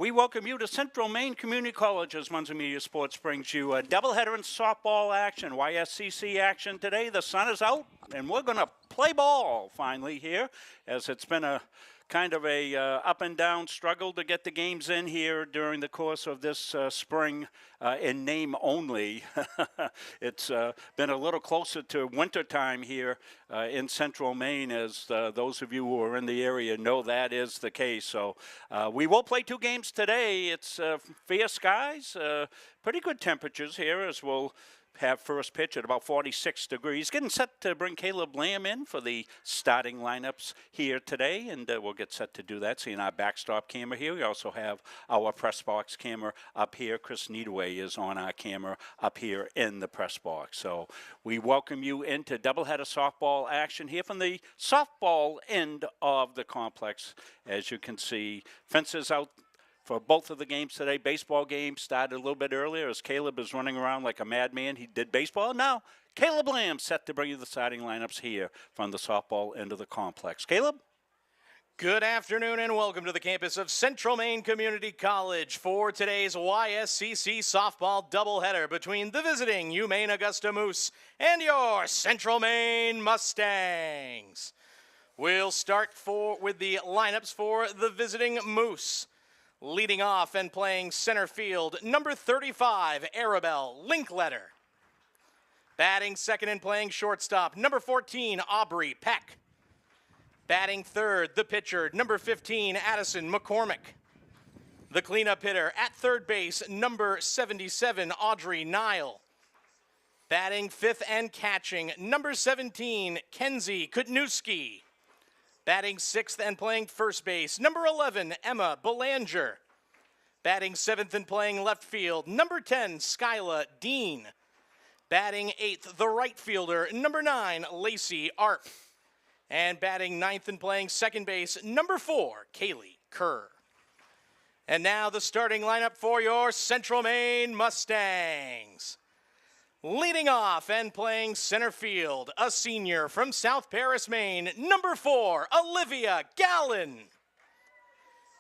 We welcome you to Central Maine Community College as Munson Media Sports brings you a doubleheader in softball action, YSCC action today. The sun is out, and we're going to play ball finally here, as it's been a kind of a up and down struggle to get the games in here during the course of this spring in name only. It's been a little closer to winter time here in Central Maine, as those of you who are in the area know that is the case. So we will play 2 games today. It's fair skies, pretty good temperatures here, as we'll have first pitch at about 46 degrees. Getting set to bring Caleb Lamb in for the starting lineups here today, and we'll get set to do that. Seeing our backstop camera here. We also have our press box camera up here. Chris Needaway is on our camera up here in the press box. So we welcome you into doubleheader softball action here from the softball end of the complex. As you can see, fences out for both of the games today. Baseball game started a little bit earlier as Caleb is running around like a madman. He did baseball. Now, Caleb Lamb set to bring you the starting lineups here from the softball end of the complex. Caleb? Good afternoon and welcome to the campus of Central Maine Community College for today's YSCC softball doubleheader between the visiting UMaine Augusta Moose and your Central Maine Mustangs. We'll start with the lineups for the visiting Moose. Leading off and playing center field, number 35, Arabelle Linkletter. Batting second and playing shortstop, number 14, Aubrey Peck. Batting third, the pitcher, number 15, Addison McCormick. The cleanup hitter at third base, number 77, Audrey Nile. Batting fifth and catching, number 17, Kenzie Kutnewski. Batting sixth and playing first base, number 11, Emma Belanger. Batting seventh and playing left field, number 10, Skyla Dean. Batting eighth, the right fielder, number 9, Lacey Arp. And batting ninth and playing second base, number 4, Kaylee Kerr. And now the starting lineup for your Central Maine Mustangs. Leading off and playing center field, a senior from South Paris, Maine, number 4, Olivia Gallen.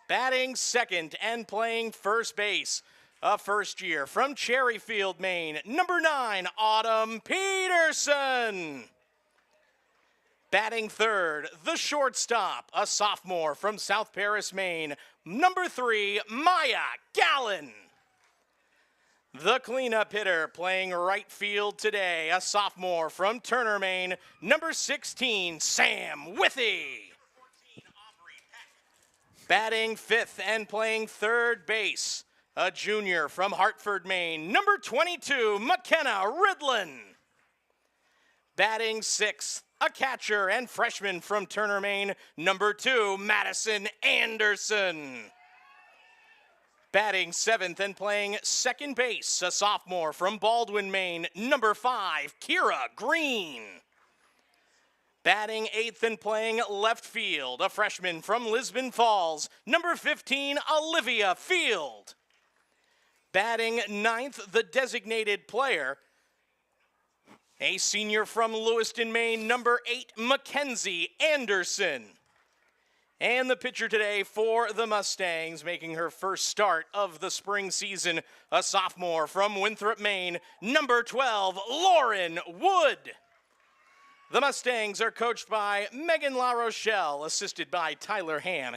Batting second and playing first base, a first year from Cherryfield, Maine, number 9, Autumn Peterson. Batting third, the shortstop, a sophomore from South Paris, Maine, number 3, Maya Gallen. The cleanup hitter playing right field today, a sophomore from Turner, Maine, number 16, Sam Withy. Batting fifth and playing third base, a junior from Hartford, Maine, number 22, McKenna Ridlin. Batting sixth, a catcher and freshman from Turner, Maine, number 2, Madison Anderson. Batting seventh and playing second base, a sophomore from Baldwin, Maine, number 5, Kira Green. Batting eighth and playing left field, a freshman from Lisbon Falls, number 15, Olivia Field. Batting ninth, the designated player, a senior from Lewiston, Maine, number 8, Mackenzie Anderson. And the pitcher today for the Mustangs, making her first start of the spring season, a sophomore from Winthrop, Maine, number 12, Lauren Wood. The Mustangs are coached by Megan LaRochelle, assisted by Tyler Ham.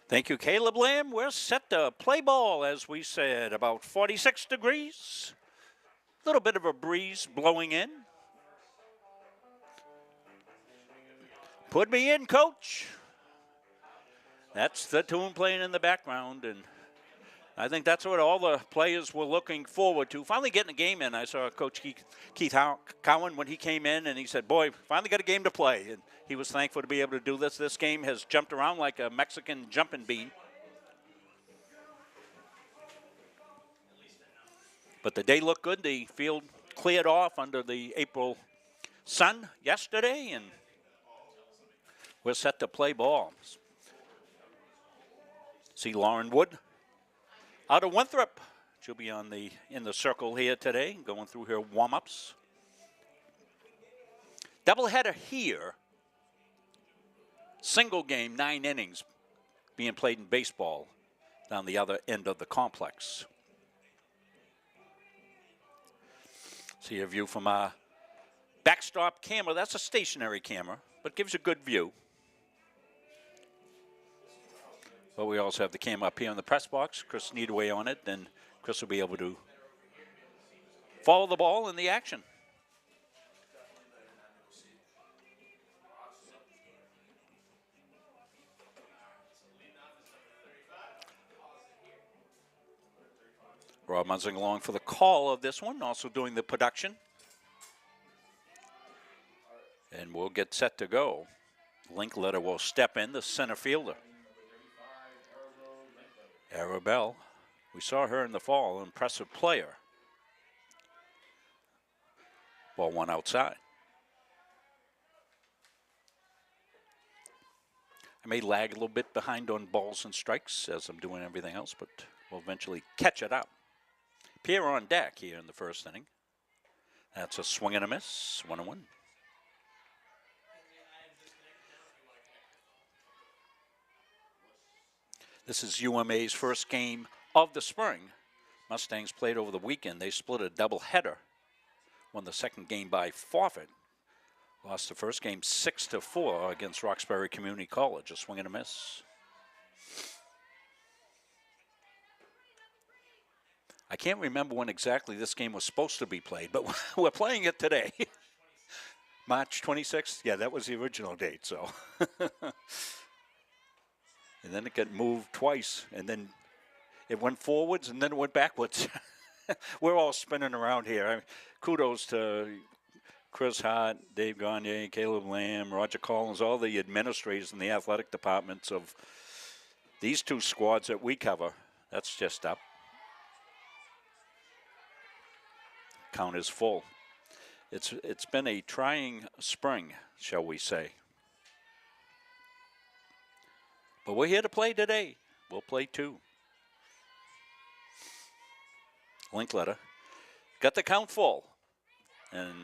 Thank you, Caleb Lamb. We're set to play ball, as we said, about 46 degrees. A little bit of a breeze blowing in. Put me in, coach. That's the tune playing in the background, and I think that's what all the players were looking forward to. Finally getting a game in. I saw Coach Keith Cowan when he came in, and he said, boy, finally got a game to play. And he was thankful to be able to do this. This game has jumped around like a Mexican jumping bean. But the day looked good. The field cleared off under the April sun yesterday, and we're set to play ball. See Lauren Wood out of Winthrop. She'll be in the circle here today, going through her warm-ups. Doubleheader here. Single game, 9 innings, being played in baseball down the other end of the complex. See a view from our backstop camera. That's a stationary camera, but gives you a good view. But we also have the camera up here in the press box. Chris Needaway on it, and Chris will be able to follow the ball in the action. Rob Munsing along for the call of this one, also doing the production. And we'll get set to go. Linkletter will step in, the center fielder. Arabelle, we saw her in the fall, impressive player. Ball one outside. I may lag a little bit behind on balls and strikes as I'm doing everything else, but we'll eventually catch it up. Pierre on deck here in the first inning. That's a swing and a miss, 1-1. This is UMA's first game of the spring. Mustangs played over the weekend. They split a doubleheader. Won the second game by forfeit. Lost the first game 6-4 against Roxbury Community College. A swing and a miss. I can't remember when exactly this game was supposed to be played, but we're playing it today. March 26th? Yeah, that was the original date, so. And then it got moved twice, and then it went forwards, and then it went backwards. We're all spinning around here. I mean, kudos to Chris Hart, Dave Gagne, Caleb Lamb, Roger Collins, all the administrators in the athletic departments of these two squads that we cover. That's just up. Count is full. It's been a trying spring, shall we say. But we're here to play today. We'll play two. Linkletter got the count full. And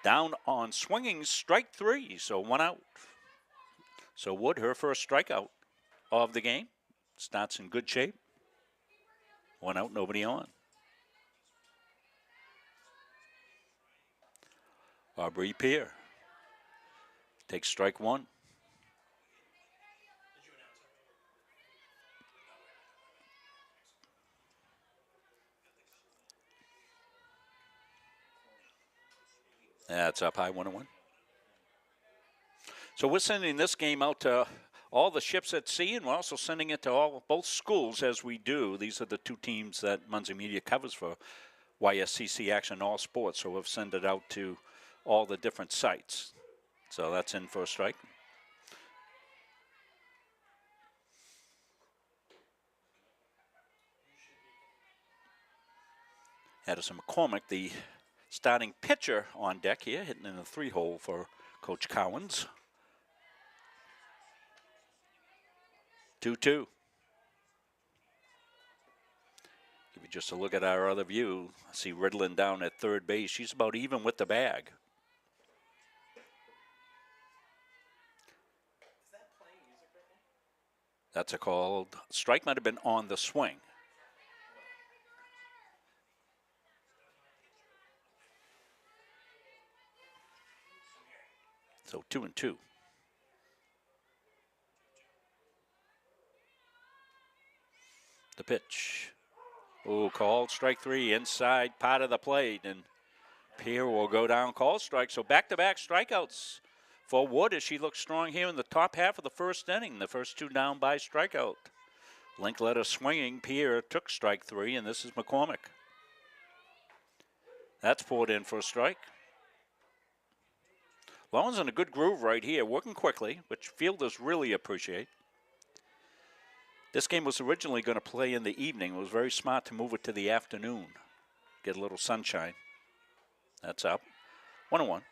down on swinging strike 3, so 1 out. So Wood, her first strikeout of the game. Starts in good shape. 1 out, nobody on. Aubrey Pierre takes strike 1. That's up high, 1-1. So we're sending this game out to all the ships at sea, and we're also sending it to both schools as we do. These are the two teams that Muncie Media covers for YSCC Action All Sports, so we've sent it out to all the different sites. So that's in for a strike. Addison McCormick, the starting pitcher, on deck here, hitting in a 3-hole for Coach Cowens. 2-2. Give you just a look at our other view. I see Ridlin down at third base. She's about even with the bag. Is that playing music right now? That's a called strike. Might have been on the swing. So 2-2. The pitch. Oh, called strike 3 inside part of the plate, and Pierre will go down, call strike. So back-to-back strikeouts for Wood as she looks strong here in the top half of the first inning. The first 2 down by strikeout. Linkletter swinging. Pierre took strike 3, and this is McCormick. That's poured in for a strike. Lauren's in a good groove right here, working quickly, which fielders really appreciate. This game was originally going to play in the evening. It was very smart to move it to the afternoon. Get a little sunshine. That's up. 1-1.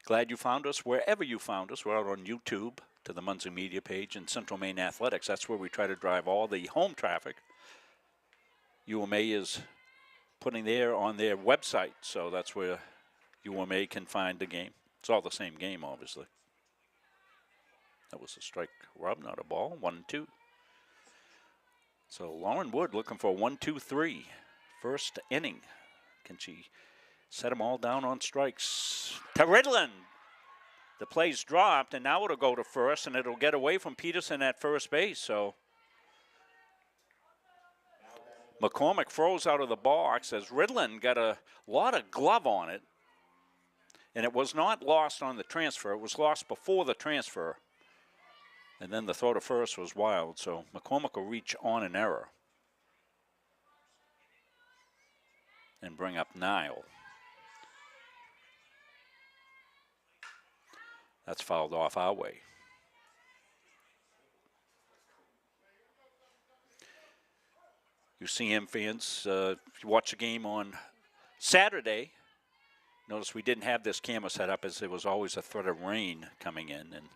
Glad you found us wherever you found us. We're out on YouTube to the Muncie Media page and Central Maine Athletics. That's where we try to drive all the home traffic. UMA is putting there on their website, so that's where UMA can find the game. It's all the same game, obviously. That was a strike, Rob, not a ball. 1-2. So Lauren Wood looking for a 1-2-3. First inning. Can she set them all down on strikes? To Ridland. The play's dropped, and now it'll go to first, and it'll get away from Peterson at first base. So McCormick froze out of the box as Ridland got a lot of glove on it. And it was not lost on the transfer. It was lost before the transfer. And then the throw to first was wild, so McCormick will reach on an error and bring up Nile. That's fouled off our way. You CM fans, if you watch the game on Saturday, notice we didn't have this camera set up as there was always a threat of rain coming in. And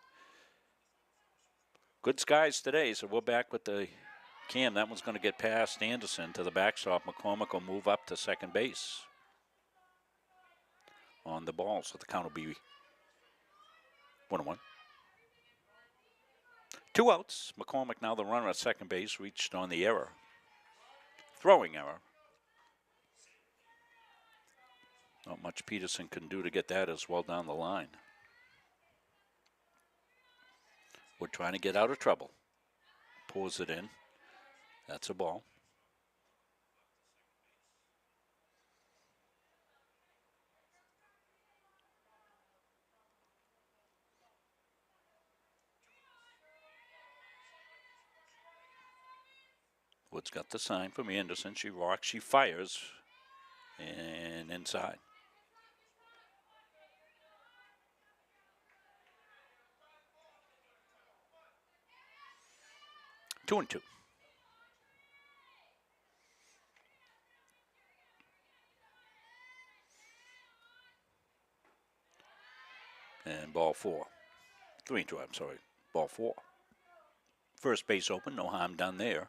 good skies today, so we're back with the cam. That one's going to get past Anderson to the backstop. McCormick will move up to second base on the ball, so the count will be 1-1. 2 outs. McCormick now the runner at second base, reached on the error. Throwing error. Not much Peterson can do to get that as well down the line. We're trying to get out of trouble. Pours it in. That's a ball. Wood's got the sign from Anderson. She rocks, she fires, and inside. Two and two. And ball 4. 3-2, I'm sorry. Ball 4. First base open, no harm done there.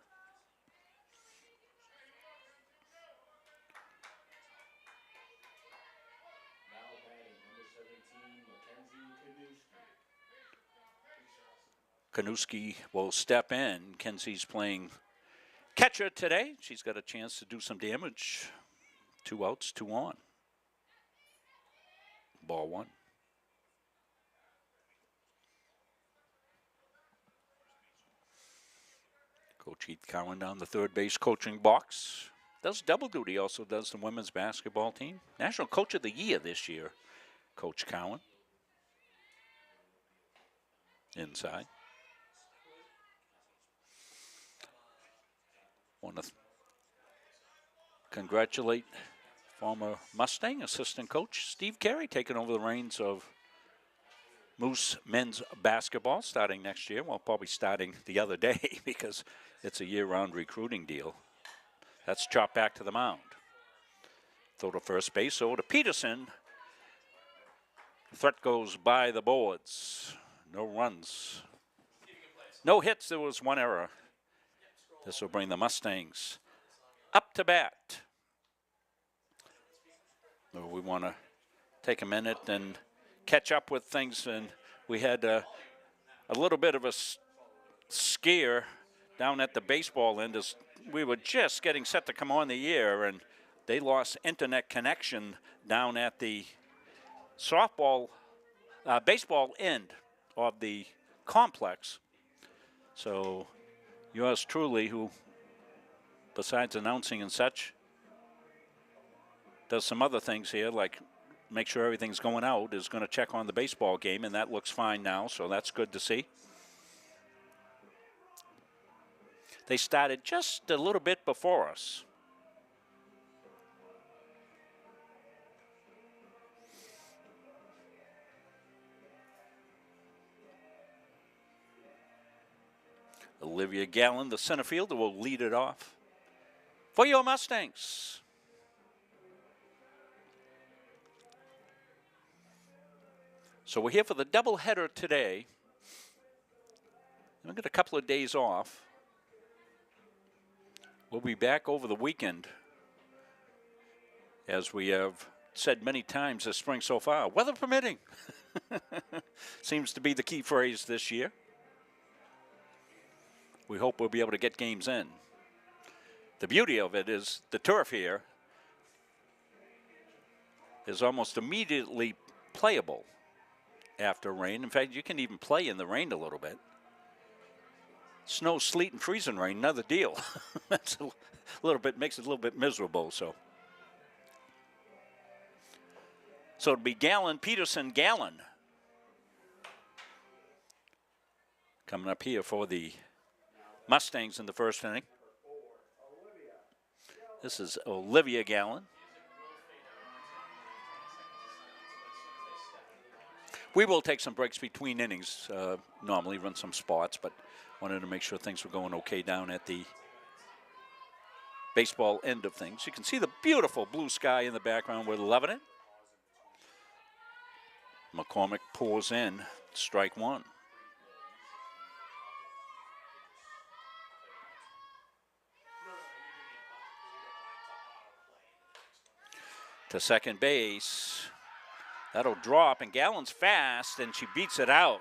Kanuski will step in. Kenzie's playing catcher today. She's got a chance to do some damage. 2 outs, 2 on. Ball 1. Coach Heath Cowan down the third base coaching box. Does double duty, also does the women's basketball team. National Coach of the Year this year, Coach Cowan. Inside. Want to congratulate former Mustang assistant coach Steve Carey taking over the reins of Moose men's basketball starting next year. Well, probably starting the other day because it's a year-round recruiting deal. That's chopped back to the mound. Throw to first base, over to Peterson. Threat goes by the boards. No runs. No hits. There was 1 error. This will bring the Mustangs up to bat. We want to take a minute and catch up with things, and we had a little bit of a scare down at the baseball end as we were just getting set to come on the air, and they lost internet connection down at the baseball end of the complex. So yours truly, who besides announcing and such, does some other things here, like make sure everything's going out, is going to check on the baseball game, and that looks fine now, so that's good to see. They started just a little bit before us. Olivia Gallen, the center fielder, will lead it off for your Mustangs. So we're here for the doubleheader today. We've got a couple of days off. We'll be back over the weekend, as we have said many times this spring so far, weather permitting. Seems to be the key phrase this year. We hope we'll be able to get games in. The beauty of it is the turf here is almost immediately playable after rain. In fact, you can even play in the rain a little bit. Snow, sleet, and freezing rain, another deal. That's a little bit, makes it a little bit miserable. So it'll be Gallen, Peterson, Gallen coming up here for the Mustangs in the first inning. This is Olivia Gallen. We will take some breaks between innings, normally run some spots, but wanted to make sure things were going okay down at the baseball end of things. You can see the beautiful blue sky in the background. We're loving it. McCormick pours in, strike one. To second base. That'll drop, and Gallen's fast, and she beats it out.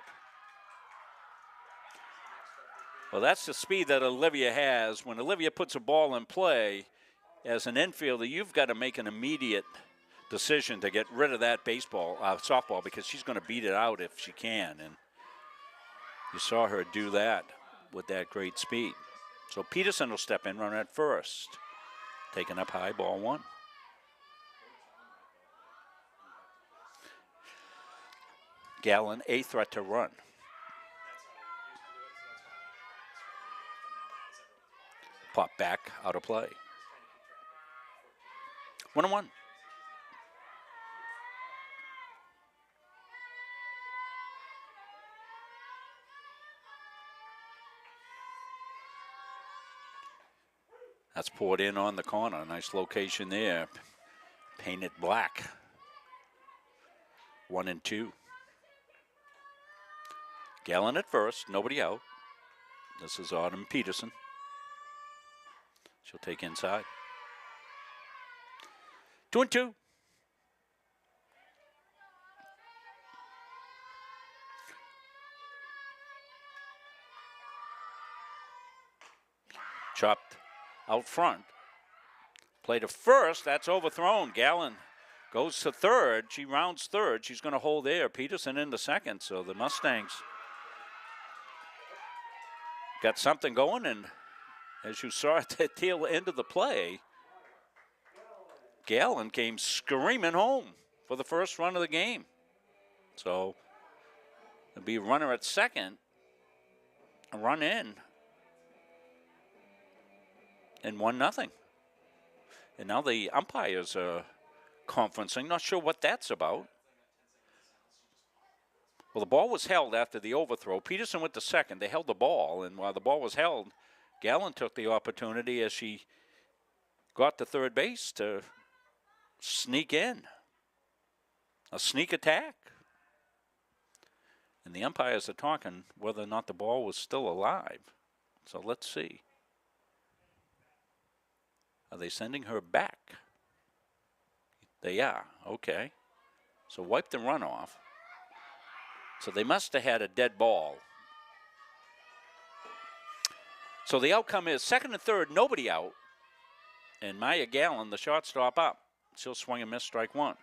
Well, that's the speed that Olivia has. When Olivia puts a ball in play, as an infielder, you've got to make an immediate decision to get rid of that softball, because she's going to beat it out if she can. And you saw her do that with that great speed. So Peterson will step in, run at first. Taken up high, ball one. Gallen, a threat to run. Pop back, out of play. 1-1. That's poured in on the corner. Nice location there. Painted black. 1-2. Gallen at first, nobody out. This is Autumn Peterson. She'll take inside. 2-2. Chopped out front. Play to first, that's overthrown. Gallen goes to third. She rounds third. She's going to hold there. Peterson into second. So the Mustangs got something going, and as you saw at the tail end of the play, Gallen came screaming home for the first run of the game. So it'll be a runner at second, a run in, and 1-0. And now the umpires are conferencing. Not sure what that's about. Well, the ball was held after the overthrow. Peterson went to second. They held the ball, and while the ball was held, Gallen took the opportunity as she got to third base to sneak in. A sneak attack. And the umpires are talking whether or not the ball was still alive. So let's see. Are they sending her back? They are. Okay. So wipe the runoff. So they must have had a dead ball. So the outcome is second and third, nobody out. And Maya Gallen, the shortstop, up. She'll swing and miss, strike one.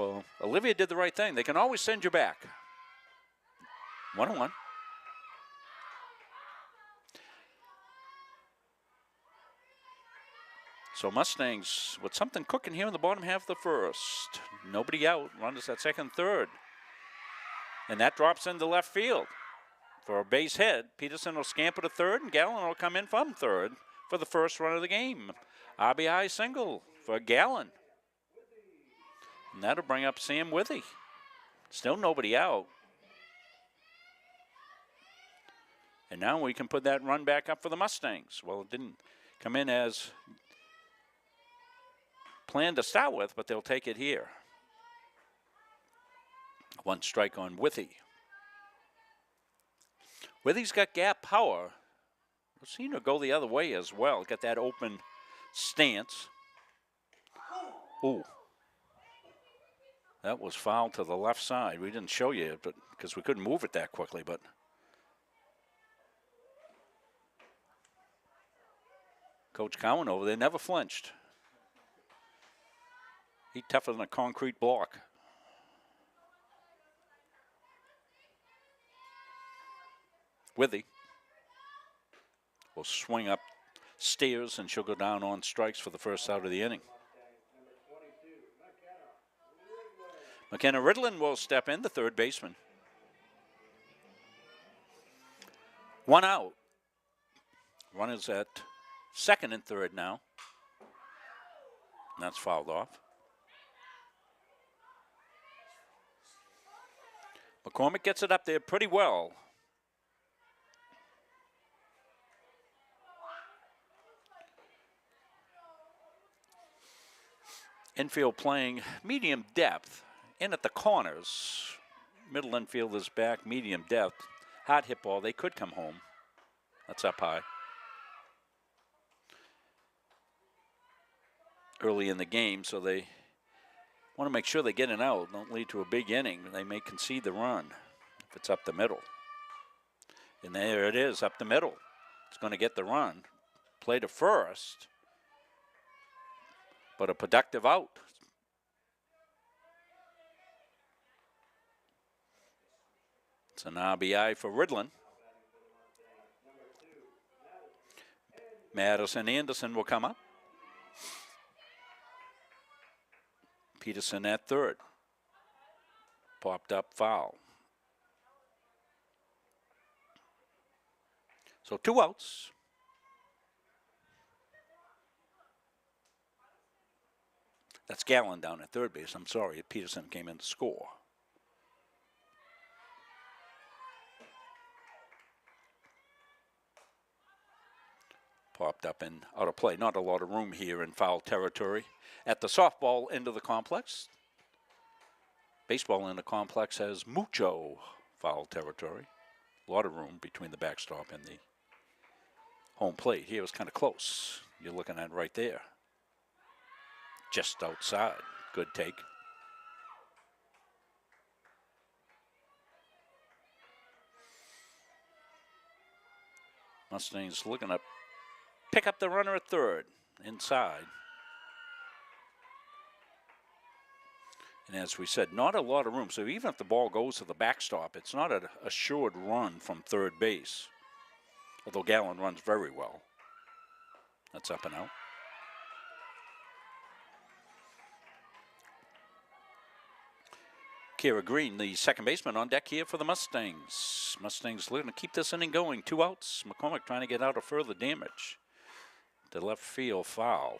Well, Olivia did the right thing. They can always send you back. 1-1. So Mustangs with something cooking here in the bottom half of the first. Nobody out. Runners at second, third. And that drops into left field for a base hit. Peterson will scamper to third, and Gallon will come in from third for the first run of the game. RBI single for Gallon. And that'll bring up Sam Withy. Still nobody out. And now we can put that run back up for the Mustangs. Well, it didn't come in as planned to start with, but they'll take it here. One strike on Withy. Withy's got gap power. We've seen her go the other way as well. Got that open stance. Ooh. That was fouled to the left side. We didn't show you it, but because we couldn't move it that quickly, but Coach Cowan over there never flinched. He's tougher than a concrete block. Withy will swing up stairs, and she'll go down on strikes for the first out of the inning. McKenna Ridlin will step in, the third baseman. One out. Runners at second and third now. And that's fouled off. McCormick gets it up there pretty well. Infield playing medium depth. In at the corners. Middle infield is back, medium depth. Hard hit ball, they could come home. That's up high. Early in the game, so they want to make sure they get an out. Don't lead to a big inning. They may concede the run if it's up the middle. And there it is, up the middle. It's going to get the run. Play to first. But a productive out. It's an RBI for Ridlin. Madison Anderson will come up. Peterson at third. Popped up foul. So 2 outs. That's Gallon down at third base. I'm sorry, Peterson came in to score. Popped up and out of play. Not a lot of room here in foul territory. At the softball end of the complex. Baseball end of the complex has mucho foul territory. A lot of room between the backstop and the home plate. Here was kind of close. You're looking at it right there. Just outside. Good take. Mustangs looking to pick up the runner at third, inside. And as we said, not a lot of room. So even if the ball goes to the backstop, it's not an assured run from third base. Although Gallon runs very well. That's up and out. Kira Green, the second baseman, on deck here for the Mustangs. Mustangs looking to keep this inning going. 2 outs. McCormick trying to get out of further damage. The left field foul.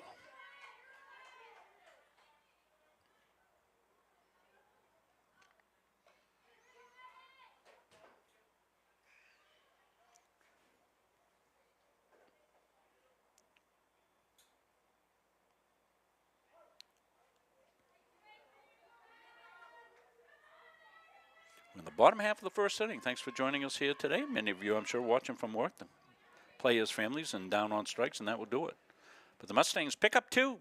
In the bottom half of the first inning. Thanks for joining us here today. Many of you, I'm sure, watching from work. The players' families and down on strikes, and that will do it. But the Mustangs pick up 2.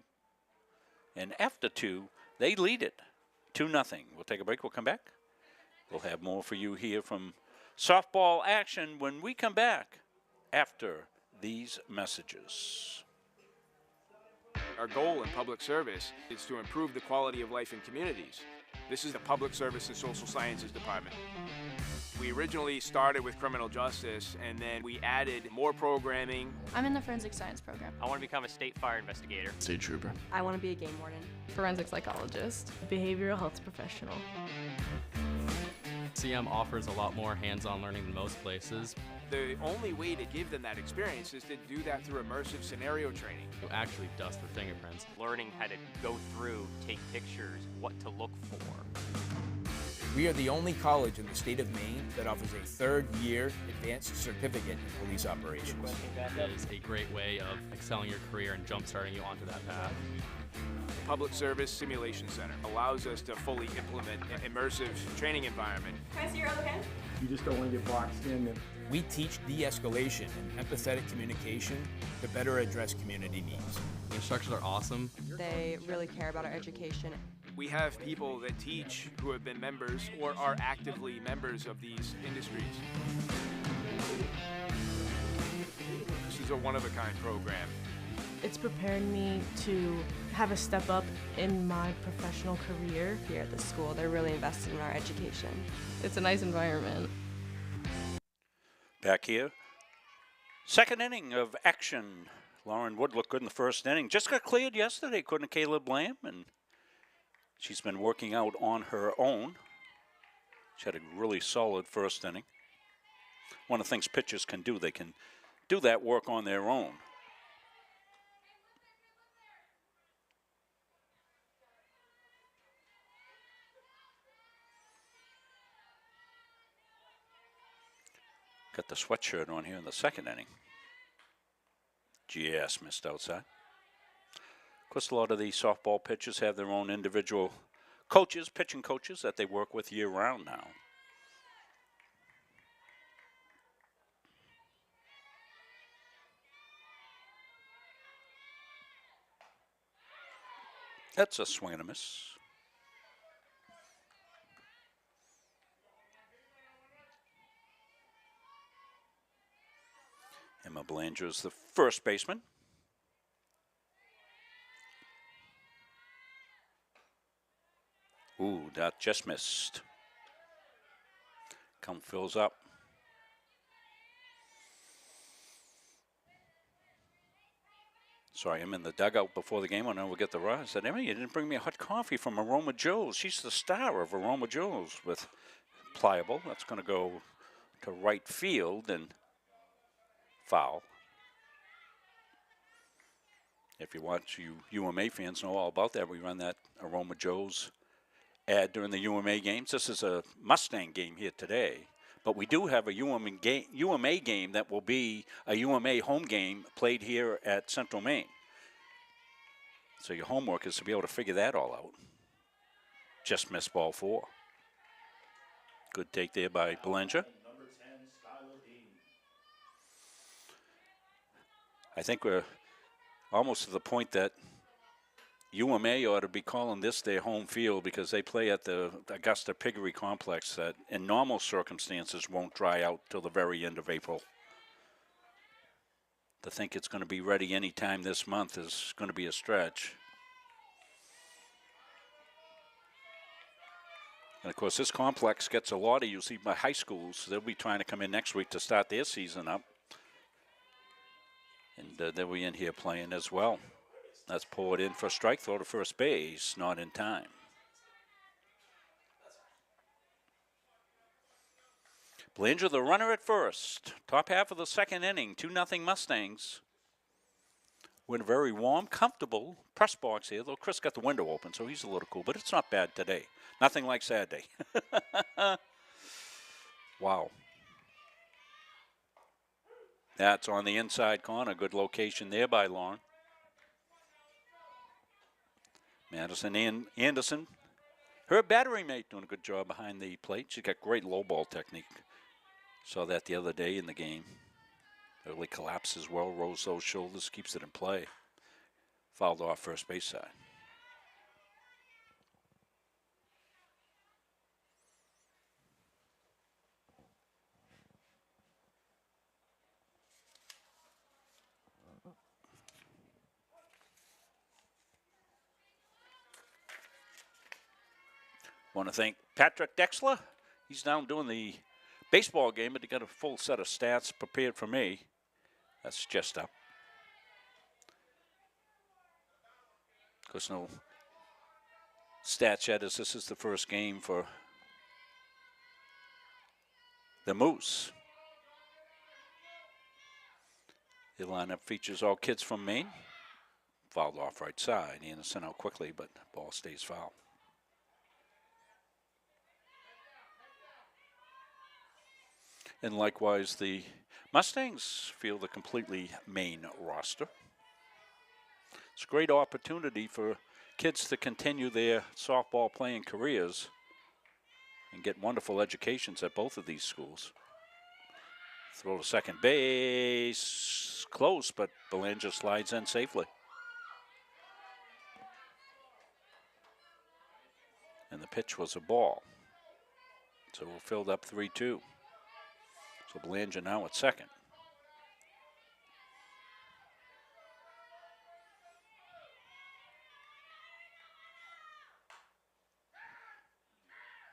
And after 2, they lead it 2-0. We'll take a break. We'll come back. We'll have more for you here from softball action when we come back after these messages. Our goal in public service is to improve the quality of life in communities. This is the Public Service and Social Sciences Department. We originally started with criminal justice, and then we added more programming. I'm in the forensic science program. I want to become a state fire investigator. State trooper. I want to be a game warden. Forensic psychologist. Behavioral health professional. CM offers a lot more hands-on learning than most places. The only way to give them that experience is to do that through immersive scenario training. You actually dust their fingerprints. Learning how to go through, take pictures, what to look for. We are the only college in the state of Maine that offers a third-year advanced certificate in police operations. It is a great way of excelling your career and jump-starting you onto that path. The Public Service Simulation Center allows us to fully implement an immersive training environment. Can I see your other hand? You just don't want to get boxed in. We teach de-escalation and empathetic communication to better address community needs. The instructors are awesome. They really care about our education. We have people that teach who have been members or are actively members of these industries. This is a one-of-a-kind program. It's prepared me to have a step up in my professional career. Here at the school, they're really invested in our education. It's a nice environment. Back here. Second inning of action. Lauren Wood looked good in the first inning. Just got cleared yesterday, according to Caleb Lamb, and she's been working out on her own. She had a really solid first inning. One of the things pitchers can do, they can do that work on their own. Got the sweatshirt on here in the second inning. GS missed outside. Of course, a lot of these softball pitchers have their own individual coaches, pitching coaches that they work with year-round now. That's a swing and a miss. Emma Belanger is the first baseman. Ooh, that just missed. Count fills up. Sorry, I'm in the dugout before the game. I know we'll get the rush. I said, Emma, you didn't bring me a hot coffee from Aroma Joe's. She's the star of Aroma Joe's with Pliable. That's going to go to right field and foul. If you watch, you UMA fans know all about that. We run that Aroma Joe's ad during the UMA games. This is a Mustang game here today, but we do have a UMA game that will be a UMA home game played here at Central Maine. So your homework is to be able to figure that all out. Just missed ball 4. Good take there by Belanger. I think we're almost to the point that UMA ought to be calling this their home field because they play at the Augusta Piggery Complex that in normal circumstances won't dry out till the very end of April. To think it's going to be ready any time this month is going to be a stretch. And of course this complex gets a lot of you see by high schools. They'll be trying to come in next week to start their season up. And they'll be in here playing as well. That's poured in for a strike throw to first base, not in time. Belanger, the runner at first. Top half of the second inning, 2-0 Mustangs. We're in a very warm, comfortable press box here, though Chris got the window open, so he's a little cool, but it's not bad today. Nothing like Saturday. Wow. That's on the inside corner. Good location there by Lauren. Madison and Anderson. Her battery mate doing a good job behind the plate. She's got great low ball technique. Saw that the other day in the game. Early collapses well, rolls those shoulders, keeps it in play. Fouled off first base side. Want to thank Patrick Dexler. He's down doing the baseball game, but he got a full set of stats prepared for me. That's just up. Of course, no stats yet, as this is the first game for the Moose. The lineup features all kids from Maine. Fouled off right side. Anderson out quickly, but ball stays foul. And likewise, the Mustangs field a completely Maine roster. It's a great opportunity for kids to continue their softball playing careers and get wonderful educations at both of these schools. Throw to second base, close, but Belanger slides in safely. And the pitch was a ball. So we're filled up 3-2. So Belanger now at second.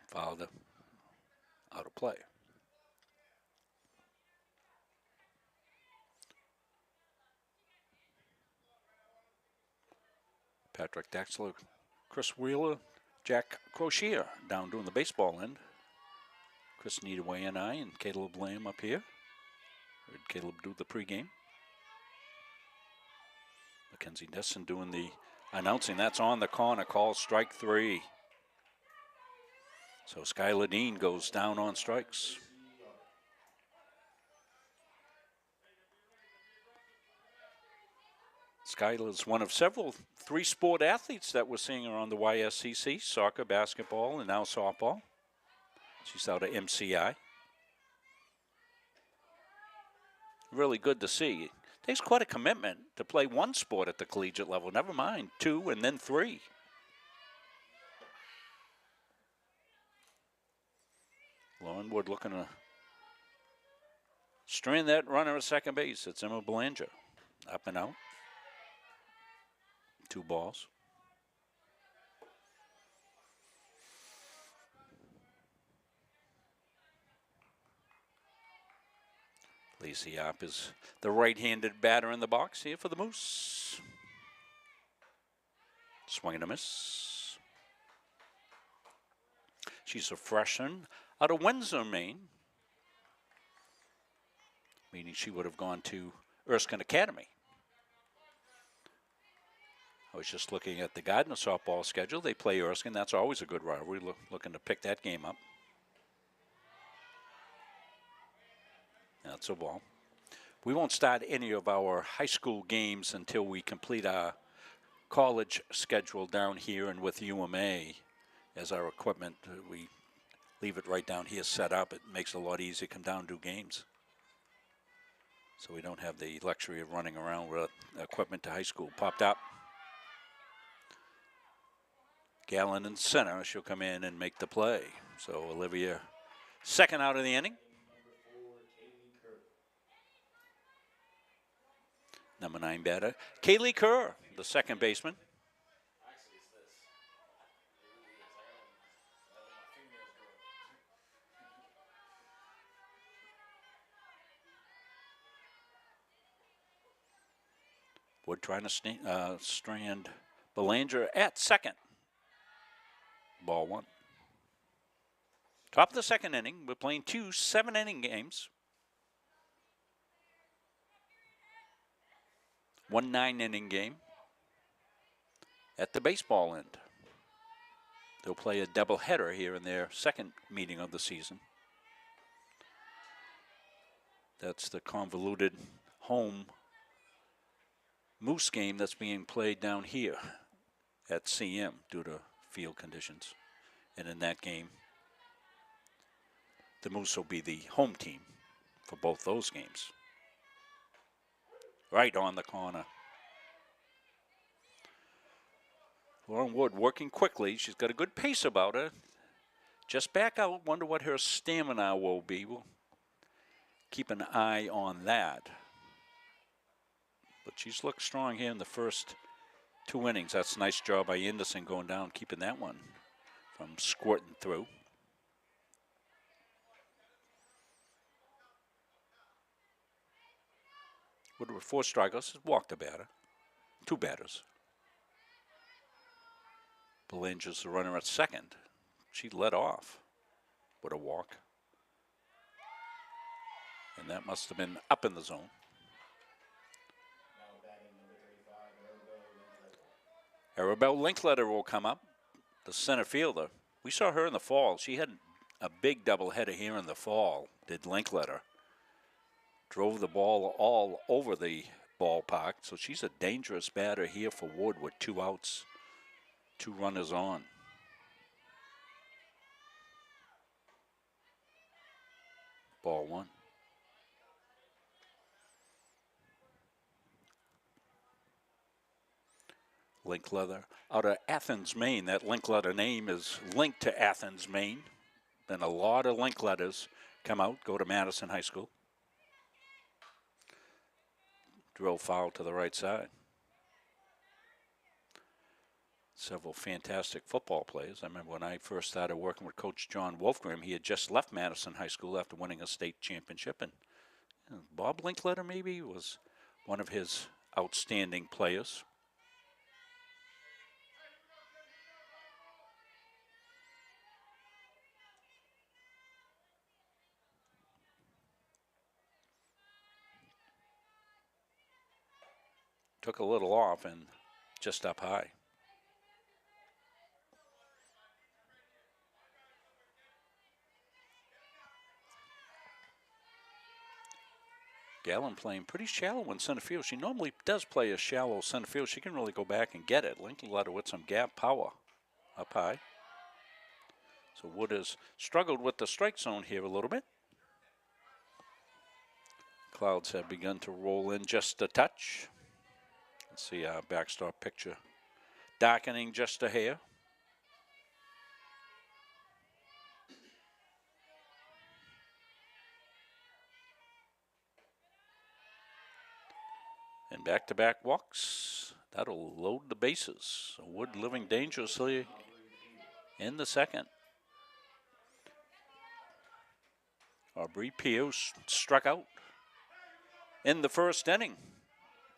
Fouled out of play. Patrick Dexler, Chris Wheeler, Jack Crozier down doing the baseball end. Chris Needaway and I, and Caleb Lamb up here. Heard Caleb do the pregame. Mackenzie Nesson doing the announcing. That's on the corner. Call strike 3. So Skylar Dean goes down on strikes. Skylar is one of several three-sport athletes that we're seeing around the YSCC, soccer, basketball, and now softball. She's out of MCI. Really good to see. It takes quite a commitment to play one sport at the collegiate level, never mind 2 and then 3. Lauren Wood looking to strand that runner at second base. It's Emma Belanger. Up and out. 2 balls. Lacey Opp is the right-handed batter in the box here for the Moose. Swing and a miss. She's a freshman out of Windsor, Maine. Meaning she would have gone to Erskine Academy. I was just looking at the Gardner softball schedule. They play Erskine. That's always a good rivalry. Looking to pick that game up. That's a ball. We won't start any of our high school games until we complete our college schedule down here and with UMA as our equipment. We leave it right down here set up. It makes it a lot easier to come down and do games. So we don't have the luxury of running around with equipment to high school. Popped up. Gallen in center. She'll come in and make the play. So Olivia, second out of the inning. Number 9 batter, Kaylee Kerr, the second baseman. Wood trying to strand Belanger at second. Ball 1. Top of the second inning. We're playing 2 7-inning games. 1 9-inning game at the baseball end. They'll play a doubleheader here in their second meeting of the season. That's the convoluted home Moose game that's being played down here at CM due to field conditions. And in that game, the Moose will be the home team for both those games. Right on the corner. Lauren Wood working quickly. She's got a good pace about her. Just back out. Wonder what her stamina will be. We'll keep an eye on that. But she's looked strong here in the first 2 innings. That's a nice job by Anderson going down, keeping that one from squirting through. Wood with 4 strikeouts has walked a batter. 2 batters. Belanger's the runner at second. She led off with a walk. And that must have been up in the zone. Arabelle Linkletter will come up, the center fielder. We saw her in the fall. She had a big doubleheader here in the fall, did Linkletter. Drove the ball all over the ballpark, so she's a dangerous batter here for Wood with 2 outs, 2 runners on. Ball 1. Linkletter out of Athens, Maine. That Linkletter name is linked to Athens, Maine. Then a lot of Linkletters come out, go to Madison High School. Drill foul to the right side. Several fantastic football players. I remember when I first started working with Coach John Wolfgram, he had just left Madison High School after winning a state championship. And Bob Linkletter maybe was one of his outstanding players. Took a little off and just up high. Gallen playing pretty shallow in center field. She normally does play a shallow center field. She can really go back and get it. Linkletter with some gap power up high. So Wood has struggled with the strike zone here a little bit. Clouds have begun to roll in just a touch. Let's see our backstop picture darkening just a hair. And back-to-back walks. That'll load the bases. So Wood living dangerously in the second. Aubrey Pio struck out in the first inning.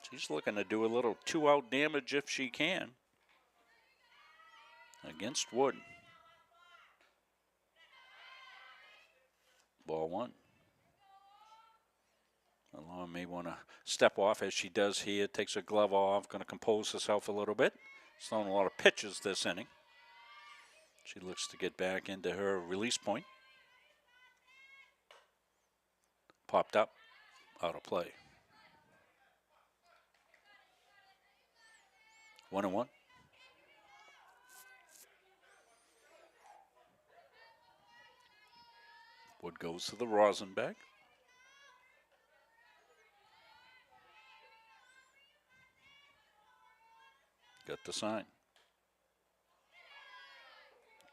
She's looking to do a little 2-out damage if she can against Wood. Ball 1. Alon may want to step off as she does here. Takes her glove off, going to compose herself a little bit. She's thrown a lot of pitches this inning. She looks to get back into her release point. Popped up, out of play. 1-1. Wood goes to the rosin bag. Got the sign.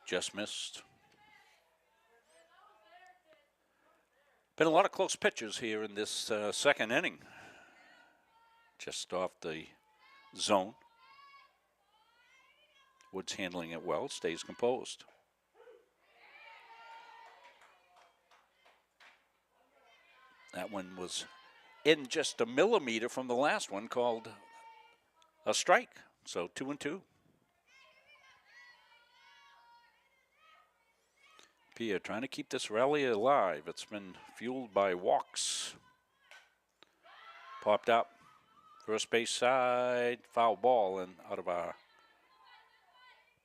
Just missed. Been a lot of close pitches here in this second inning. Just off the zone. Wood's handling it well, stays composed. That one was in just a millimeter from the last one, called a strike. So 2-2. Pia trying to keep this rally alive. It's been fueled by walks. Popped up. First base side, foul ball, and out of our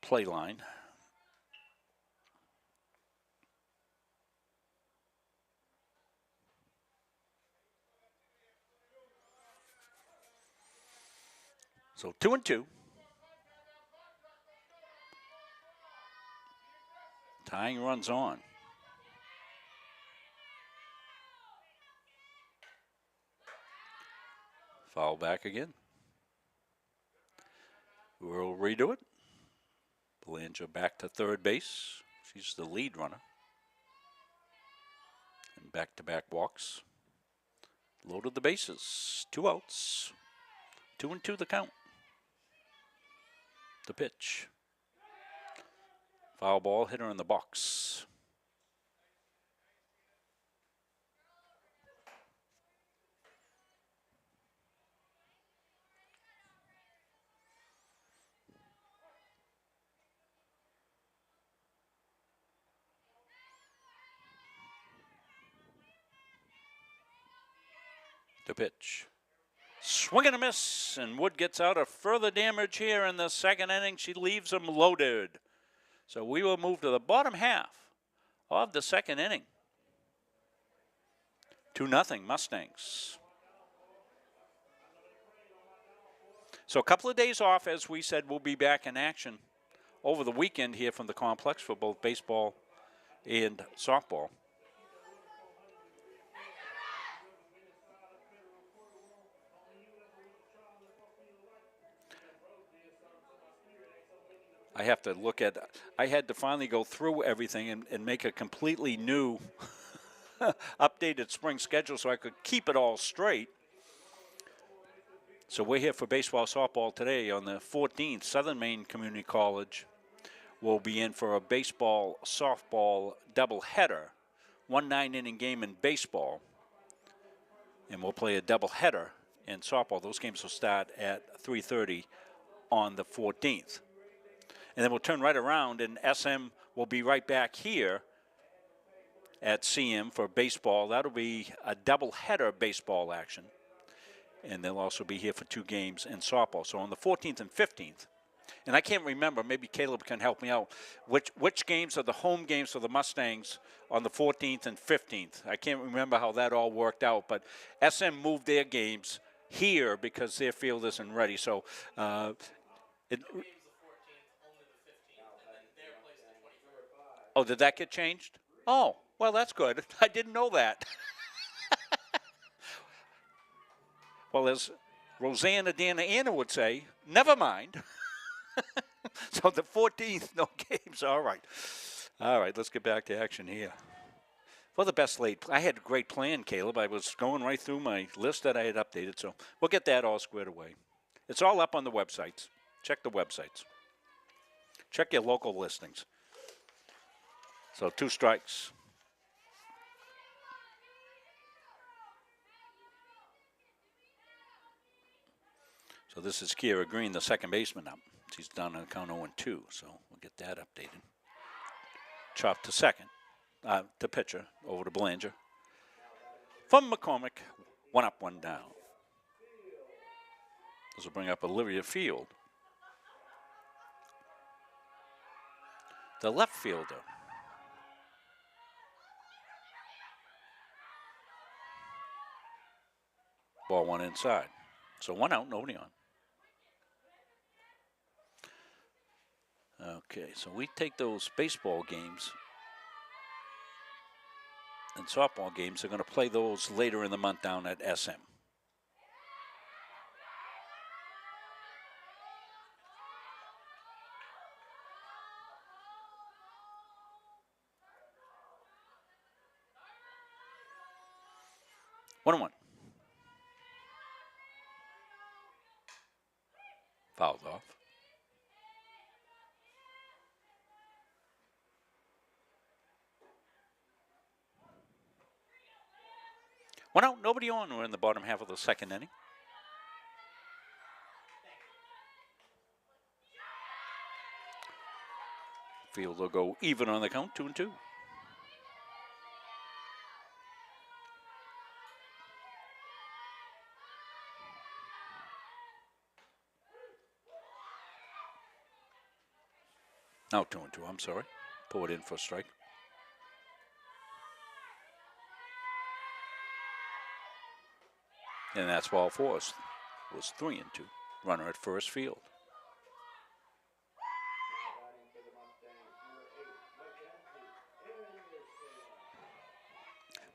play line. So 2-2. Tying runs on. Foul back again. We'll redo it. Belanger back to third base. She's the lead runner. And back-to-back walks. Loaded the bases. 2 outs. 2-2 the count. The pitch. Foul ball, hitter in the box. The pitch. Swing and a miss, and Wood gets out of further damage here in the second inning. She leaves him loaded. So we will move to the bottom half of the second inning. 2-0 Mustangs. So a couple of days off, as we said, we'll be back in action over the weekend here from the complex for both baseball and softball. I have to look at, I had to finally go through everything and make a completely new updated spring schedule so I could keep it all straight. So we're here for baseball, softball today on the 14th. Southern Maine Community College will be in for a baseball, softball doubleheader. 1 9-inning game in baseball. And we'll play a doubleheader in softball. Those games will start at 3:30 on the 14th. And then we'll turn right around, and SM will be right back here at CM for baseball. That'll be a doubleheader baseball action. And they'll also be here for 2 games in softball. So on the 14th and 15th, and I can't remember, maybe Caleb can help me out, which games are the home games for the Mustangs on the 14th and 15th. I can't remember how that all worked out, but SM moved their games here because their field isn't ready. So oh, did that get changed? Oh, well, that's good. I didn't know that. Well, as Rosanna Dana Anna would say, never mind. So the 14th, no games. All right. All right, let's get back to action here. For the best late, I had a great plan, Caleb. I was going right through my list that I had updated, so we'll get that all squared away. It's all up on the websites. Check the websites. Check your local listings. So 2 strikes. So this is Kiera Green, the second baseman up. She's down on count 0-2, so we'll get that updated. Chop to second, to pitcher, over to Belanger. From McCormick, 1 up, 1 down. This will bring up Olivia Field. The left fielder. Ball 1 inside. So 1 out, nobody on. Okay, so we take those baseball games and softball games. They're going to play those later in the month down at SM. One and 1. Fouled off. One out, nobody on. We're in the bottom half of the second inning. Field will go even on the count, 2-2. Now 2-2, I'm sorry. Pull it in for a strike. And that's ball 4. It was 3-2. Runner at first field.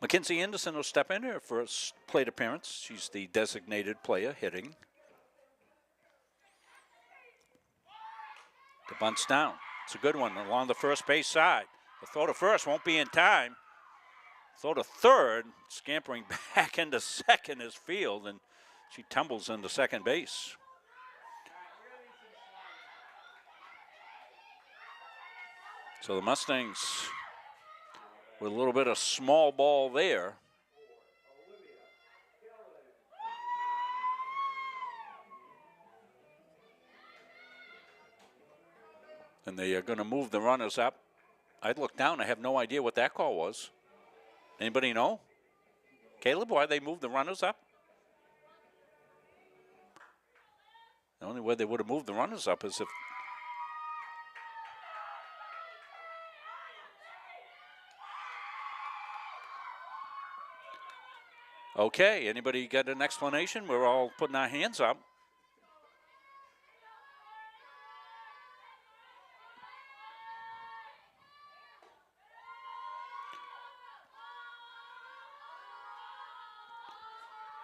Mackenzie Anderson will step in her first plate appearance. She's the designated player hitting. The bunt's down. It's a good one along the first base side. The throw to first won't be in time. Throw to third, scampering back into second is Field, and she tumbles into second base. So the Mustangs with a little bit of small ball there. And they are going to move the runners up. I'd look down. I have no idea what that call was. Anybody know? Caleb, why they moved the runners up? The only way they would have moved the runners up is if... Okay, anybody got an explanation? We're all putting our hands up.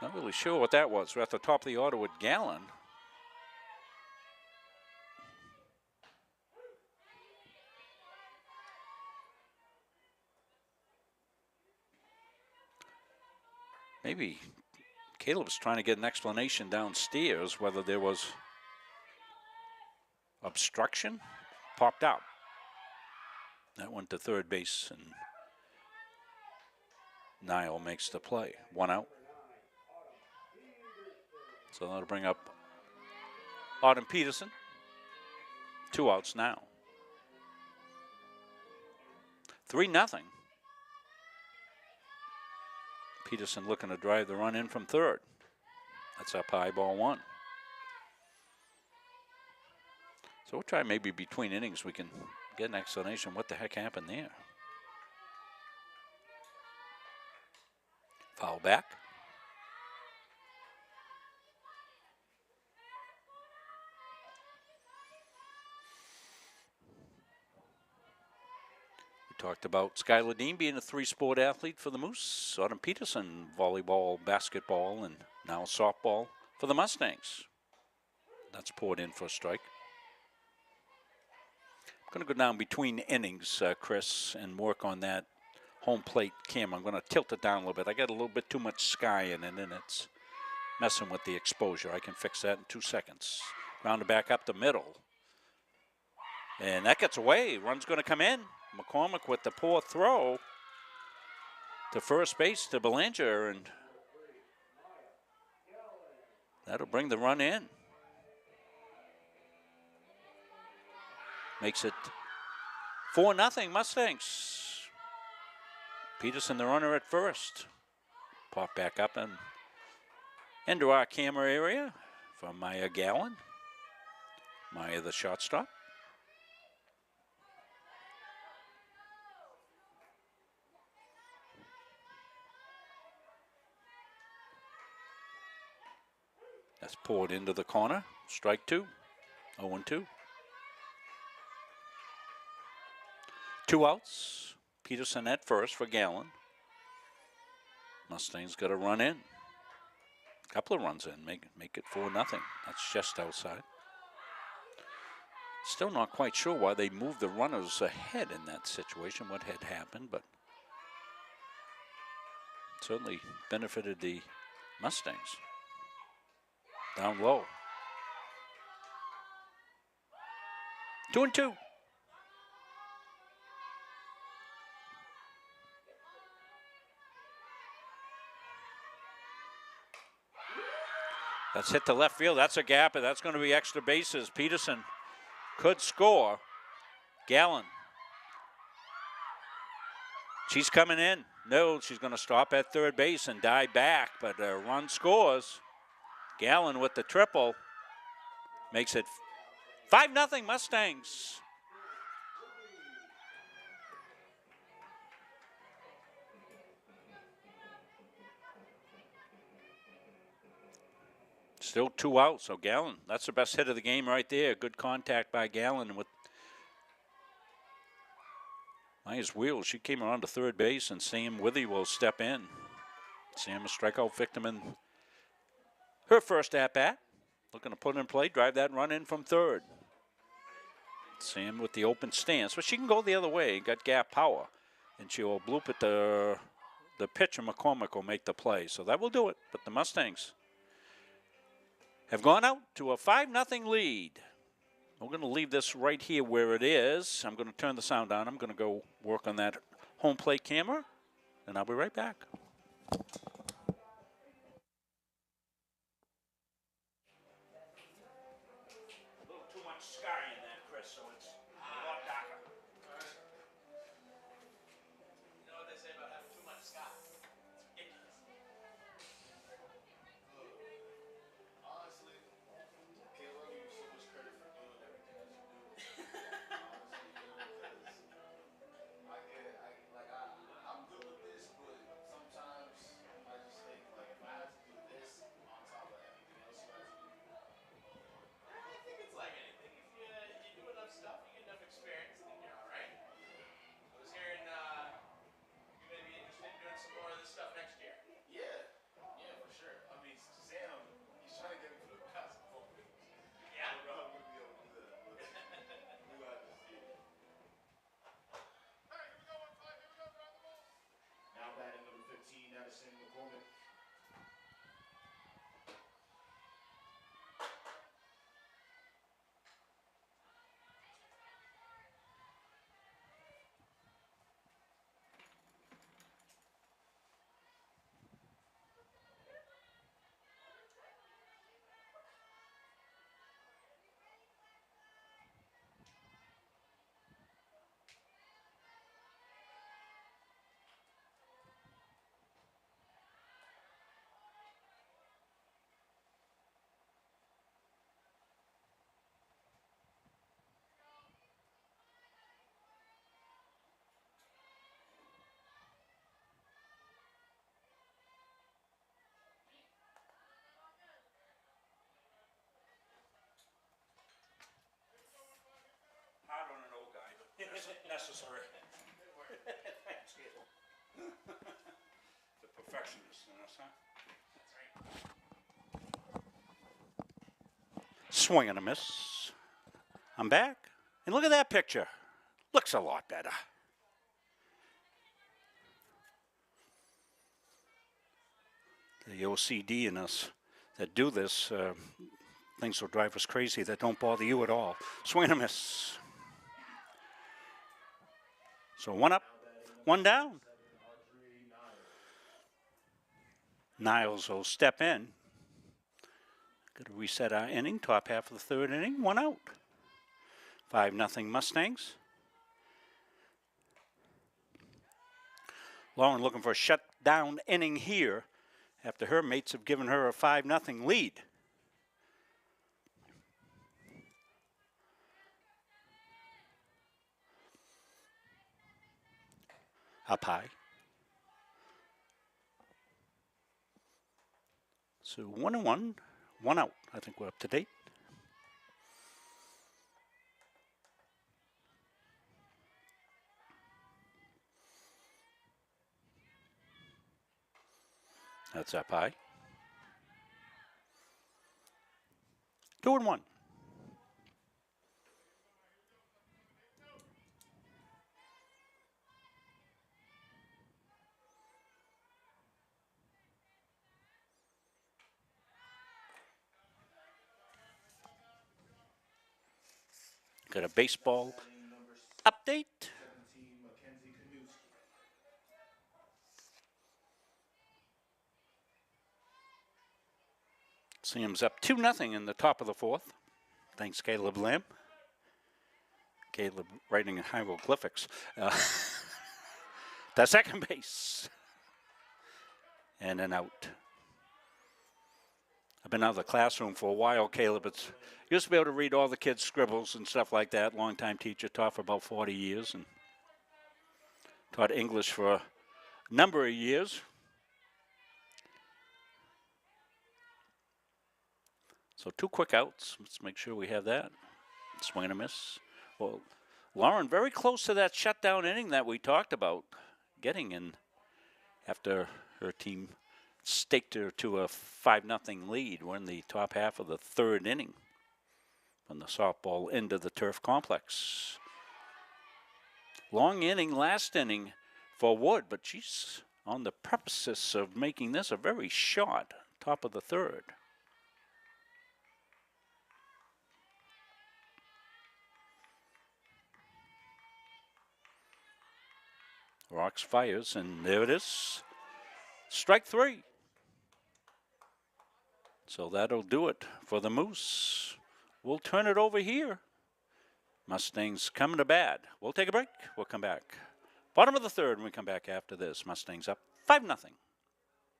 Not really sure what that was. We're at the top of the order with Gallon. Maybe Caleb's trying to get an explanation downstairs whether there was obstruction. Popped out. That went to third base, and Niall makes the play. 1 out. So that'll bring up Auden Peterson. 2 outs now. 3-0. Peterson looking to drive the run in from third. That's up high, ball 1. So we'll try maybe between innings we can get an explanation what the heck happened there. Foul back. Talked about Skylar Dean being a 3-sport athlete for the Moose. Auden Peterson, volleyball, basketball, and now softball for the Mustangs. That's poured in for a strike. I'm going to go down between innings, Chris, and work on that home plate camera. I'm going to tilt it down a little bit. I got a little bit too much sky in it, and it's messing with the exposure. I can fix that in 2 seconds. Round it back up the middle. And that gets away. Run's going to come in. McCormick with the poor throw to first base to Belanger, and that'll bring the run in. Makes it 4-0 Mustangs. Peterson the runner at first. Pop back up and into our camera area from Maya Gallon. Maya the shortstop. That's poured into the corner. Strike 2. 0-2. 2 outs. Peterson at first for Gallon. Mustangs got a run in. A couple of runs in. Make it 4-0. That's just outside. Still not quite sure why they moved the runners ahead in that situation, what had happened, but certainly benefited the Mustangs. Down low. 2-2. That's hit to left field. That's a gap, and that's going to be extra bases. Peterson could score. Gallon. She's coming in. No, she's going to stop at third base and dive back, but a run scores. Gallon with the triple makes it 5-0 Mustangs. Still 2 outs, so Gallon, that's the best hit of the game right there. Good contact by Gallon with Maya's wheel. She came around to third base, and Sam Withy will step in. Sam, a strikeout victim in her first at-bat. Looking to put in play, drive that run in from third. Sam with the open stance, but she can go the other way. Got gap power, and she will bloop at the pitcher. McCormick will make the play, so that will do it. But the Mustangs have gone out to a 5-0 lead. We're going to leave this right here where it is. I'm going to turn the sound on. I'm going to go work on that home plate camera, and I'll be right back. A little too much sky in that, Chris, so it's a lot darker. You know what they say about having too much sky? It's ridiculous. Honestly, Caleb, you so much credit for doing everything that you do. Honestly, because I'm good with this, but sometimes I just think like if I had to do this on top of everything else you have to do, I think it's like anything. If you do enough stuff, you get enough experience, I think you're all right. I was hearing you may be interested in doing some more of this stuff next year. yeah, for sure. I mean, Sam, he's trying to get me for the past couple of weeks. Yeah. I don't know how I'm gonna be able to do that, but we got to see. Hey, here we go, 1-5, here we go, drive the ball. Now batting number 15, Addison McCormick. Hard on an old guy, but necessary. Thanks, kid. The perfectionist in us, huh? Swing and a miss. I'm back. And look at that picture. Looks a lot better. The OCD in us that do this, things will drive us crazy that don't bother you at all. Swing and a miss. So one up, one down. Niles will step in. Got to reset our inning, top half of the third inning, one out. 5-0 Mustangs. Lauren looking for a shutdown inning here after her mates have given her a 5-0 lead. Up high. So 1-1, one out. I think we're up to date. That's up high. 2-1. Got a baseball update. CM's up 2-0 in the top of the fourth. Thanks, Caleb Lamb. Caleb writing in hieroglyphics. The second base. And an out. I've been out of the classroom for a while, Caleb. It's used to be able to read all the kids' scribbles and stuff like that. Long-time teacher, taught for about 40 years and taught English for a number of years. So 2 quick outs. Let's make sure we have that. Swing and a miss. Well, Lauren very close to that shutdown inning that we talked about getting in after her team staked her to a 5-0 lead. We're in the top half of the third inning from the softball end of the turf complex. Long inning, last inning for Wood, but she's on the precipice of making this a very short top of the third. Rocks fires, and there it is. Strike 3. So that'll do it for the Moose. We'll turn it over here. Mustangs coming to bat. We'll take a break. We'll come back. Bottom of the third when we come back after this. Mustangs up 5-0.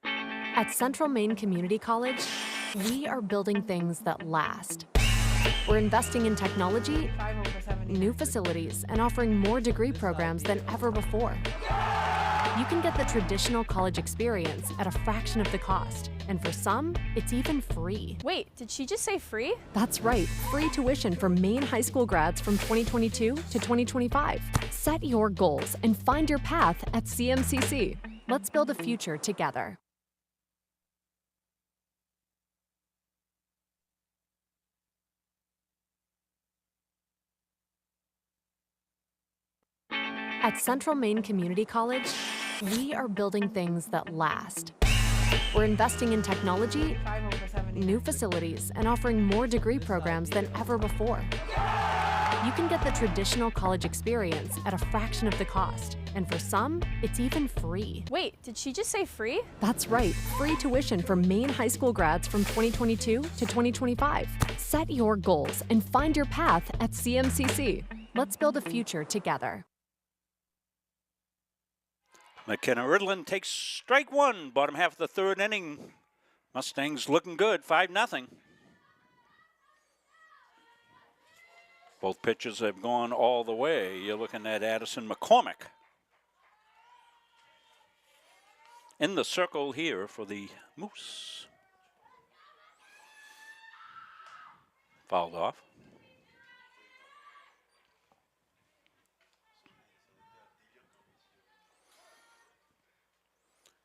At Central Maine Community College, we are building things that last. We're investing in technology, new facilities, and offering more degree programs than ever before. You can get the traditional college experience at a fraction of the cost. And for some, it's even free. Wait, did she just say free? That's right, free tuition for Maine high school grads from 2022 to 2025. Set your goals and find your path at CMCC. Let's build a future together. At Central Maine Community College, we are building things that last. We're investing in technology, new facilities, and offering more degree programs than ever before. You can get the traditional college experience at a fraction of the cost. And for some, it's even free. Wait, did she just say free? That's right, free tuition for Maine high school grads from 2022 to 2025. Set your goals and find your path at CMCC. Let's build a future together. McKenna Ridland takes strike 1, bottom half of the third inning. Mustangs looking good, 5-0. Both pitchers have gone all the way. You're looking at Addison McCormick in the circle here for the Moose. Fouled off.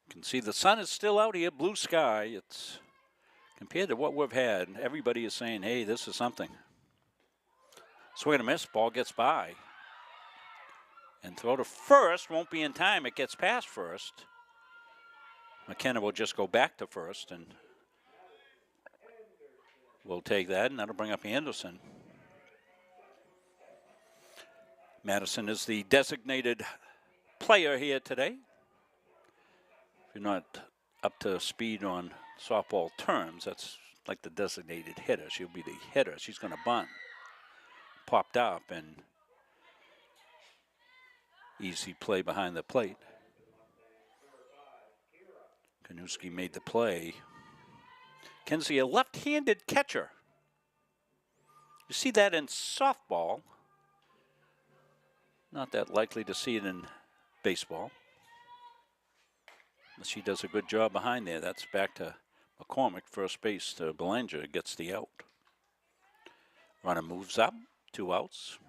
Can see the sun is still out here, blue sky. It's compared to what we've had. Everybody is saying, hey, this is something. Swing and a miss, ball gets by. And throw to first, won't be in time. It gets past first. McKenna will just go back to first, and we'll take that, and that'll bring up Anderson. Madison is the designated player here today. If you're not up to speed on softball terms, that's like the designated hitter. She'll be the hitter. She's going to bunt. Popped up, and easy play behind the plate. Kanuski made the play. Kenzie, a left-handed catcher. You see that in softball. Not that likely to see it in baseball. She does a good job behind there. That's back to McCormick, first base to Belanger, gets the out. Runner moves up, 2 outs.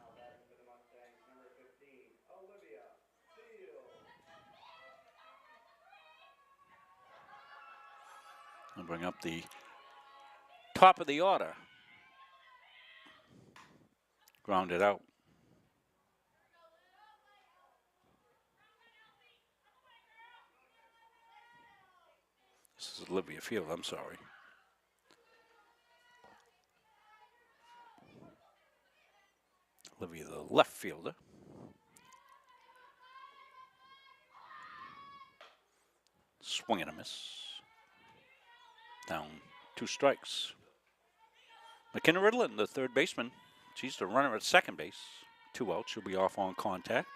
I'll bring up the top of the order. Grounded out. This is Olivia Field, I'm sorry. Olivia, the left fielder. Swing and a miss. Down 2 strikes. McKenna Ridland, the third baseman. She's the runner at second base. 2 outs, she'll be off on contact.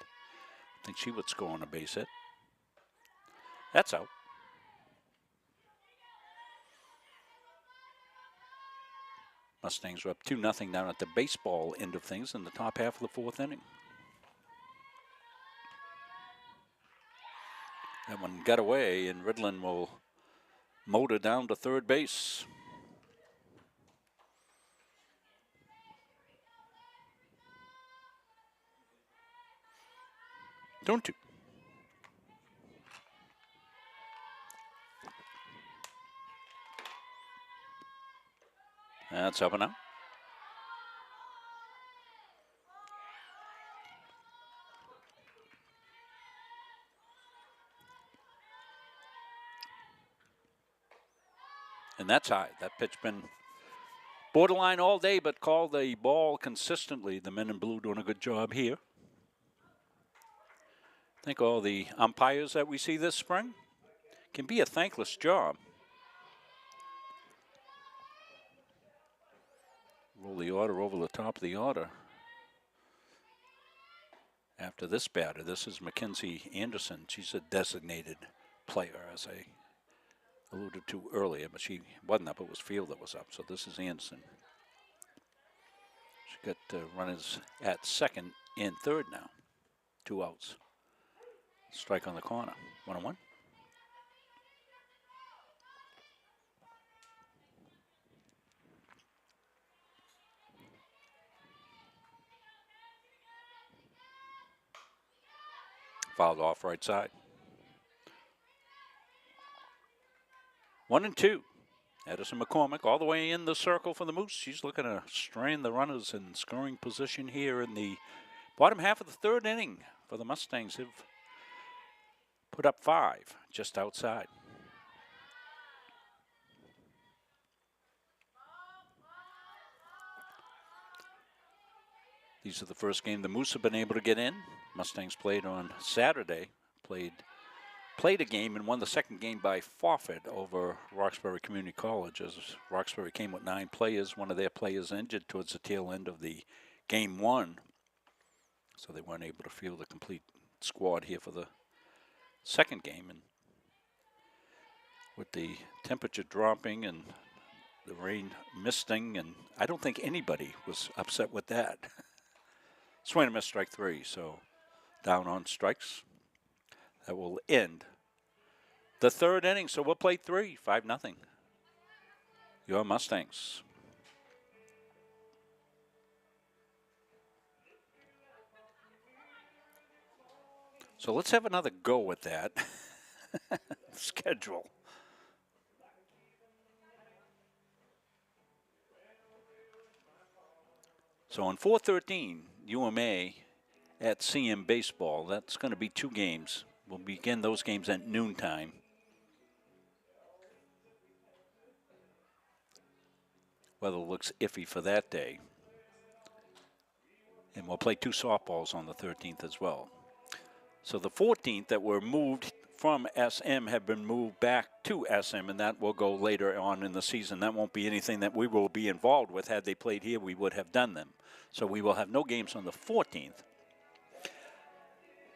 I think she would score on a base hit. That's out. Mustangs are up 2-0 down at the baseball end of things in the top half of the 4th inning. That one got away, and Ridland will motor down to third base. Don't you? That's up and out. And that's high. That pitch been borderline all day, but called the ball consistently. The men in blue doing a good job here. I think all the umpires that we see this spring can be a thankless job. Roll the order over the top of the order. After this batter, this is Mackenzie Anderson. She's a designated player, as I alluded to earlier, but she wasn't up. It was Field that was up. So this is Anderson. She got runners at second and third now. 2 outs. Strike on the corner. 1-1. Fouled off right side. 1-2. Edison McCormick all the way in the circle for the Moose. She's looking to strain the runners in scoring position here in the bottom half of the third inning for the Mustangs. Have put up 5 just outside. These are the first game the Moose have been able to get in. Mustangs played on Saturday, played a game and won the second game by forfeit over Roxbury Community College, as Roxbury came with 9 players. One of their players injured towards the tail end of the game 1, so they weren't able to field a complete squad here for the second game. And with the temperature dropping and the rain misting, and I don't think anybody was upset with that. Swing and miss, strike 3, so down on strikes. That will end the third inning, so we'll play 3, 5-0. Your Mustangs. So let's have another go at that schedule. So on 4/13, UMA at CM Baseball. That's going to be 2 games. We'll begin those games at noontime. Weather looks iffy for that day. And we'll play 2 softballs on the 13th as well. So the 14th that were moved from SM have been moved back to SM, and that will go later on in the season. That won't be anything that we will be involved with. Had they played here, we would have done them. So we will have no games on the 14th.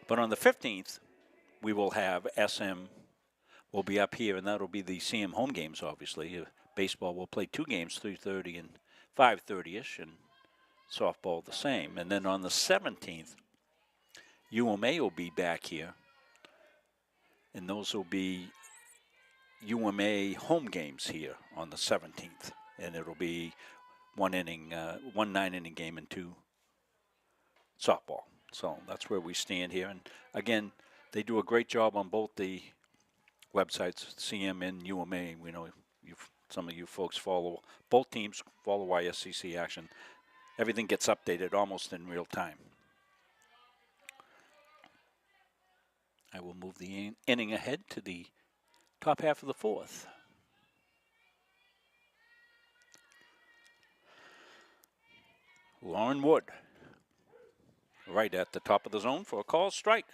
But on the 15th, we will have SM will be up here, and that'll be the CM home games, obviously. Baseball will play 2 games, 3:30 and 5:30-ish, and softball the same. And then on the 17th, UMA will be back here, and those will be UMA home games here on the 17th. And it'll be 1 9-inning game and 2 softball. So that's where we stand here. And again, they do a great job on both the websites, CM and UMA. We know some of you folks follow both teams, follow YSCC action. Everything gets updated almost in real time. I will move the inning ahead to the top half of the 4th. Lauren Wood, right at the top of the zone for a call strike.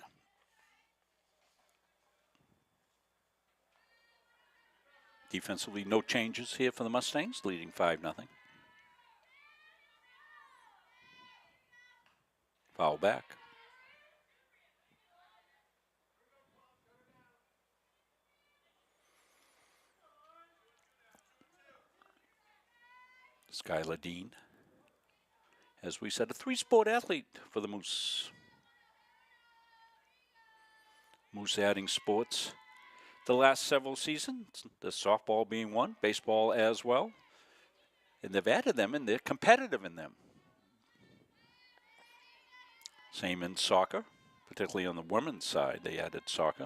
Defensively, no changes here for the Mustangs, leading 5-0. Foul back. Skylar Dean, as we said, a 3-sport athlete for the Moose. Moose adding sports the last several seasons, the softball being one, baseball as well. And they've added them, and they're competitive in them. Same in soccer, particularly on the women's side. They added soccer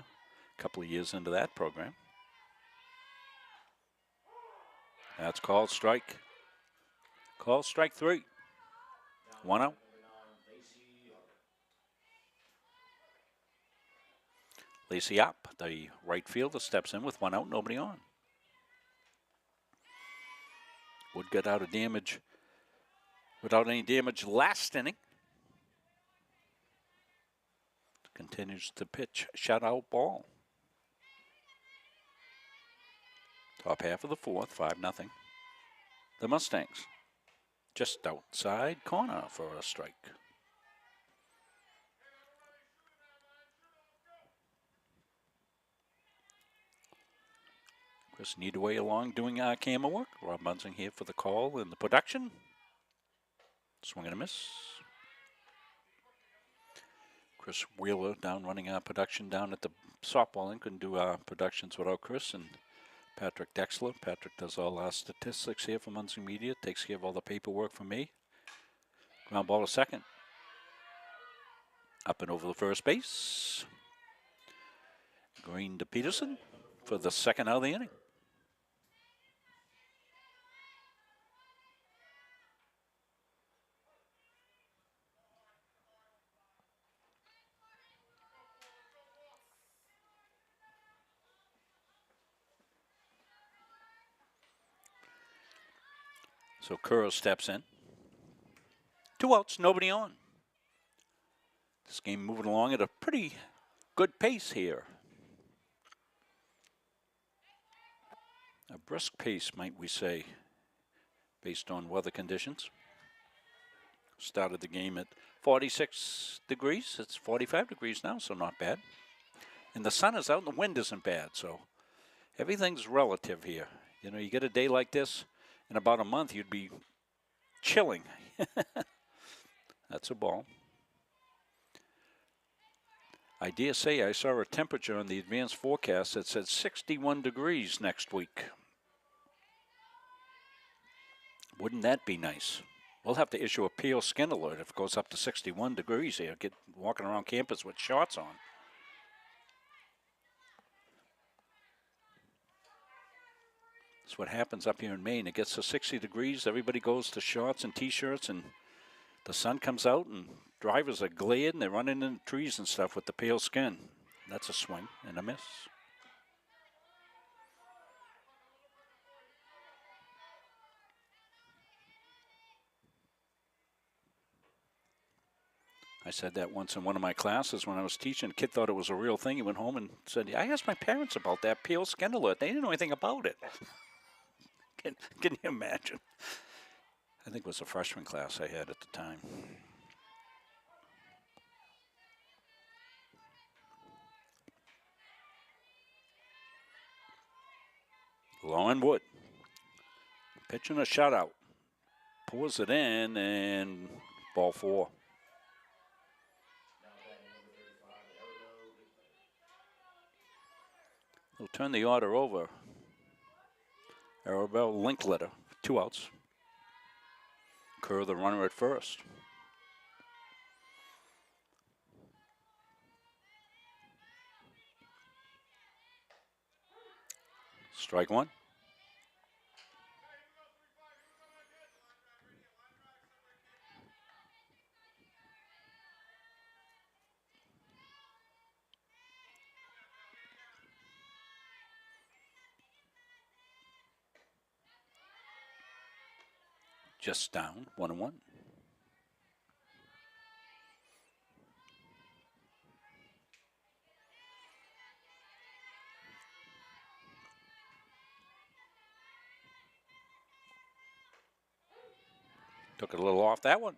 a couple of years into that program. That's called strike. Call strike 3. 1 out. Lacey up, the right fielder, steps in with 1 out, nobody on. Wood got out of damage without any damage last inning. Continues to pitch shutout ball. Top half of the fourth, 5-0. The Mustangs just outside corner for a strike. Chris Needaway along doing our camera work. Rob Munsing here for the call and the production. Swing and a miss. Chris Wheeler down running our production down at the softball and couldn't do our productions without Chris, and Patrick Dexler. Patrick does all our statistics here for Munsing Media, takes care of all the paperwork for me. Ground ball to second. Up and over the first base. Green to Peterson for the second out of the inning. So Curl steps in. 2 outs, nobody on. This game moving along at a pretty good pace here. A brisk pace, might we say, based on weather conditions. Started the game at 46 degrees. It's 45 degrees now, so not bad. And the sun is out and the wind isn't bad, so everything's relative here. You know, you get a day like this, in about a month, you'd be chilling. That's a ball. I dare say I saw a temperature on the advanced forecast that said 61 degrees next week. Wouldn't that be nice? We'll have to issue a pale skin alert if it goes up to 61 degrees here. Get walking around campus with shorts on. That's what happens up here in Maine. It gets to 60 degrees. Everybody goes to shorts and T-shirts, and the sun comes out, and drivers are glared, and they're running into trees and stuff with the pale skin. That's a swing and a miss. I said that once in one of my classes when I was teaching. A kid thought it was a real thing. He went home and said, I asked my parents about that pale skin alert. They didn't know anything about it. Can you imagine? I think it was a freshman class I had at the time. Lowen Wood. Pitching a shutout. Pours it in, and ball 4. We'll turn the order over. Arabelle Linkletter, 2 outs. Kerr, the runner at first. Strike 1. Just down, 1-1. Took it a little off that one.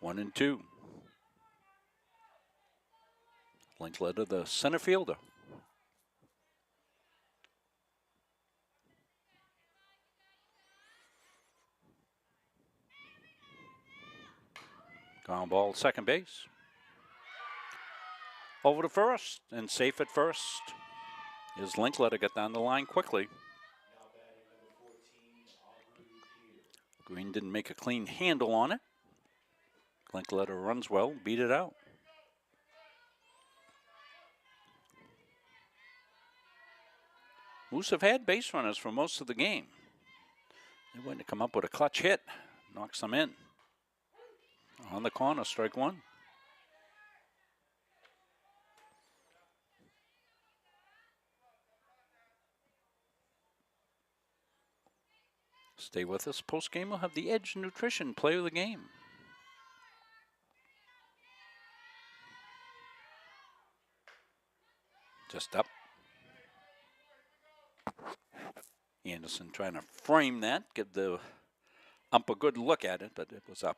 1-2. Linkletter, the center fielder. Ground ball, second base. Over to first, and safe at first. Is Linkletter got down the line quickly. Green didn't make a clean handle on it. Linkletter runs well, beat it out. Moose have had base runners for most of the game. They're going to come up with a clutch hit, knocks them in. On the corner, strike 1. Stay with us. Post game, we'll have the Edge Nutrition player of the game. Just up. Anderson trying to frame that, give the ump a good look at it, but it was up.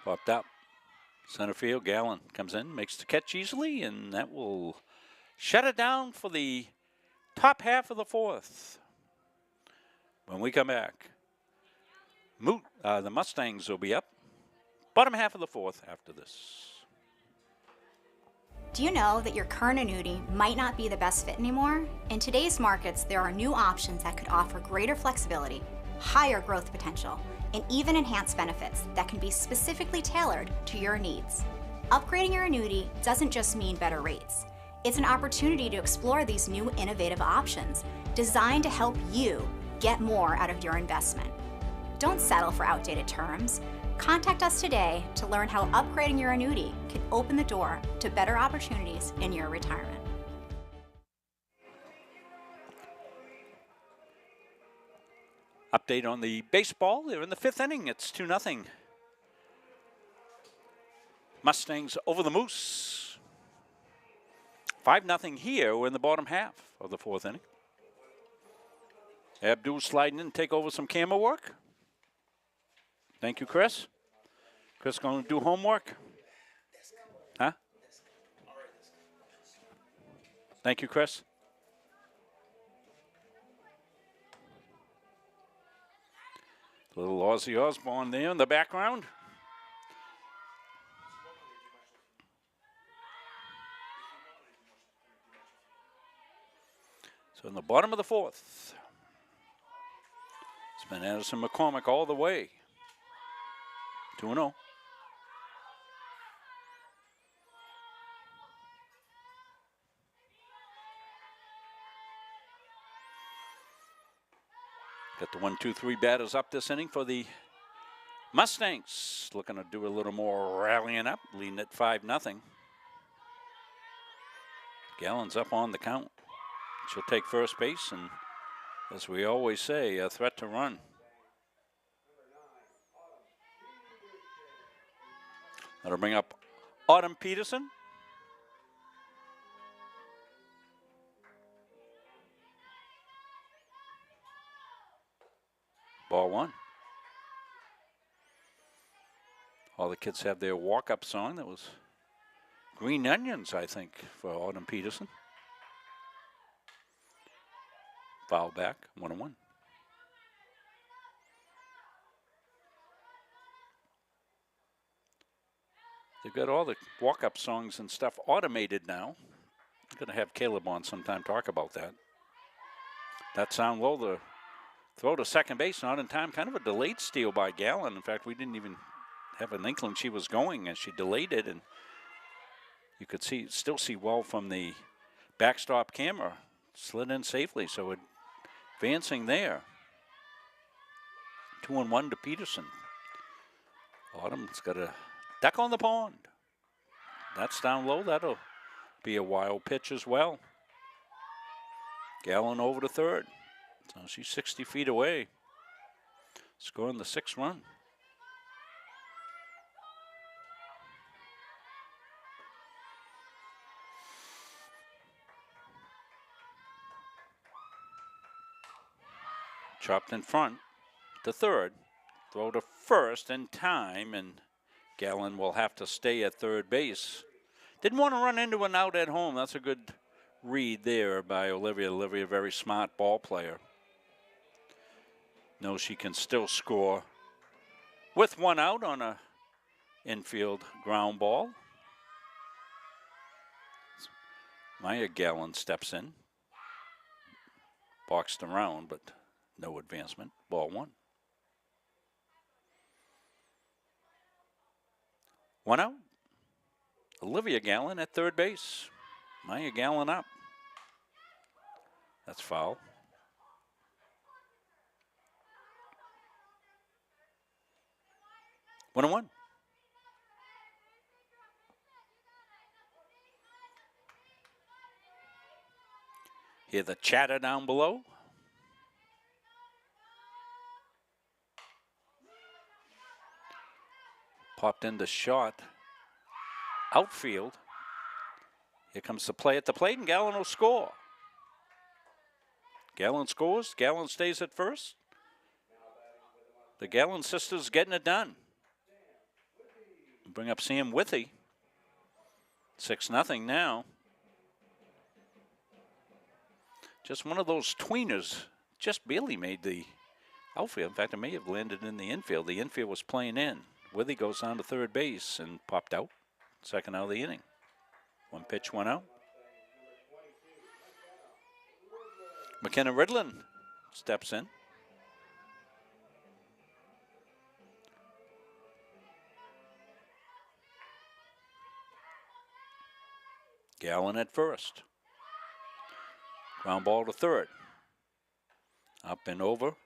Popped up. Center field, Gallen comes in, makes the catch easily, and that will shut it down for the top half of the fourth. When we come back, the Mustangs will be up. Bottom half of the fourth after this. Do you know that your current annuity might not be the best fit anymore? In today's markets, there are new options that could offer greater flexibility, higher growth potential, and even enhanced benefits that can be specifically tailored to your needs. Upgrading your annuity doesn't just mean better rates. It's an opportunity to explore these new innovative options designed to help you get more out of your investment. Don't settle for outdated terms. Contact us today to learn how upgrading your annuity can open the door to better opportunities in your retirement. Update on the baseball. They're in the fifth inning. It's 2-0. Mustangs over the Moose. 5-0 here. We're in the bottom half of the fourth inning. Abdul sliding in, take over some camera work. Thank you, Chris. Chris going to do homework? Huh? Thank you, Chris. Little Ozzy Osbourne there in the background. So in the bottom of the fourth, it's been Addison McCormick all the way. 2-0. Got the 1-2-3 batters up this inning for the Mustangs. Looking to do a little more rallying up, leading at 5-0. Gallen's up on the count. She'll take first base, and as we always say, a threat to run. That'll bring up Autumn Peterson. Ball one. All the kids have their walk-up song. That was Green Onions, I think, for Autumn Peterson. Foul back, 1-1. They've got all the walk-up songs and stuff automated now. I'm going to have Caleb on sometime talk about that. That sound low, the throw to second base, not in time. Kind of a delayed steal by Gallen. In fact, we didn't even have an inkling she was going as she delayed it, and you could still see well from the backstop camera. Slid in safely, so advancing there. 2-1 to Peterson. Autumn's got a duck on the pond. That's down low. That'll be a wild pitch as well. Gallen over to third. So she's 60 feet away, scoring the 6th run. Chopped in front to third. Throw to first in time, and Gallen will have to stay at third base. Didn't want to run into an out at home. That's a good read there by Olivia. Olivia, a very smart ball player. Knows she can still score with one out on a infield ground ball. Maya Gallen steps in. Boxed around, but no advancement. Ball one. One out. Olivia Gallen at third base. Maya Gallen up. That's foul. 1-1. Hear the chatter down below. Popped into short. Outfield. Here comes the play at the plate, and Gallen will score. Gallen scores. Gallen stays at first. The Gallen sisters getting it done. Bring up Sam Withy. 6-0 now. Just one of those tweeners. Just barely made the outfield. In fact, it may have landed in the infield. The infield was playing in. Withy goes down to third base and popped out. Second out of the inning. One pitch, one out. McKenna Ridlin steps in. Gallen at first. Ground ball to third. Up and over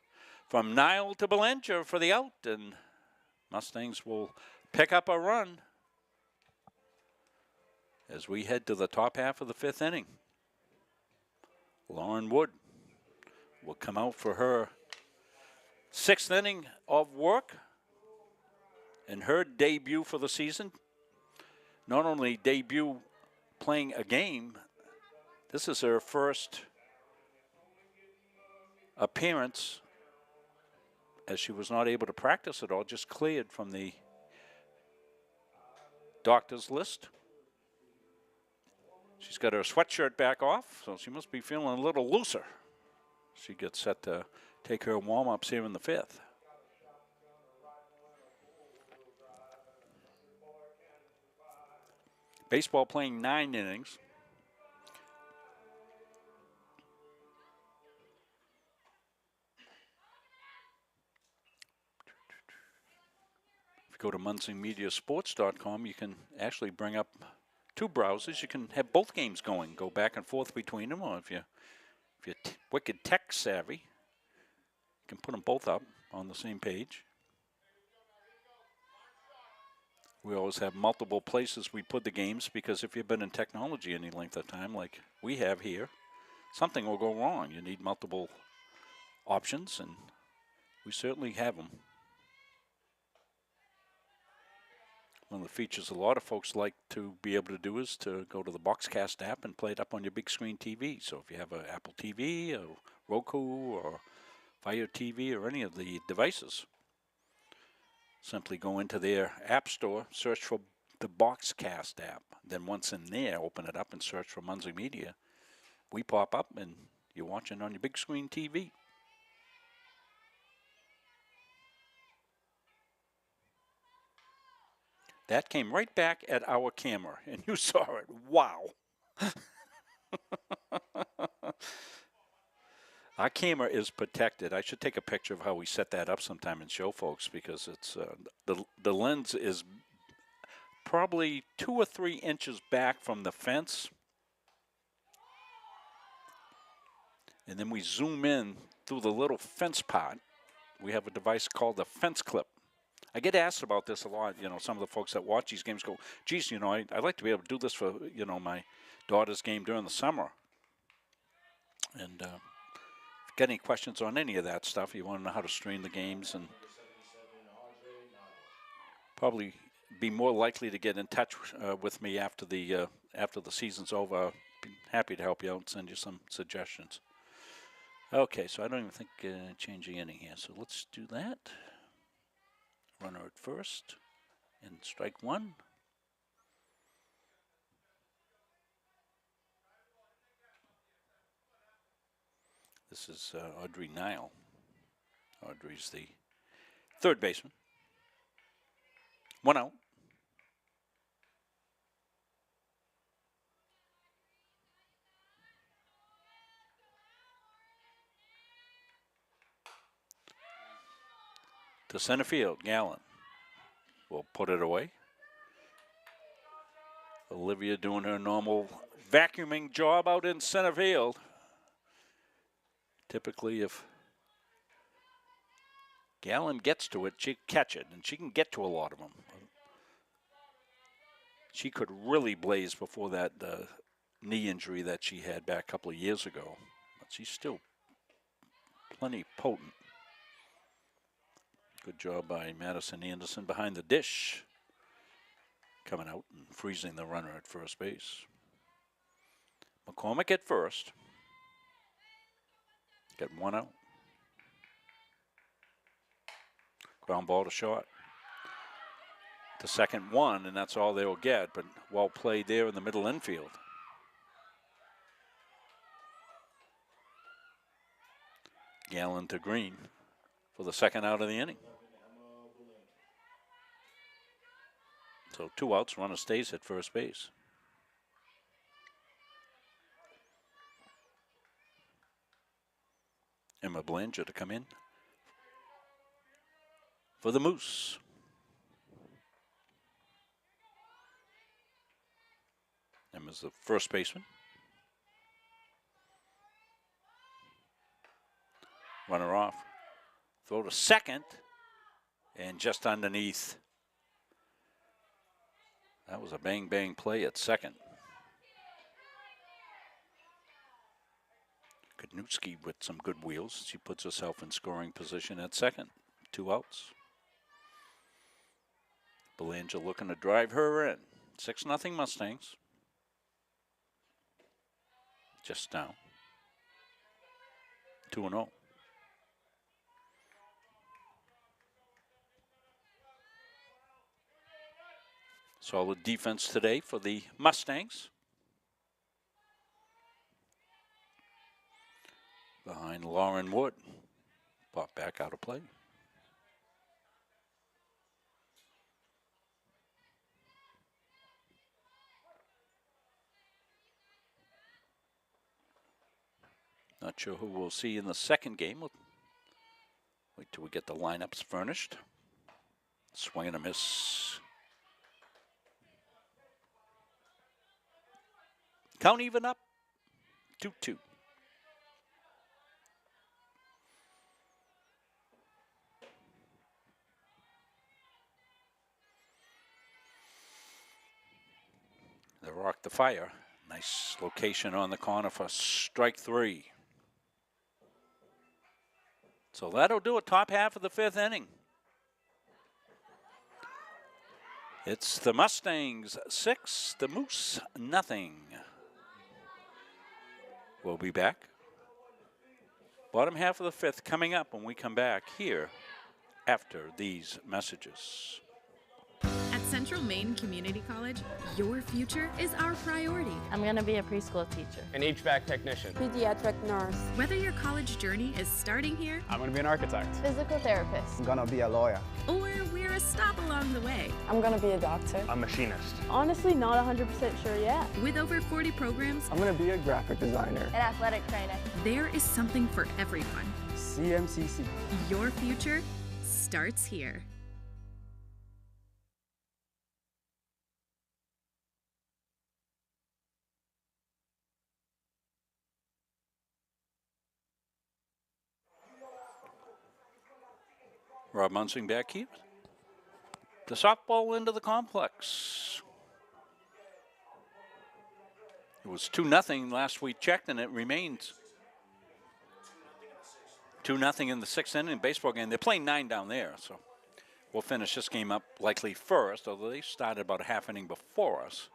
from Nile to Belanger for the out, and Mustangs will pick up a run as we head to the top half of the fifth inning. Lauren Wood will come out for her sixth inning of work and her debut for the season. Not only debut playing a game, this is her first appearance, as she was not able to practice at all, just cleared from the doctor's list. She's got her sweatshirt back off, so she must be feeling a little looser. She gets set to take her warm-ups here in the fifth. Baseball playing 9 innings. If you go to munsingmediasports.com, you can actually bring up 2 browsers. You can have both games going, go back and forth between them, or if you're wicked tech savvy, you can put them both up on the same page. We always have multiple places we put the games, because if you've been in technology any length of time like we have here, something will go wrong. You need multiple options, and we certainly have them. One of the features a lot of folks like to be able to do is to go to the Boxcast app and play it up on your big screen TV. So if you have an Apple TV, or Roku, or Fire TV, or any of the devices, simply go into their app store, search for the Boxcast app. Then once in there, open it up and search for Munsing Media. We pop up and you're watching on your big screen TV. That came right back at our camera, and you saw it. Wow. Our camera is protected. I should take a picture of how we set that up sometime and show folks, because it's the lens is probably 2 or 3 inches back from the fence. And then we zoom in through the little fence part. We have a device called the fence clip. I get asked about this a lot. You know, some of the folks that watch these games go, geez, you know, I'd like to be able to do this for, you know, my daughter's game during the summer. And if you got any questions on any of that stuff, you want to know how to stream the games, and probably be more likely to get in touch with me after the season's over. I'd be happy to help you out and send you some suggestions. Okay, so I don't even think changing any here. So let's do that. Runner at first, and strike one. This is Audrey Nile. Audrey's the third baseman. One out. To center field, Gallen will put it away. Olivia doing her normal vacuuming job out in center field. Typically, if Gallen gets to it, she can catch it, and she can get to a lot of them. She could really blaze before that knee injury that she had back a couple of years ago, but she's still plenty potent. Good job by Madison Anderson behind the dish. coming out and freezing the runner at first base. McCormick at first. Got one out. Ground ball to short. The second one, and that's all they'll get, but well played there in the middle infield. Gallen to Green for the second out of the inning. So 2 outs, runner stays at first base. Emma Belanger to come in for the Moose. Emma's the first baseman. Runner off. Throw to second. And just underneath. That was a bang-bang play at second. Knutski with some good wheels. She puts herself in scoring position at second. 2 outs. Belanger looking to drive her in. 6-0 Mustangs. Just down. 2-0. Solid defense today for the Mustangs. Behind Lauren Wood. Popped back out of play. Not sure who we'll see in the second game. We'll wait till we get the lineups furnished. Swing and a miss. Count even up. 2-2. The Rock the Fire. Nice location on the corner for strike 3. So that'll do it, top half of the 5th inning. It's the Mustangs 6, the Moose nothing. We'll be back. Bottom half of the 5th coming up when we come back here after these messages. At Central Maine Community College, your future is our priority. I'm going to be a preschool teacher. An HVAC technician. Pediatric nurse. Whether your college journey is starting here, I'm going to be an architect. Physical therapist. I'm going to be a lawyer. or we're a stop along the way. I'm going to be a doctor. A machinist. Honestly, not 100% sure yet. With over 40 programs, I'm going to be a graphic designer. An athletic trainer. There is something for everyone. CMCC. Your future starts here. Rob Munsing back here. The softball into the complex. It was 2-0 last we checked, and it remains 2-0 in the 6th inning baseball game. They're playing 9 down there, so we'll finish this game up likely first, although they started about a half inning before us.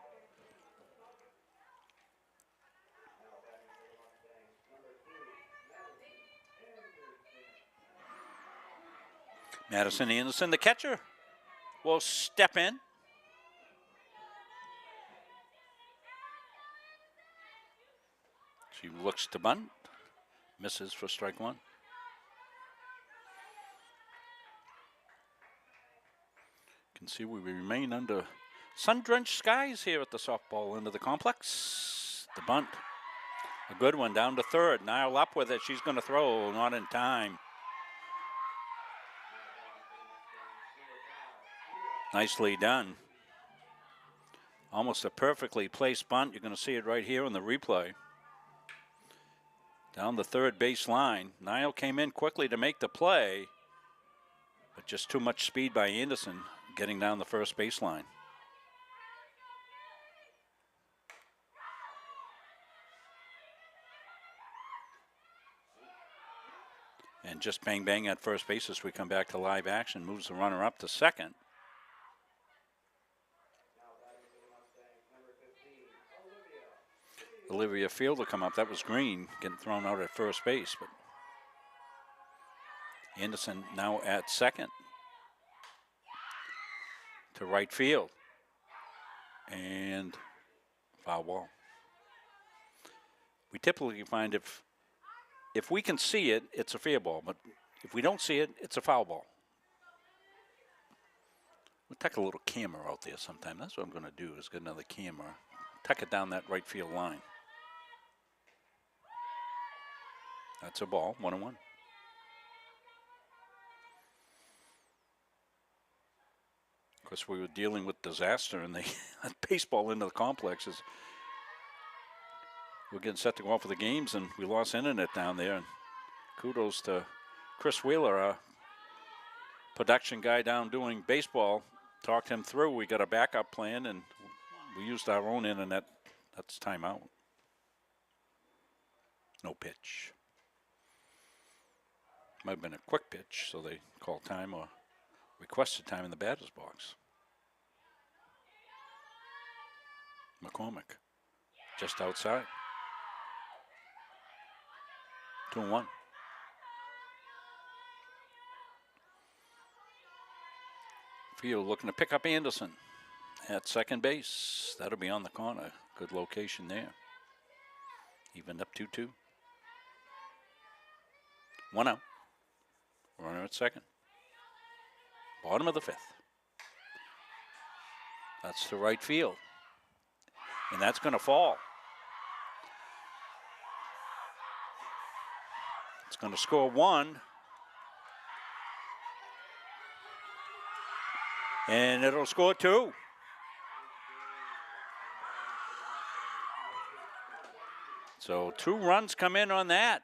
Madison Anderson, the catcher, will step in. She looks to bunt, misses for strike 1. You can see we remain under sun-drenched skies here at the softball end of the complex. The bunt, a good one down to third. Niall up with it. She's going to throw, not in time. Nicely done. Almost a perfectly placed bunt. You're going to see it right here on the replay. Down the third base line. Niall came in quickly to make the play, but just too much speed by Anderson getting down the first baseline. And just bang bang at first base as we come back to live action. Moves the runner up to second. Olivia Field to come up. That was Green getting thrown out at first base, but Anderson now at second to right field. And foul ball. We typically find if we can see it, it's a fair ball, but if we don't see it, it's a foul ball. We'll tuck a little camera out there sometime. That's what I'm going to do, is get another camera, tuck it down that right field line. That's a ball, 1-1. Of course, we were dealing with disaster in the baseball into the complexes. We're getting set to go off for the games, and we lost internet down there. And kudos to Chris Wheeler, our production guy down doing baseball. Talked him through. We got a backup plan, and we used our own internet. That's timeout. No pitch. Might have been a quick pitch, so they called time or requested time in the batter's box. McCormick, just outside. 2-1. Field looking to pick up Anderson at second base. That'll be on the corner. Good location there. Even up 2-2. 1 out. Runner at second. Bottom of the 5th. That's to right field. And that's going to fall. It's going to score 1. And it'll score 2. So 2 runs come in on that.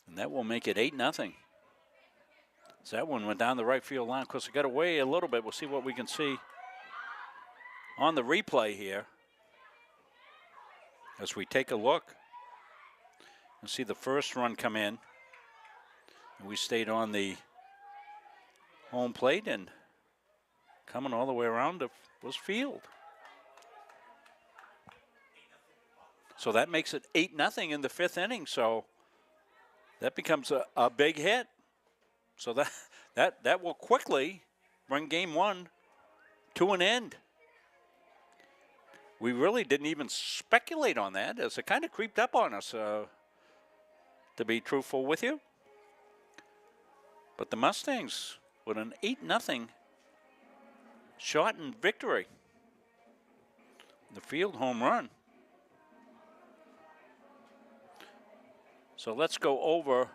And that will make it 8-0. So that one went down the right field line. Of course, it got away a little bit. We'll see what we can see on the replay here. As we take a look, you'll see the first run come in. And we stayed on the home plate, and coming all the way around was Field. So that makes it 8-0 in the 5th inning. So that becomes a big hit. So that will quickly bring game 1 to an end. We really didn't even speculate on that, as it kind of creeped up on us, to be truthful with you. But the Mustangs with an 8-0 shortened victory. The Field home run. So let's go over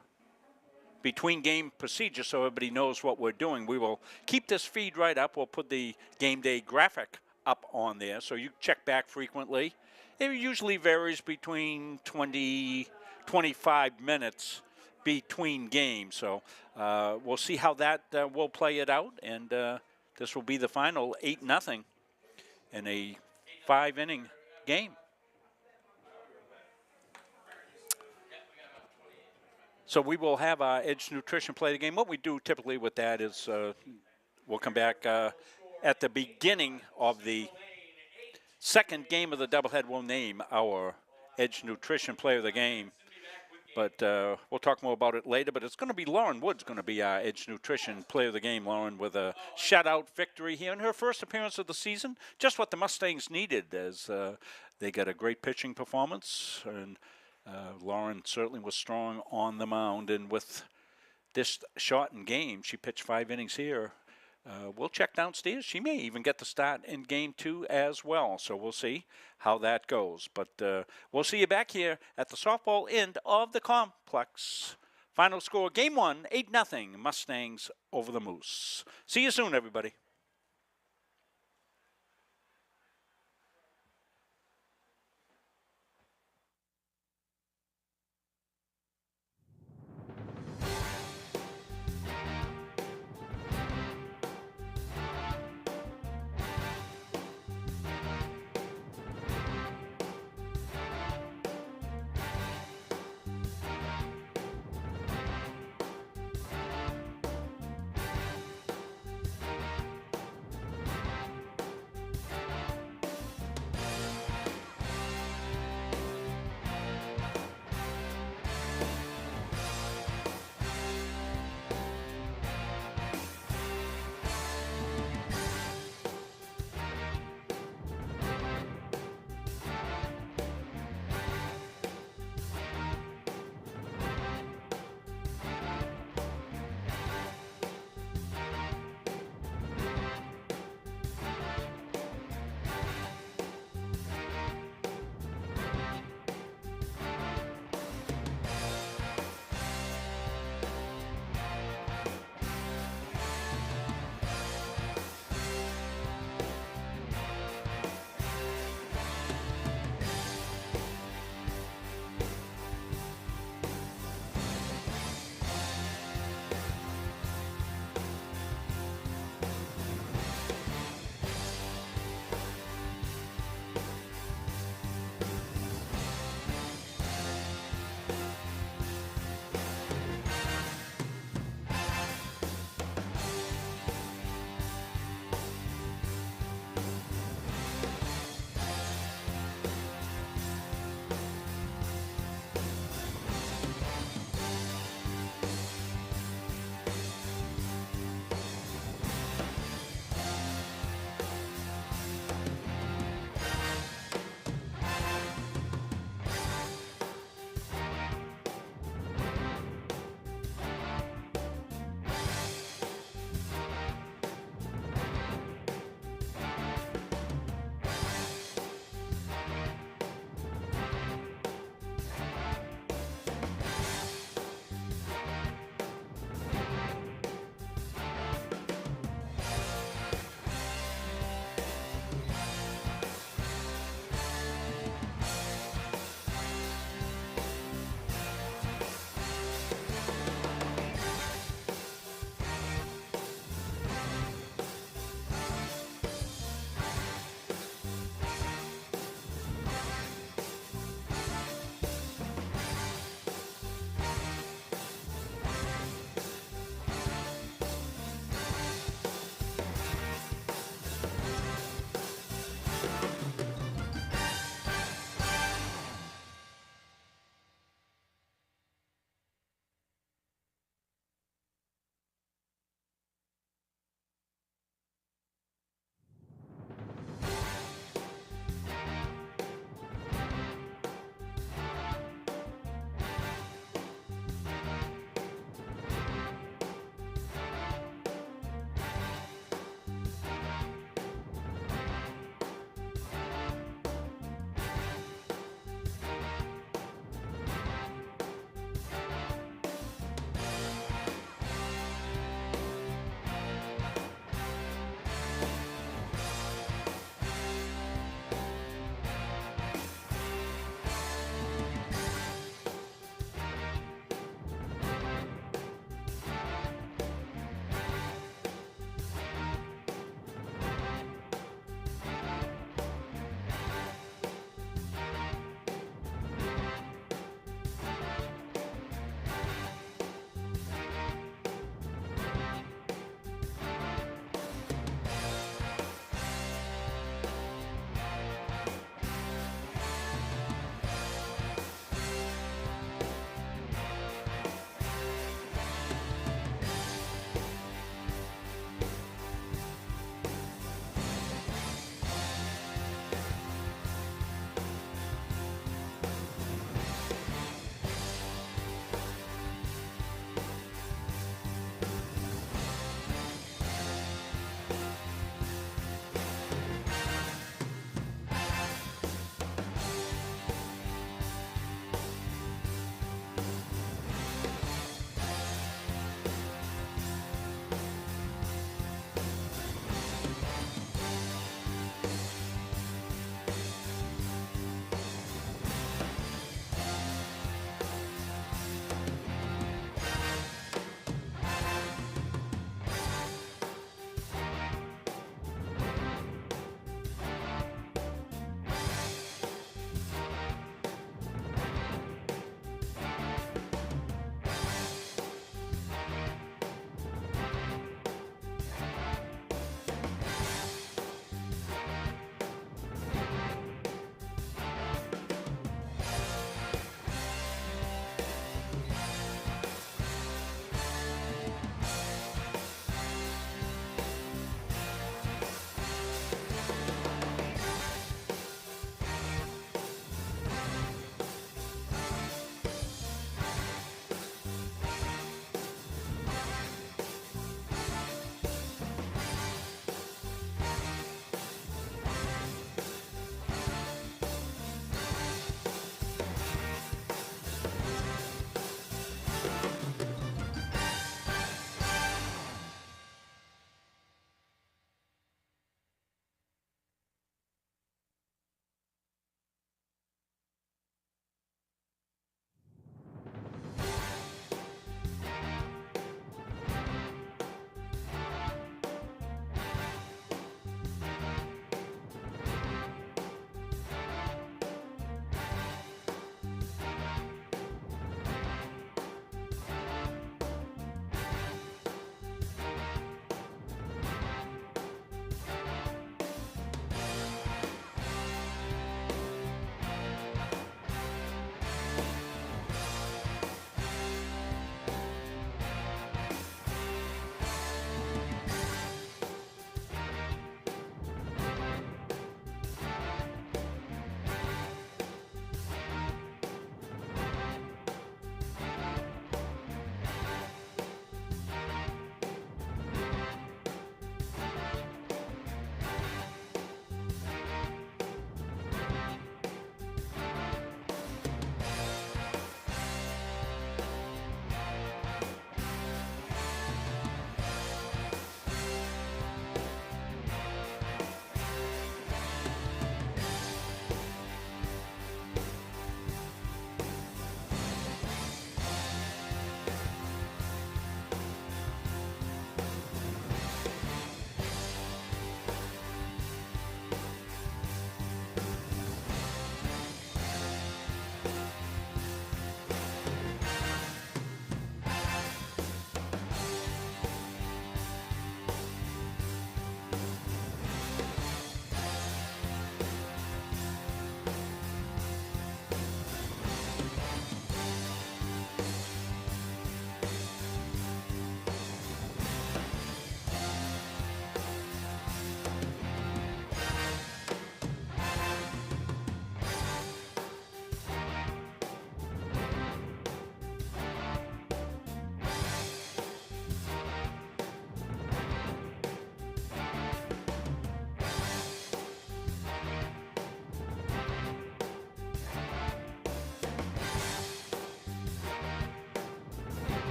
between game procedure so everybody knows what we're doing. We will keep this feed right up. We'll put the game day graphic up on there so you check back frequently. It usually varies between 20-25 minutes between games. So we'll see how that will play it out. And this will be the final 8-0 in a 5-inning game. So we will have Edge Nutrition play the game. What we do typically with that is we'll come back at the beginning of the second game of the doublehead. We'll name our Edge Nutrition player of the game. But we'll talk more about it later. But it's going to be Lauren Wood's going to be our Edge Nutrition player of the game. Lauren with a shutout victory here in her first appearance of the season. Just what the Mustangs needed, as they got a great pitching performance. And Lauren certainly was strong on the mound. And with this shortened game, she pitched 5 innings here. We'll check downstairs. She may even get the start in game 2 as well. So we'll see how that goes. But we'll see you back here at the softball end of the complex. Final score, game 1, 8-0, Mustangs over the Moose. See you soon, everybody.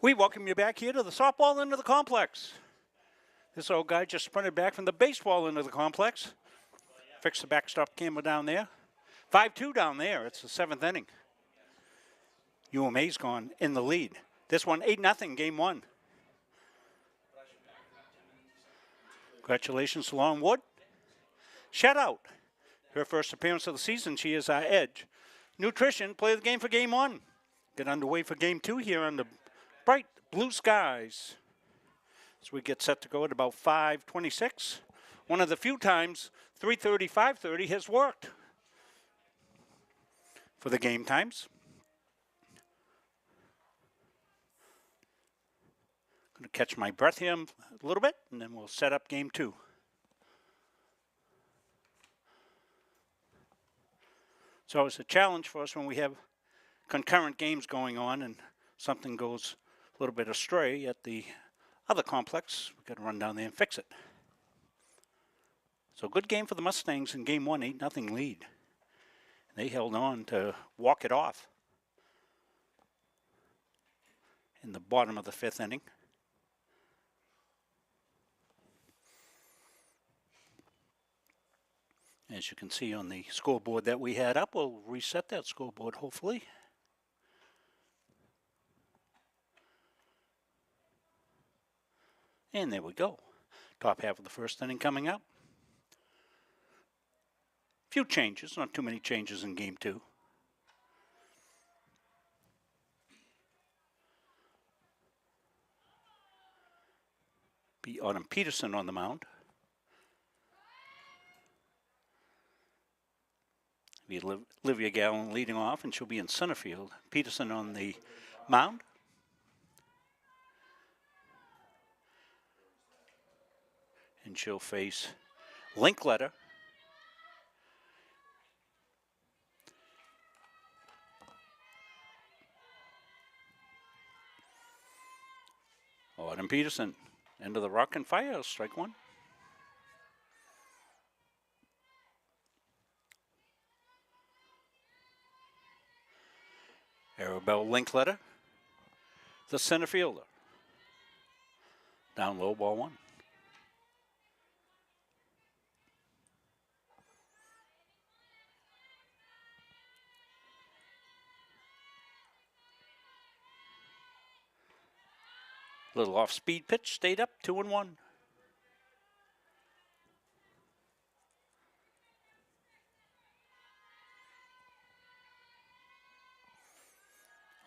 We welcome you back here to the softball end of the complex. This old guy just sprinted back from the baseball end of the complex. Fix the backstop camera down there. 5-2 down there. It's the 7th inning. UMA's gone in the lead. This one 8-0, game 1. Congratulations to Long Wood. Shutout. Her first appearance of the season. She is our edge. Nutrition, play the game for game 1. Get underway for game 2 here under bright blue skies. As we get set to go at about 5:26. One of the few times 3:30, 5:30 has worked for the game times. Going to catch my breath here a little bit, and then we'll set up game 2. So it's a challenge for us when we have concurrent games going on and something goes a little bit astray at the other complex. We've got to run down there and fix it. So good game for the Mustangs in game 1, 8-0 lead. They held on to walk it off in the bottom of the 5th inning. As you can see on the scoreboard that we had up, we'll reset that scoreboard hopefully. And there we go. Top half of the 1st inning coming up. Few changes, not too many changes in game 2. Be Autumn Peterson on the mound. Be Olivia Gallen leading off, and she'll be in center field. Peterson on the mound. And she'll face Linkletter. Autumn Peterson, end of the rock and fire, strike 1. Arabelle Linkletter, the center fielder. Down low, ball 1. Little off-speed pitch, stayed up, 2-1.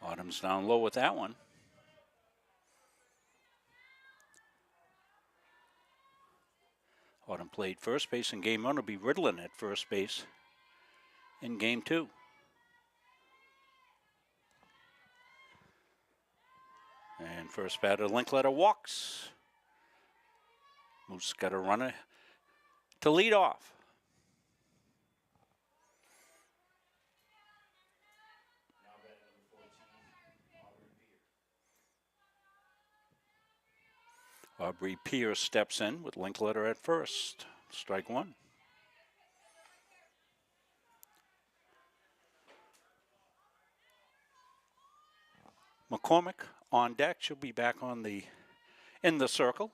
Autumn's down low with that one. Autumn played first base in game 1. Will be Riddlin at first base in game 2. And first batter, Linkletter walks. Moose got a runner to lead off. Aubrey Pierce steps in with Linkletter at first. Strike 1. McCormick on deck. She'll be back on in the circle.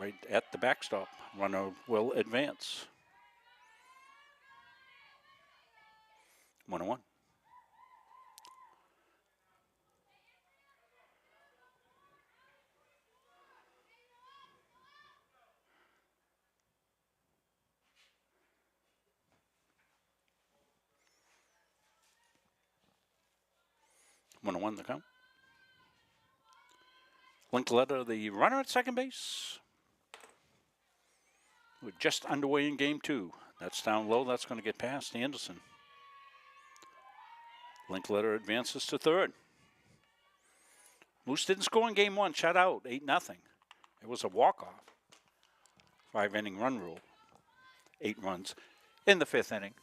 Right at the backstop. Runner will advance. 1-1. One the count. Linkletter, the runner at second base. We're just underway in game 2. That's down low. That's going to get past Anderson. Linkletter advances to third. Moose didn't score in game 1. Shut out, 8-0. It was a walk-off. 5-inning run rule. 8 runs in the 5th inning.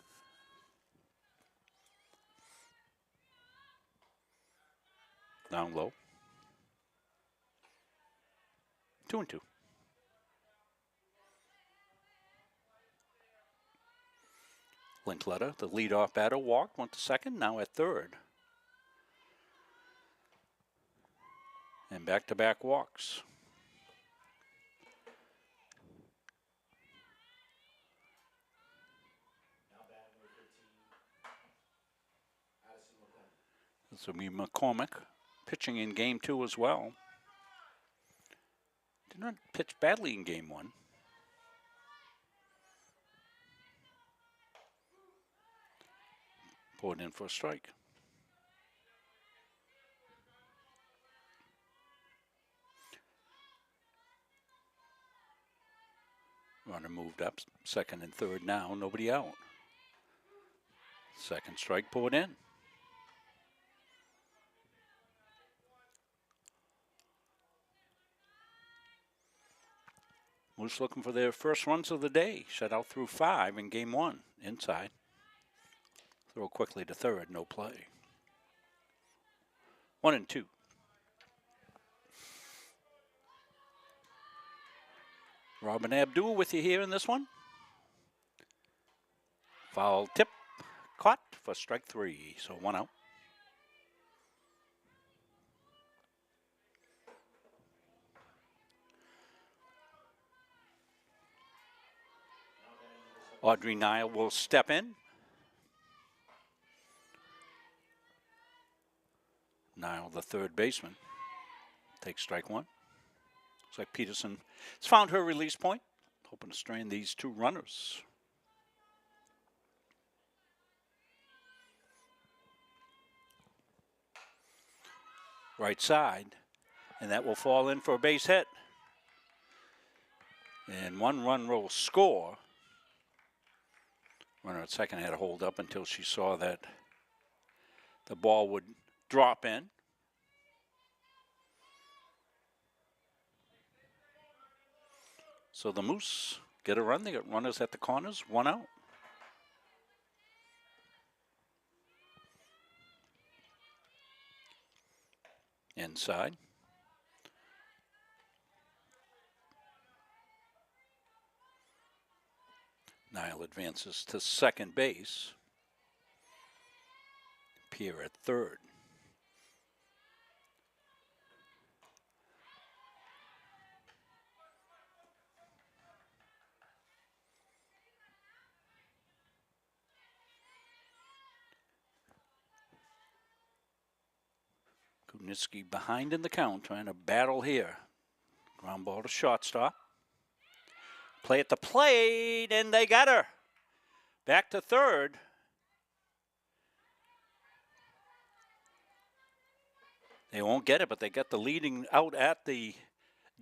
Down low. 2-2. Linkletter, the leadoff batter, walked, went to second, now at third. And back-to-back walks. This will be McCormick pitching in game 2 as well. Did not pitch badly in game 1. Pulled in for a strike. Runner moved up, second and third now, nobody out. Second strike pulled in. Moose looking for their first runs of the day. Shut out through 5 in game 1, inside. Throw quickly to third, no play. 1-2. Robin Abdul with you here in this one. Foul tip, caught for strike 3, so 1 out. Audrey Nile will step in. Nile, the third baseman, takes strike 1. Looks like Peterson has found her release point, hoping to strain these 2 runners. Right side, and that will fall in for a base hit. And 1 run will score. Runner at second had to hold up until she saw that the ball would drop in. So the Moose get a run. They got runners at the corners, 1 out. Inside. Nile advances to second base. Pierre at third. Kunitzky behind in the count, trying to battle here. Ground ball to shortstop. Play at the plate, and they got her. Back to third. They won't get it, but they got the leading out at the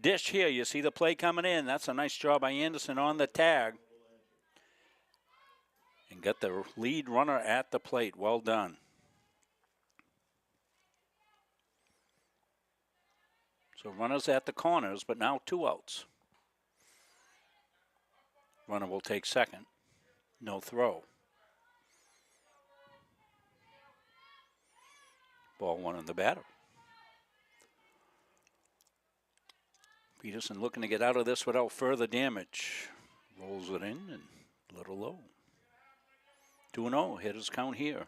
dish here. You see the play coming in. That's a nice job by Anderson on the tag. And got the lead runner at the plate. Well done. So runners at the corners, but now 2 outs. Runner will take second. No throw. Ball 1 on the batter. Peterson looking to get out of this without further damage. Rolls it in and a little low. 2-0, hitters count here.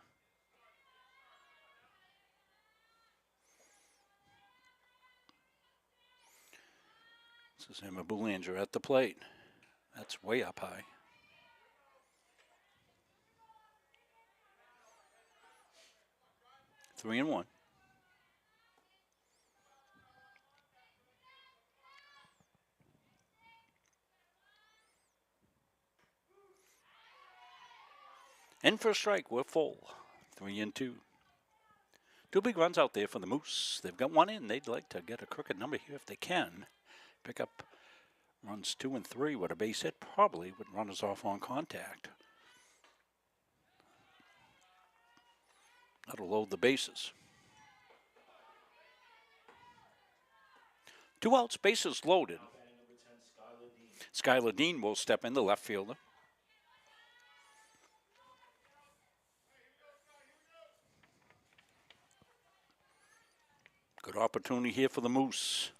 This is Emma Boulanger at the plate. That's way up high. Three and 1. In for a strike, we're full. 3-2. 2 big runs out there for the Moose. They've got 1 in. They'd like to get a crooked number here if they can. Pick up runs 2 and 3 with a base hit, probably with runners off on contact. That'll load the bases. 2 outs, bases loaded. Skylar Dean will step in, the left fielder. Good opportunity here for the Moose.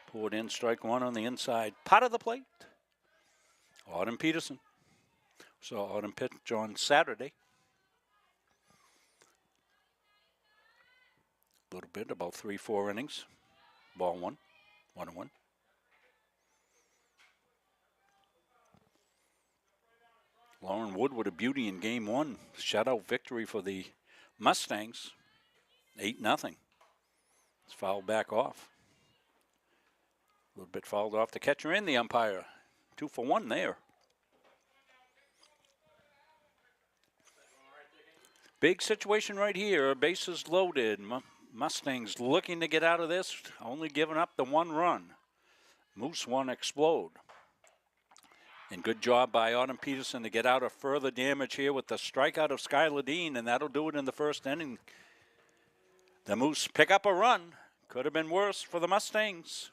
Poured in, strike 1 on the inside part of the plate. Autumn Peterson. Saw Autumn pitch on Saturday. A little bit, about 3-4 innings. Ball 1, 1-1. Lauren Wood with a beauty in game 1. Shutout victory for the Mustangs. 8-0. It's fouled back off. A little bit fouled off the catcher and the umpire. 2 for 1 there. Big situation right here. Bases loaded. Mustangs looking to get out of this. Only giving up the 1 run. Moose want to explode. And good job by Autumn Peterson to get out of further damage here with the strikeout of Skylar Dean, and that'll do it in the first inning. The Moose pick up a run. Could have been worse for the Mustangs.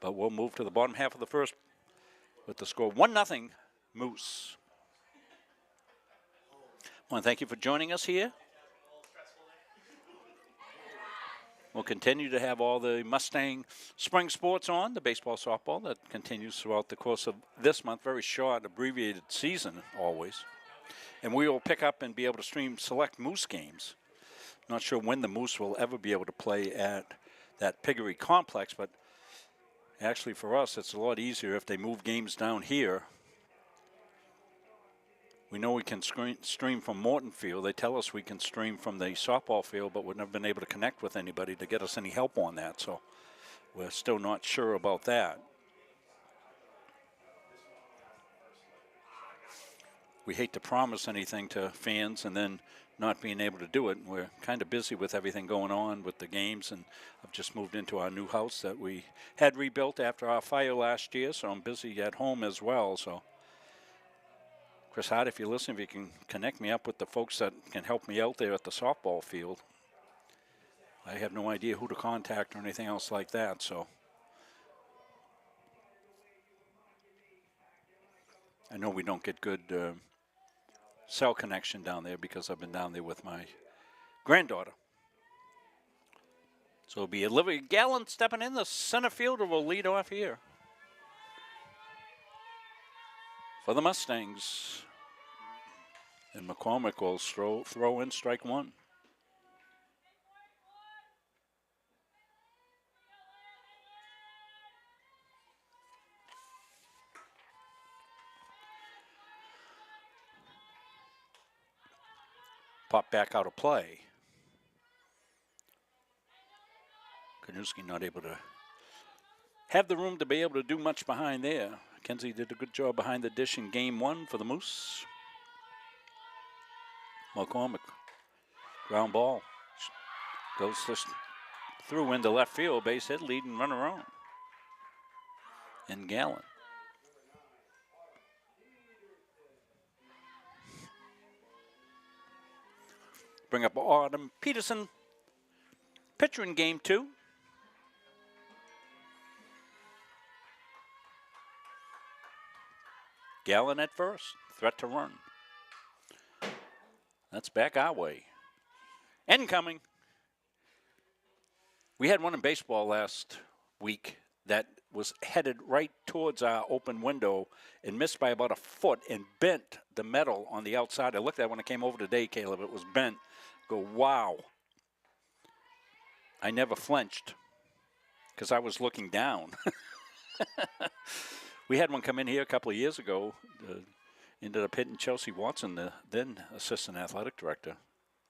But we'll move to the bottom half of the first with the score 1-0 Moose. I want to thank you for joining us here. We'll continue to have all the Mustang spring sports on, the baseball, softball, that continues throughout the course of this month. Very short, abbreviated season always. And we will pick up and be able to stream select Moose games. Not sure when the Moose will ever be able to play at that Piggery complex, but actually for us it's a lot easier if they move games down here. We know we can stream from Morton Field. They tell us we can stream from the softball field, but we've never been able to connect with anybody to get us any help on that. So we're still not sure about that. We hate to promise anything to fans and then not being able to do it. We're kind of busy with everything going on with the games, and I've just moved into our new house that we had rebuilt after our fire last year, so I'm busy at home as well. So Chris Hart, if you're listening, if you can connect me up with the folks that can help me out there at the softball field. I have no idea who to contact or anything else like that, so. I know we don't get good cell connection down there because I've been down there with my granddaughter. So it'll be Olivia Gallant stepping in. The center fielder will lead off here for the Mustangs. And McCormick will throw in strike 1. Pop back out of play. Kanuski not able to have the room to be able to do much behind there. Kenzie did a good job behind the dish in game 1 for the Moose. McCormick, ground ball, goes through into left field, base hit, leading runner on. And Gallant. Bring up Autumn Peterson, pitcher in game 2. Gallant at first, threat to run. That's back our way. Incoming. We had one in baseball last week that was headed right towards our open window and missed by about a foot and bent the metal on the outside. I looked at it when I came over today, Caleb. It was bent. Go, wow. I never flinched because I was looking down. We had one come in here a couple of years ago. Ended up hitting Chelsea Watson, the then assistant athletic director,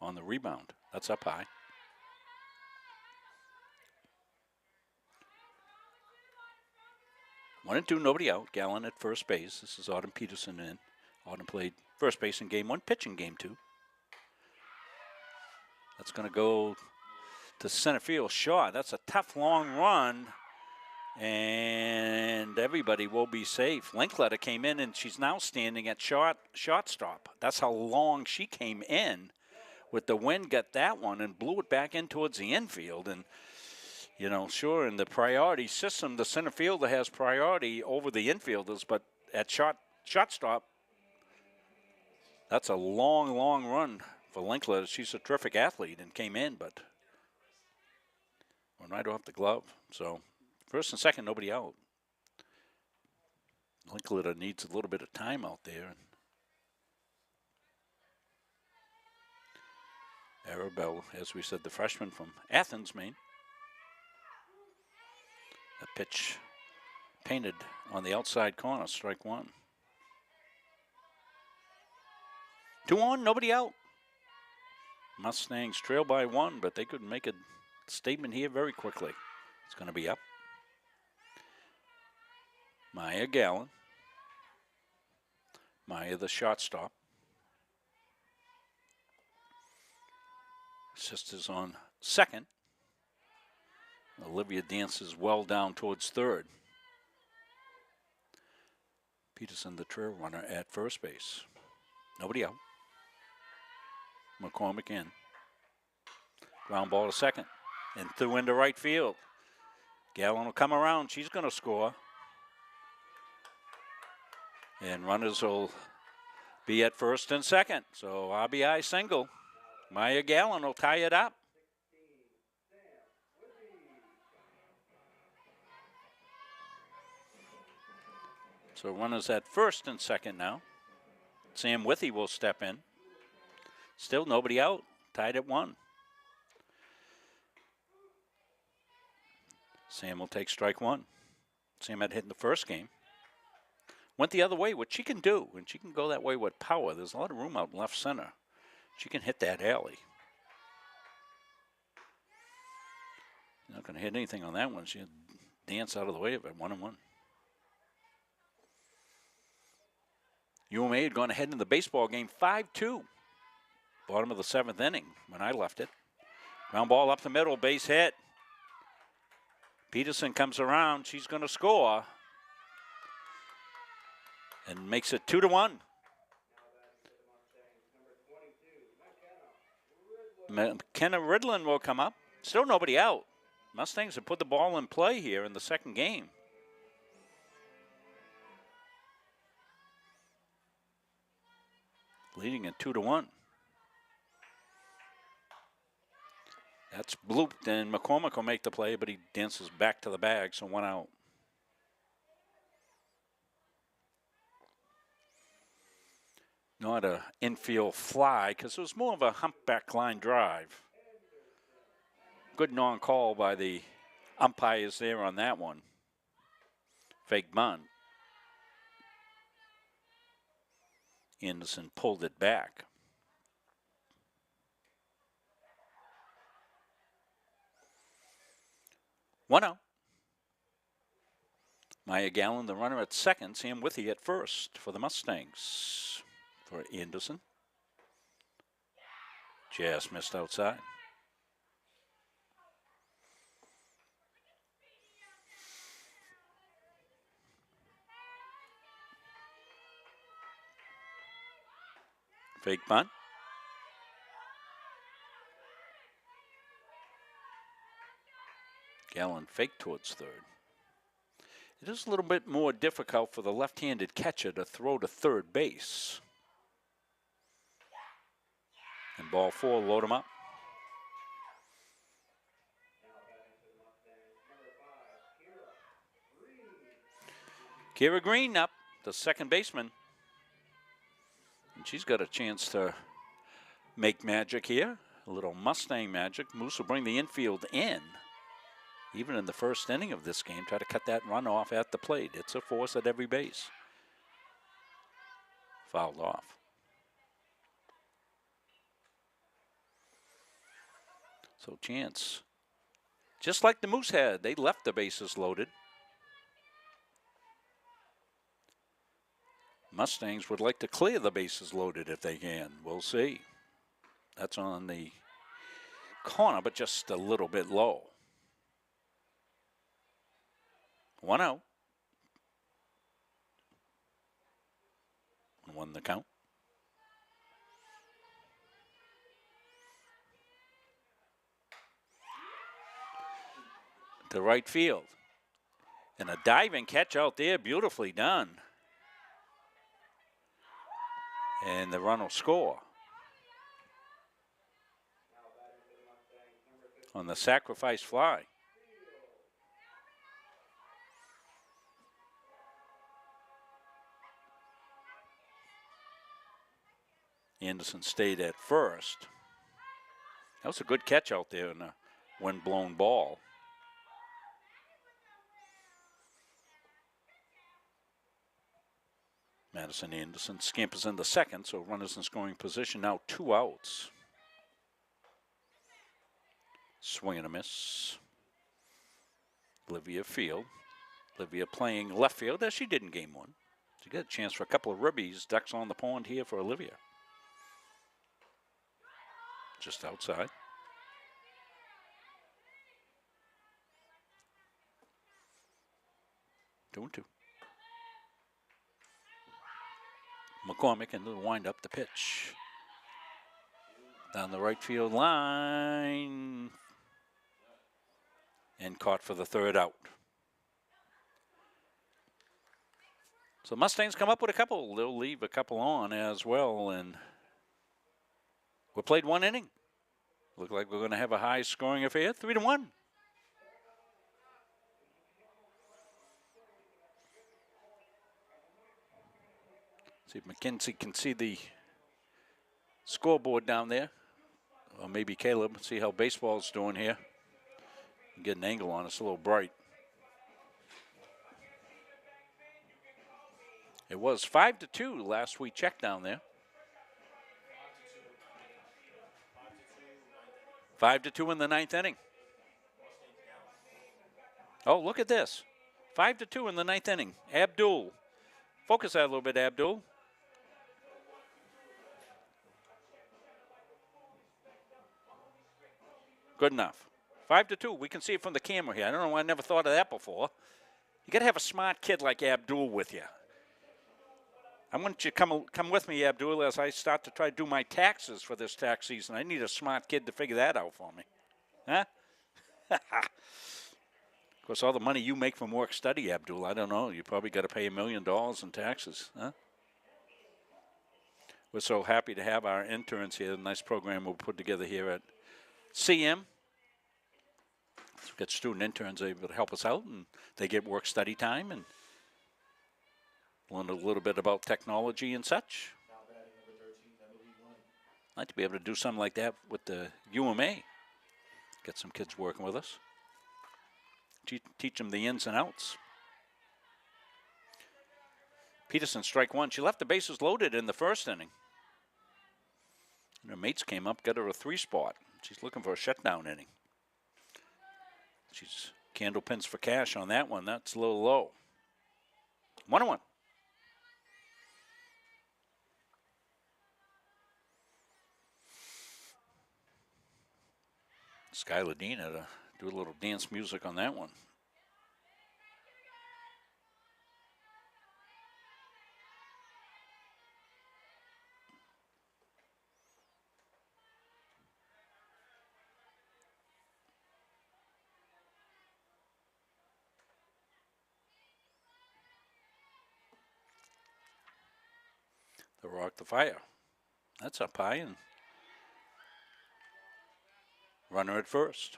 on the rebound. That's up high. One and two, nobody out. Gallant at first base. This is Autumn Peterson in. Autumn played first base in game 1, pitching game 2. That's going to go to center field. Short. That's a tough, long run. And everybody will be safe. Linkletter came in, and she's now standing at shortstop. That's how long she came in. With the wind, got that one and blew it back in towards the infield. And, you know, sure, in the priority system, the center fielder has priority over the infielders, but at shortstop, that's a long, long run for Linkletter. She's a terrific athlete and came in, but went right off the glove. So first and second, nobody out. Linkletter needs a little bit of time out there. Arabelle, as we said, the freshman from Athens, Maine. The pitch painted on the outside corner, strike one. 2 on, nobody out. Mustangs trail by 1, but they could make a statement here very quickly. It's going to be up. Maya Gallen. Maya the shortstop. Sisters on second. Olivia dances well down towards third. Peterson, the trail runner, at first base. Nobody out. McCormick in. Ground ball to second. And through into right field. Gallen will come around. She's going to score. And runners will be at first and second. So RBI single. Maya Gallen will tie it up. So runners at first and second now. Sam Withy will step in. Still nobody out. Tied at 1. Sam will take strike 1. Sam had hit in the first game. Went the other way, which she can do, and she can go that way with power. There's a lot of room out in left center. She can hit that alley. Not going to hit anything on that one. She'll dance out of the way of it. 1-1. UMA had gone ahead in the baseball game 5-2. Bottom of the 7th inning when I left it. Ground ball up the middle, base hit. Peterson comes around. She's going to score. And makes it 2-1. McKenna Ridlin will come up. Still nobody out. Mustangs have put the ball in play here in the second game. Leading at 2-1. That's blooped, and McCormick will make the play, but he dances back to the bag, so 1 out. Not a infield fly, because it was more of a humpback line drive. Good non-call by the umpires there on that one. Fake bunt. Anderson pulled it back. One out. Maya Gallen, the runner at second. Sam Withy at first for the Mustangs. For Anderson. Just missed outside. Fake bunt. Gallen fake towards third. It is a little bit more difficult for the left-handed catcher to throw to third base. And ball 4, load him up. Kira Green up, the second baseman. And she's got a chance to make magic here. A little Mustang magic. Moose will bring the infield in. Even in the first inning of this game, try to cut that run off at the plate. It's a force at every base. Fouled off. So chance, just like the Moose had, they left the bases loaded. Mustangs would like to clear the bases loaded if they can. We'll see. That's on the corner, but just a little bit low. 1 out. 1 the count. To right field. And a diving catch out there, beautifully done. And the run will score. On the sacrifice fly. Anderson stayed at first. That was a good catch out there in a wind-blown ball. Madison Anderson scampers into second, so runners in scoring position, now 2 outs. Swing and a miss. Olivia Field. Olivia playing left field as she did in game 1. She got a chance for a couple of ribbies. Ducks on the pond here for Olivia. Just outside. Two and two. McCormick into the wind up the pitch. Down the right field line. And caught for the 3rd out. So Mustangs come up with a couple. They'll leave a couple on as well. And we played 1 inning. Look like we're going to have a high scoring affair, 3-1. See if McKenzie can see the scoreboard down there. Or maybe Caleb, see how baseball's doing here. Get an angle on it, it's a little bright. It was 5-2 last we checked down there. 5-2 in the 9th inning. Oh, look at this. 5-2 in the 9th inning. Abdul. Focus that a little bit, Abdul. Good enough. 5-2. We can see it from the camera here. I don't know why I never thought of that before. You got to have a smart kid like Abdul with you. I want you to come with me, Abdul, as I start to try to do my taxes for this tax season. I need a smart kid to figure that out for me. Huh? Of course, all the money you make from work study, Abdul, I don't know. You probably got to pay $1 million in taxes. Huh? We're so happy to have our interns here. A nice program we'll put together here at CM. So we've got student interns able to help us out, and they get work study time and learn a little bit about technology and such. I'd like to be able to do something like that with the UMA. Get some kids working with us. Teach them the ins and outs. Peterson, strike 1. She left the bases loaded in the 1st inning. And her mates came up, got her a 3 spot. She's looking for a shutdown inning. She's candle pins for cash on that one. That's a little low. 1-1. Skylar Dean had to do a little dance music on that one. The Rock the Fire. That's up high and runner at first.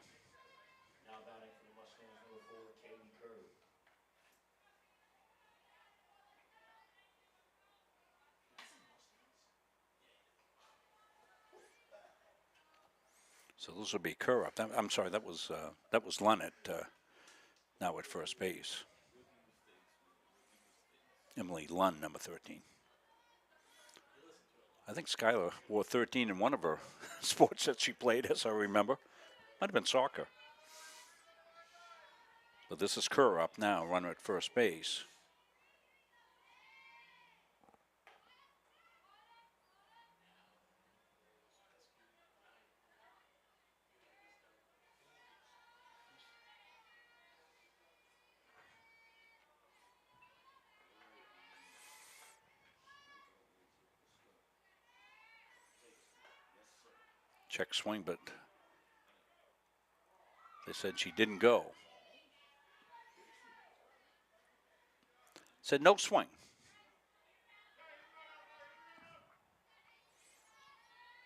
Now batting for the Mustangs, number 4, Katie Curry. So those would be Kerr up. I'm sorry, that was Lunnett now at first base. Emily Lunn, number 13. I think Skylar wore 13 in one of her sports that she played, as I remember. Might have been soccer. But this is Kerr up now, runner at first base. Check swing, but they said she didn't go. Said no swing.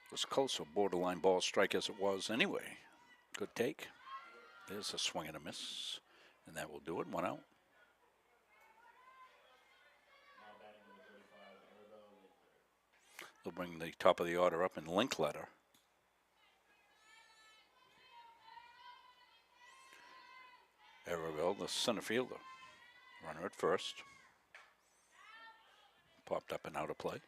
It was close, a borderline ball strike as it was anyway. Good take. There's a swing and a miss, and that will do it. 1 out. They'll bring the top of the order up in Linkletter. Arrowville, the center fielder. Runner at first. Popped up and out of play.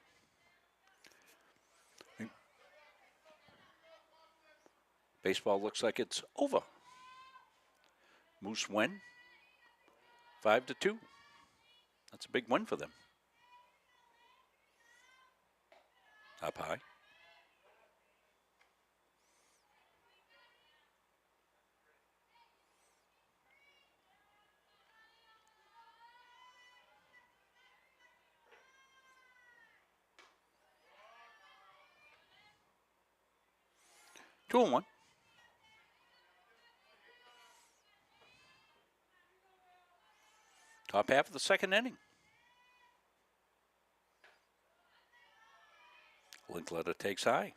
Baseball looks like it's over. Moose win 5-2. That's a big win for them. Up high. Two and one. Top half of the second inning. Linkletter takes high.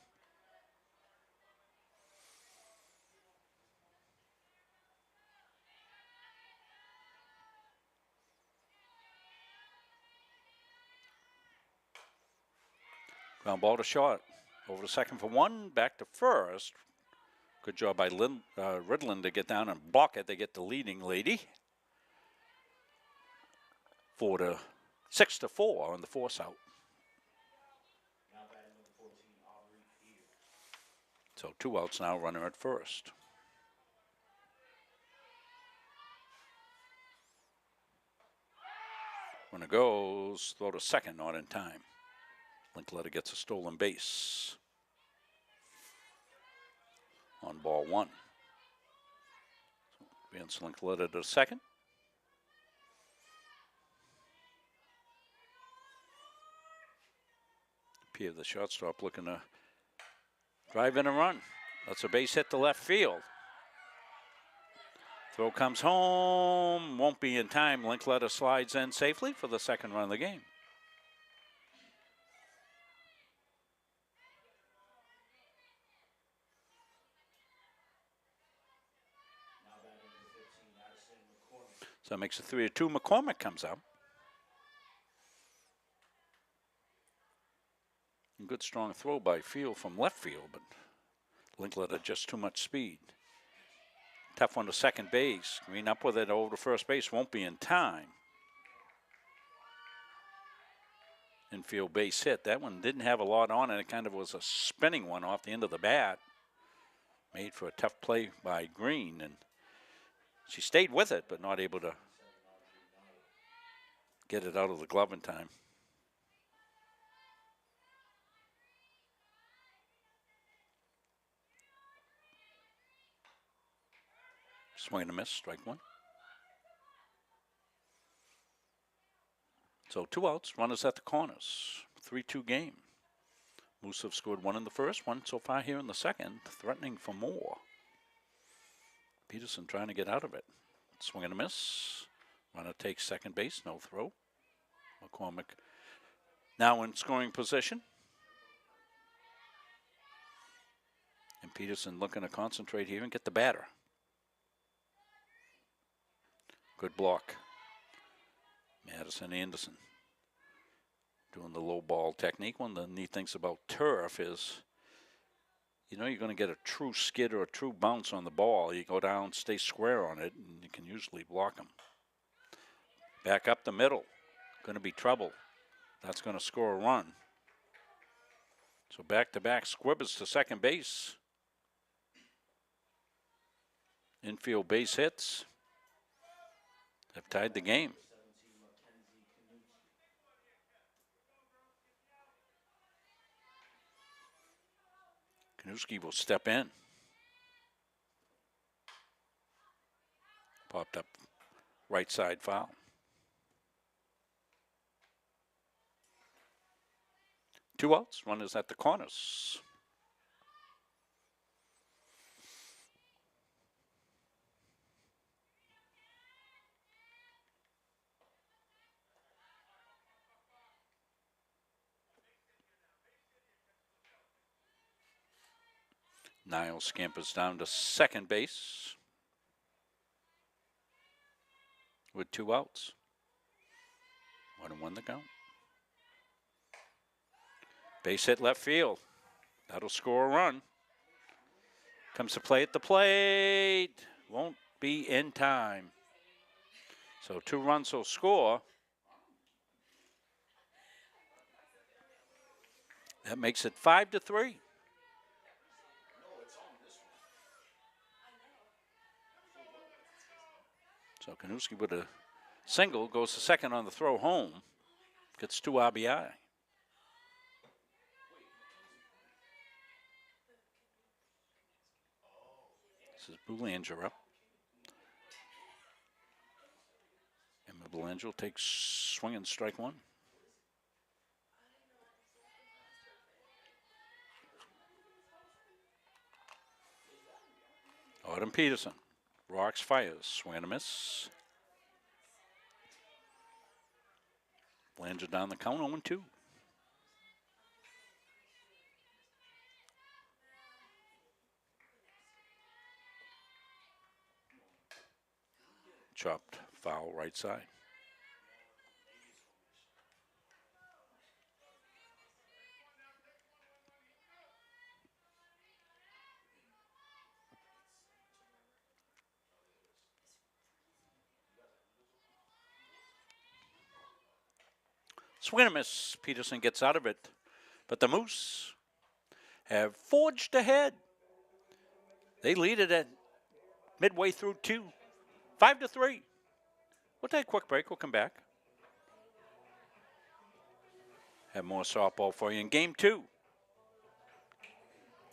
Ground ball to short. Over to second for one. Back to first. Good job by Ridlin to get down and block it. They get the leading lady. 6-4 on the force out. So 2 outs now, runner at first. Runner goes, throw to second, not in time. Linkletter gets a stolen base. On ball one. So Vince Linkletter to second. Pierre, the shortstop, looking to drive in a run. That's a base hit to left field. Throw comes home, won't be in time. Linkletter slides in safely for the second run of the game. So that makes it 3-2. McCormick comes out. Good strong throw by Field from left field, but Linkletter just too much speed. Tough one to second base. Green up with it over to first base, won't be in time. Infield base hit. That one didn't have a lot on it. It kind of was a spinning one off the end of the bat. Made for a tough play by Green, and she stayed with it, but not able to get it out of the glove in time. Swing and a miss, strike one. So 2 outs, runners at the corners. 3-2 game. Moose have scored 1 in the first, 1 so far here in the second, threatening for more. Peterson trying to get out of it. Swing and a miss. Runner takes second base, no throw. McCormick now in scoring position. And Peterson looking to concentrate here and get the batter. Good block. Madison Anderson doing the low ball technique. One of the neat things about turf is, you know, you're going to get a true skid or a true bounce on the ball. You go down, stay square on it, and you can usually block them. Back up the middle. Going to be trouble. That's going to score a run. So back-to-back squibbers to second base. Infield base hits have tied the game. Kanuski will step in. Popped up right side foul. Two outs, runners at the corners. Niles scampers down to second base with 2 outs. 1-1 to go. Base hit left field. That'll score a run. Comes to play at the plate. Won't be in time. So 2 runs will score. That makes it 5-3. So Kanuski with a single goes to second on the throw home. Gets 2 RBI. This is Boulanger up. And Boulanger takes swing and strike 1. Autumn Peterson rocks, fires, swing and a miss. Boulanger down the count, 0-2. Chopped foul right side. Swing and a miss. Peterson gets out of it. But the Moose have forged ahead. They lead it at midway through 2. 5-3. We'll take a quick break. We'll come back. Have more softball for you in game 2.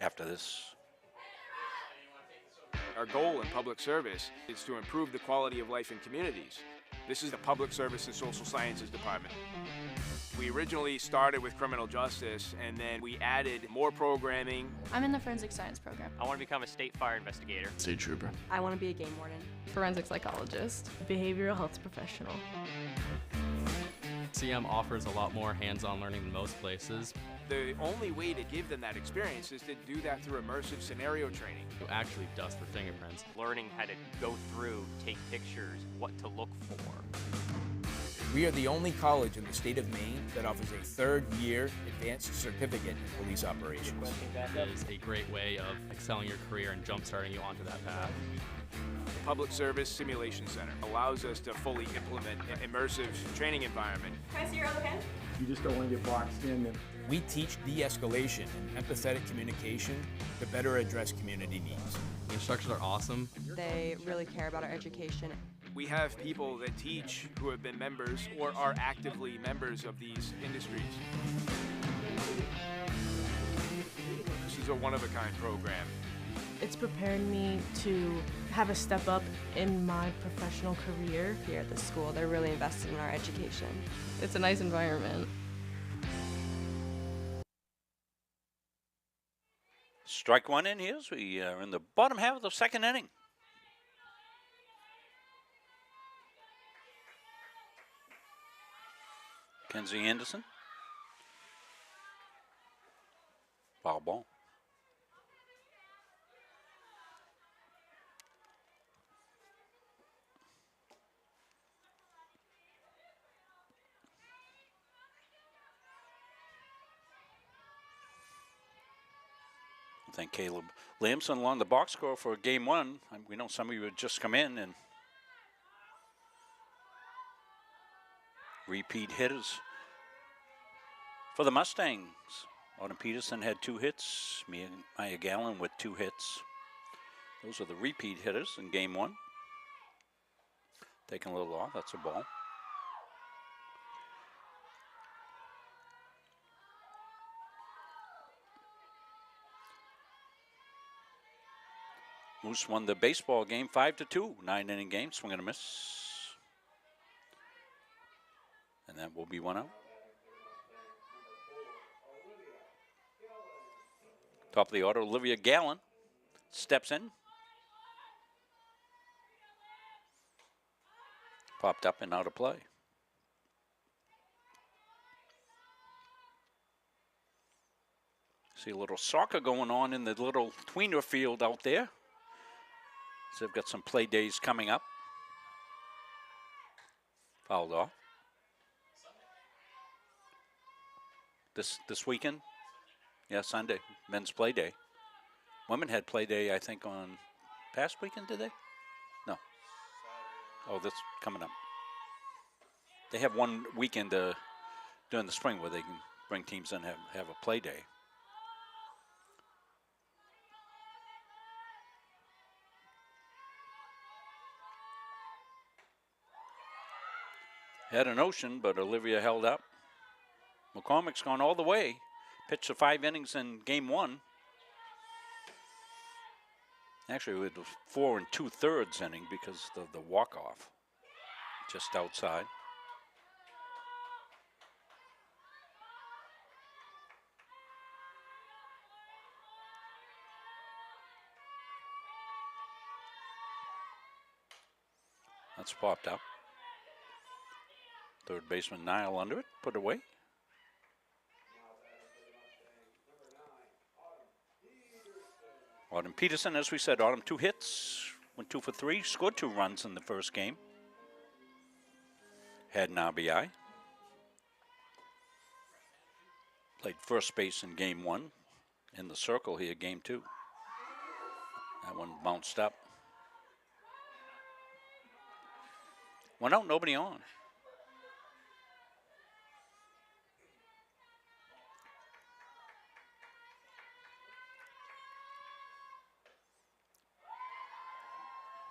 After this. Our goal in public service is to improve the quality of life in communities. This is the Public Service and Social Sciences Department. We originally started with criminal justice, and then we added more programming. I'm in the forensic science program. I want to become a state fire investigator. State trooper. I want to be a game warden. Forensic psychologist. Behavioral health professional. CM offers a lot more hands-on learning than most places. The only way to give them that experience is to do that through immersive scenario training. You actually dust for fingerprints. Learning how to go through, take pictures, what to look for. We are the only college in the state of Maine that offers a 3rd-year advanced certificate in police operations. It is a great way of excelling your career and jump-starting you onto that path. The Public Service Simulation Center allows us to fully implement an immersive training environment. Can I see your other hand? You just don't want to get boxed in. And We teach de-escalation and empathetic communication to better address community needs. The instructors are awesome. They really care about our education. We have people that teach who have been members or are actively members of these industries. This is a one-of-a-kind program. It's prepared me to have a step up in my professional career. Here at the school, they're really invested in our education. It's a nice environment. Strike 1 in here as we are in the bottom half of the 2nd inning. Kenzie Anderson. Foul ball. I think Caleb Lamson along the box score for game 1. We know some of you had just come in and repeat hitters for the Mustangs. Autumn Peterson had 2 hits. Maya Gallen with 2 hits. Those are the repeat hitters in game 1. Taking a little off. That's a ball. Moose won the baseball game 5-2, 9-inning game, swing and a miss. And that will be 1 out. Top of the order, Olivia Gallen steps in. Popped up and out of play. See a little soccer going on in the little tweener field out there. So they've got some play days coming up. Fouled off. This weekend? Yeah, Sunday, men's play day. Women had play day, I think, on past weekend, did they? No. Oh, that's coming up. They have one weekend during the spring where they can bring teams in and have a play day. Had an ocean, but Olivia held up. McCormick's gone all the way. Pitched the 5 innings in game 1. Actually, it was 4 2/3 inning because of the walk-off just outside. That's popped up. Third baseman Niall under it, put away. Autumn Peterson, as we said, Autumn 2 hits, went 2 for 3, scored 2 runs in the first game. Had an RBI. Played first base in game 1. In the circle here, game 2. That one bounced up. One out, nobody on.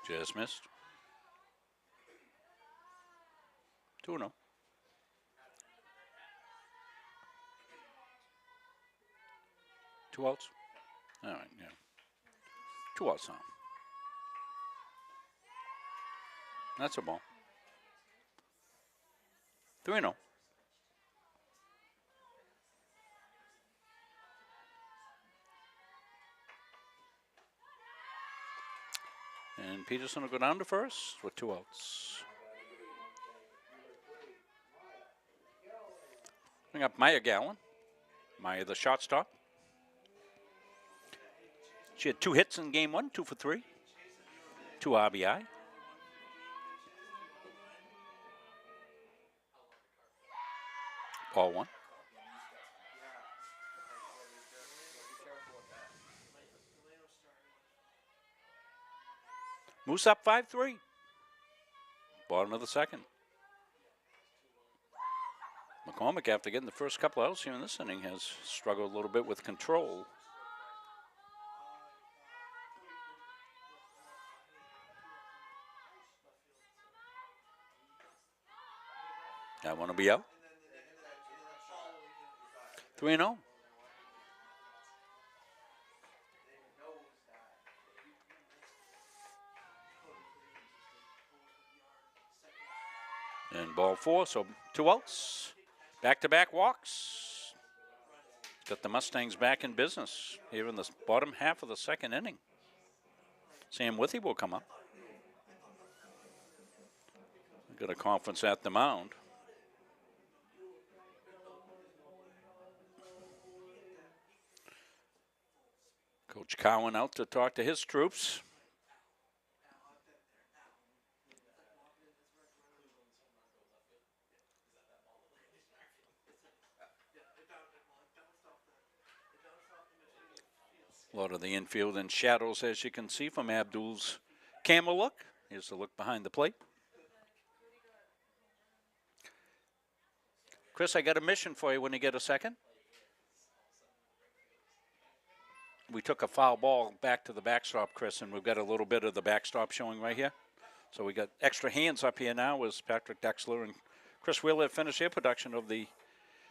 Just missed. 2-0. Two outs. All right, yeah. 2 outs now. That's a ball. 3-0. And Peterson will go down to first with 2 outs. Bring up Maya Gallen. Maya, the shortstop. She had 2 hits in game 1, 2 for 3. 2 RBI. Ball 1. Moose up 5-3. Bottom of the second. McCormick, after getting the first couple outs here in this inning, has struggled a little bit with control. That one will be out. 3-0. And ball 4, so 2 outs. Back-to-back walks. Got the Mustangs back in business here in the bottom half of the second inning. Sam Withy will come up. We've got a conference at the mound. Coach Cowan out to talk to his troops. A lot of the infield in shadows, as you can see from Abdul's camera look. Here's the look behind the plate. Chris, I got a mission for you when you get a second. We took a foul ball back to the backstop, Chris, and we've got a little bit of the backstop showing right here. So we got extra hands up here now as Patrick Dexler and Chris Wheeler finish their production of the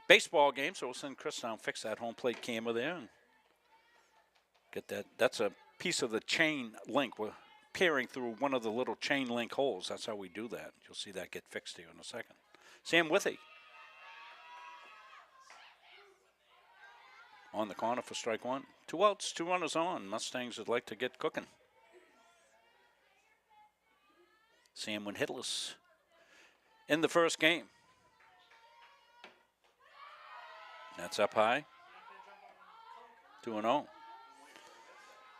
baseball game. So we'll send Chris down, fix that home plate camera there, and get that. That's a piece of the chain link. We're peering through one of the little chain link holes. That's how we do that. You'll see that get fixed here in a second. Sam Withy on the corner for strike 1. 2 outs, 2 runners on. Mustangs would like to get cooking. Sam went hitless in the first game. That's up high. 2-0.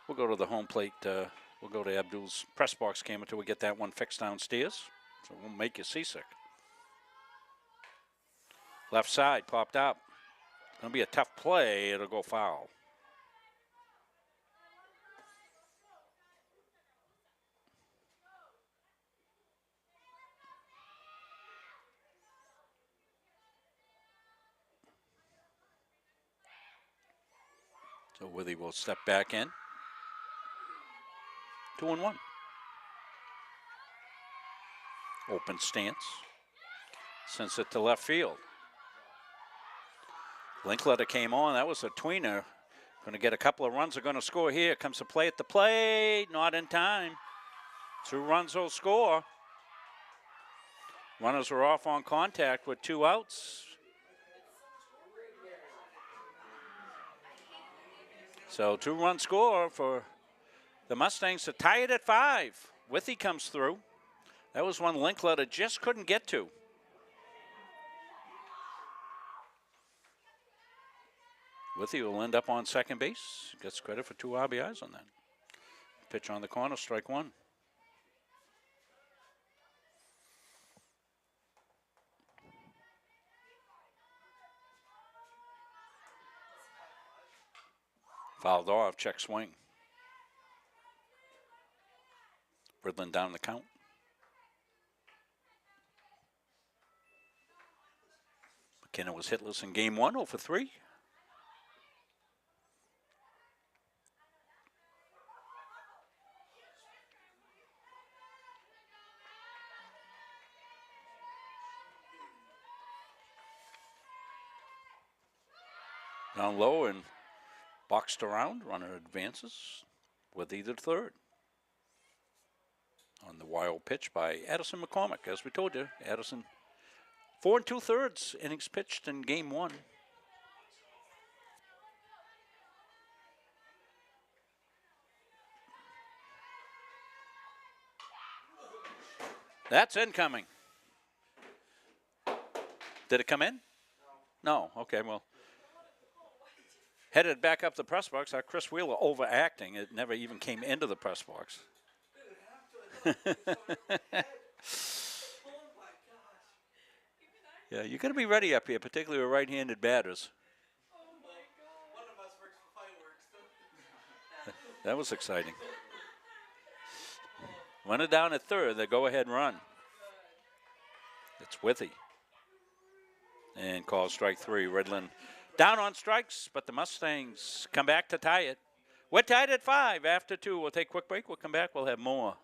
We'll go to the home plate. We'll go to Abdul's press box cam until we get that one fixed downstairs. So we'll make you seasick. Left side popped up. Going to be a tough play. It'll go foul. So Withy will step back in. 2-1. Open stance. Sends it to left field. Linkletter came on. That was a tweener. Going to get a couple of runs. They're going to score here. Comes the play at the plate. Not in time. 2 runs will score. Runners are off on contact with 2 outs. So 2-run score for the Mustangs to tie it at 5. Withy comes through. That was one Linkletter just couldn't get to. Withy will end up on second base. Gets credit for 2 RBIs on that. Pitch on the corner, strike 1. Fouled off, check swing. Bridlin down the count. McKenna was hitless in game 1, 0 for 3. Down low and boxed around, runner advances with either third. On the wild pitch by Addison McCormick. As we told you, Addison 4 2/3 innings pitched in game 1. That's incoming. Did it come in? No. Okay, well. Headed back up the press box. Our Chris Wheeler overacting. It never even came into the press box. Yeah, you got to be ready up here, particularly with right-handed batters. That was exciting. Runner down at third, the go-ahead run. It's Withy. And call strike 3. Redlin down on strikes, but the Mustangs come back to tie it. We're tied at 5 after 2. We'll take a quick break. We'll come back. We'll have more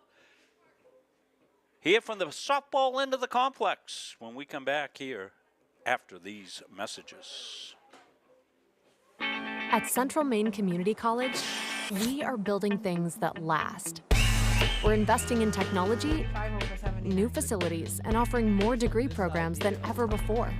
here from the softball end of the complex when we come back here after these messages. At Central Maine Community College, we are building things that last. We're investing in technology, new facilities, and offering more degree programs than ever before.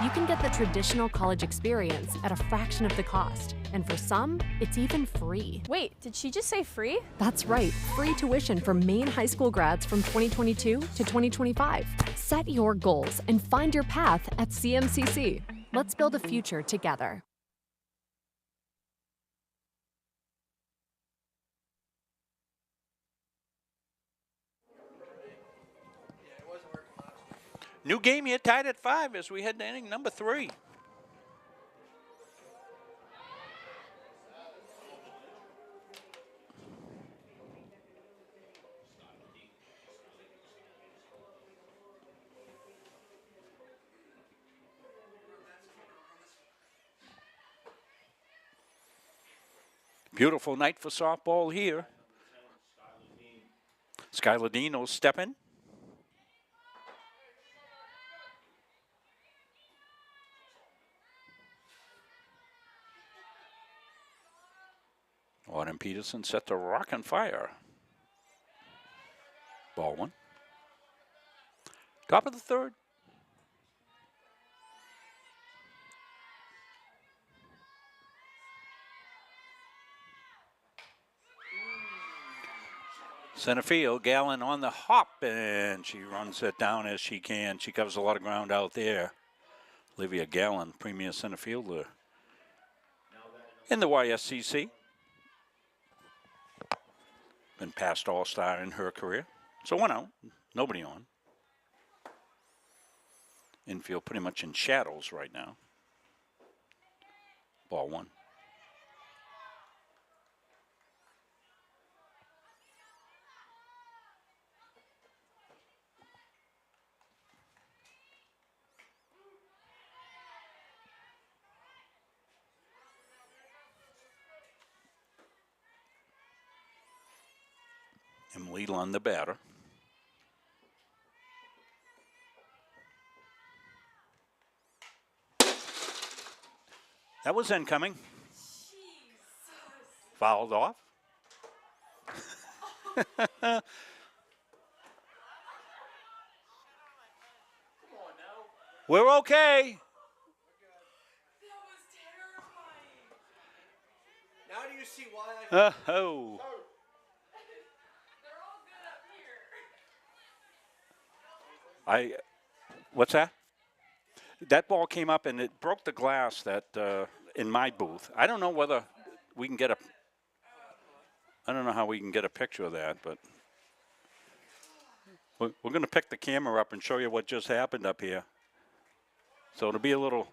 You can get the traditional college experience at a fraction of the cost. And for some, it's even free. Wait, did she just say free? That's right, free tuition for Maine high school grads from 2022 to 2025. Set your goals and find your path at CMCC. Let's build a future together. New game here, tied at 5 as we head to inning number 3. Beautiful night for softball here. Skylar Dean will step in. Autumn Peterson set to rock and fire. Ball 1. Top of the 3rd. Center field, Gallen on the hop, and she runs it down as she can. She covers a lot of ground out there. Olivia Gallen, premier center fielder in the YSCC. Been past All-Star in her career. So 1 out, nobody on. Infield pretty much in shadows right now. Ball 1. Emily Lund, the batter. That was incoming. Fouled off. We're okay. Now do you see why Oh. What's that? That ball came up and it broke the glass that in my booth. I don't know whether we can get a. I don't know how we can get a picture of that, but we're going to pick the camera up and show you what just happened up here. So it'll be a little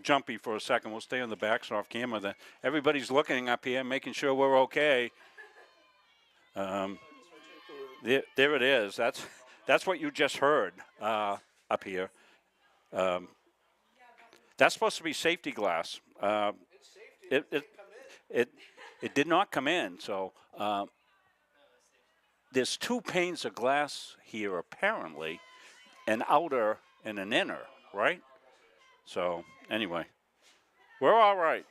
jumpy for a second. We'll stay on the backs off camera. Then everybody's looking up here, making sure we're okay. There it is. That's what you just heard up here. That's supposed to be safety glass. It did not come in. So there's 2 panes of glass here apparently, an outer and an inner, right? So anyway, we're all right.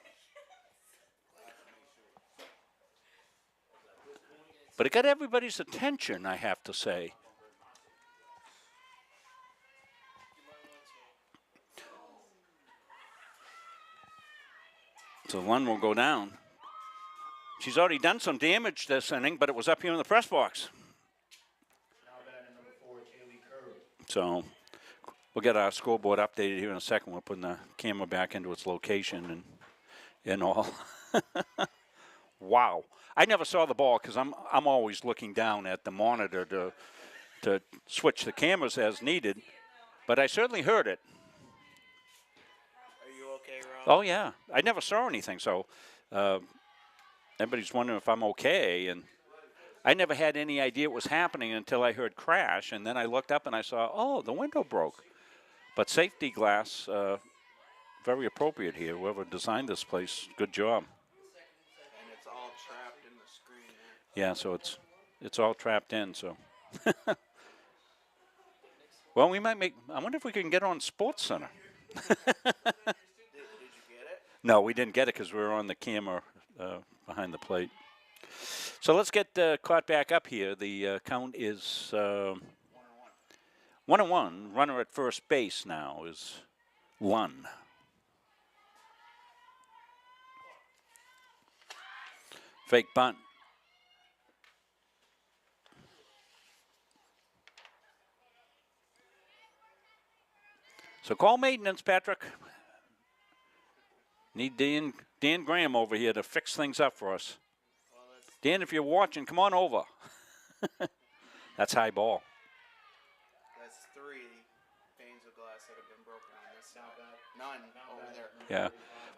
But it got everybody's attention, I have to say. So Lund will go down. She's already done some damage this inning, but it was up here in the press box. So we'll get our scoreboard updated here in a second. We're putting the camera back into its location and all. Wow. I never saw the ball because I'm always looking down at the monitor to switch the cameras as needed, but I certainly heard it. Are you okay, Ron? Oh yeah, I never saw anything, so everybody's wondering if I'm okay, and I never had any idea it was happening until I heard crash, and then I looked up and I saw, oh, the window broke. But safety glass, very appropriate here. Whoever designed this place, good job. And it's all trapped in the screen. Yeah, so it's all trapped in, so. Well, we might make, I wonder if we can get on Sports Center. Did you get it? No, we didn't get it because we were on the camera behind the plate. So let's get caught back up here. The count is 1-1. Runner at first base now is Lund. Fake bunt. So call maintenance, Patrick. Need Dan Graham over here to fix things up for us. Dan, if you're watching, come on over. That's high ball. That's 3 panes of glass that have been broken on this side. None over there. Yeah.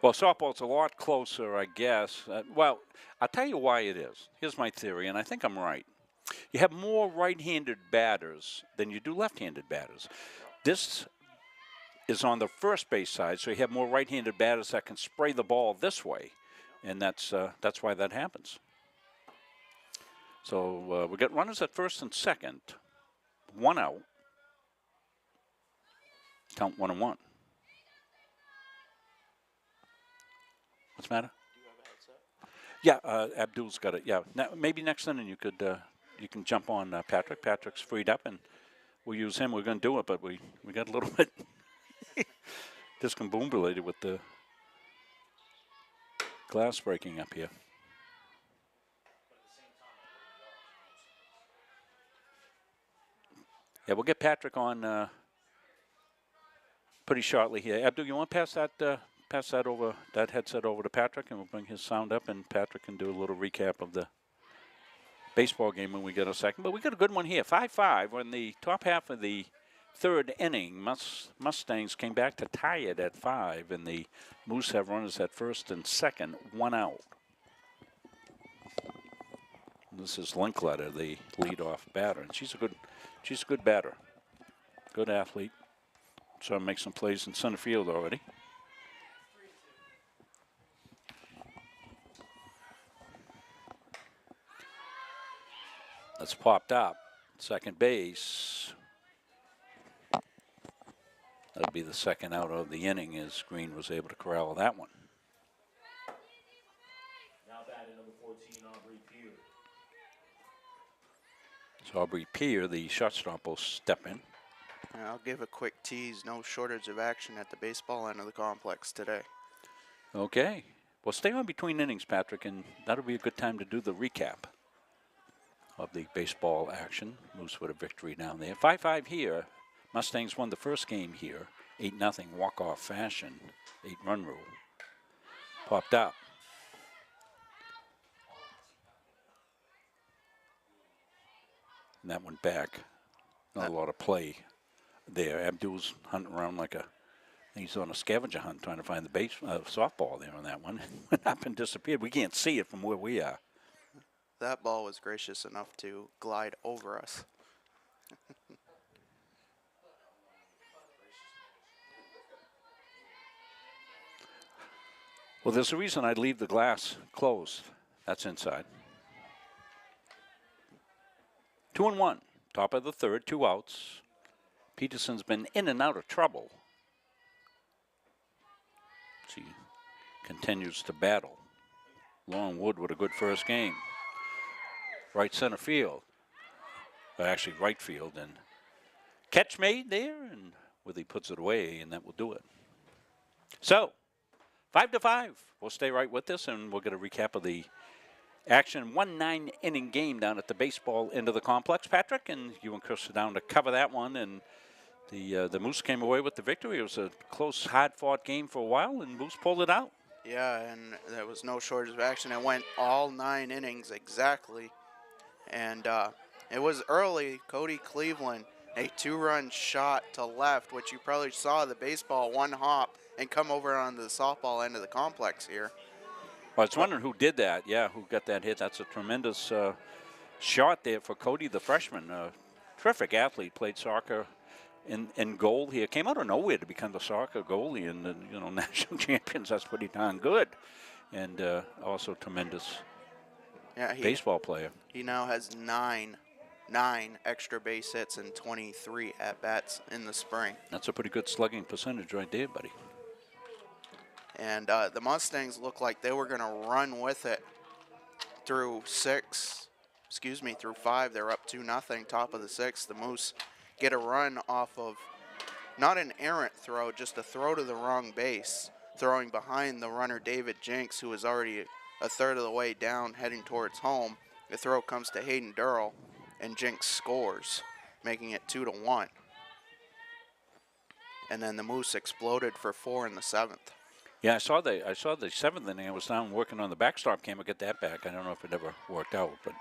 Well, softball's a lot closer, I guess. Well, I'll tell you why it is. Here's my theory, and I think I'm right. You have more right-handed batters than you do left-handed batters. This is on the first base side, so you have more right-handed batters that can spray the ball this way, and that's why that happens. So we got runners at first and second, 1 out. Count 1-1. What's the matter? Do you have a headset? Yeah, Abdul's got it. Yeah, now, maybe next inning you can jump on Patrick. Patrick's freed up, and we'll use him. We're going to do it, but we got a little bit discombobulated with the glass breaking up here. Yeah, we'll get Patrick on pretty shortly here. Abdul, you want to pass that over, that headset over to Patrick, and we'll bring his sound up, and Patrick can do a little recap of the baseball game when we get a second. But we got a good one here. 5-5. We're in the top half of the third inning. Mustangs came back to tie it at 5, and the Moose have runners at first and second, 1 out. This is Linkletter, the leadoff batter, and she's a good batter, good athlete. So make some plays in center field already. That's popped up. Second base. That'll be the second out of the inning as Green was able to corral that one. Now batting number 14, Aubrey Pierre. So Aubrey Pierre, the shortstop, will step in. And I'll give a quick tease. No shortage of action at the baseball end of the complex today. Okay. Well, stay on between innings, Patrick, and that'll be a good time to do the recap of the baseball action. Moose with a victory down there. 5-5 here. Mustangs won the first game here. 8-0 walk-off fashion. 8-run rule. Popped up. And that went back. Not a lot of play there. Abdul's hunting around like he's on a scavenger hunt trying to find the softball there on that one. Went up and disappeared. We can't see it from where we are. That ball was gracious enough to glide over us. Well, there's a reason I leave the glass closed. That's inside. 2-1. Top of the third, 2 outs. Peterson's been in and out of trouble. He continues to battle. Longwood with a good first game. Right center field. Actually, right field. And catch made there, and Withy puts it away, and that will do it. So, 5-5. We'll stay right with this, and we'll get a recap of the action. 9-inning game down at the baseball end of the complex, Patrick, and you and Chris are down to cover that one. And the Moose came away with the victory. It was a close, hard-fought game for a while, and Moose pulled it out. Yeah, and there was no shortage of action. It went all 9 innings exactly. And it was early. Cody Cleveland, a 2-run shot to left, which you probably saw the baseball one hop and come over onto the softball end of the complex here. Well, I was wondering who did that. Yeah, who got that hit. That's a tremendous shot there for Cody, the freshman. Terrific athlete, played soccer in goal here. Came out of nowhere to become the soccer goalie and the national champions. That's pretty darn good. And also tremendous baseball player. He now has nine extra base hits and 23 at-bats in the spring. That's a pretty good slugging percentage right there, buddy. And the Mustangs looked like they were going to run with it through 5. They're up 2-0, top of the 6th. The Moose get a run off of not an errant throw, just a throw to the wrong base, throwing behind the runner David Jinks, who was already a third of the way down heading towards home. The throw comes to Hayden Durrell, and Jinks scores, making it 2-1. And then the Moose exploded for 4 in the 7th. Yeah, I saw the 7th inning. I was down working on the backstop. Came to get that back. I don't know if it ever worked out, but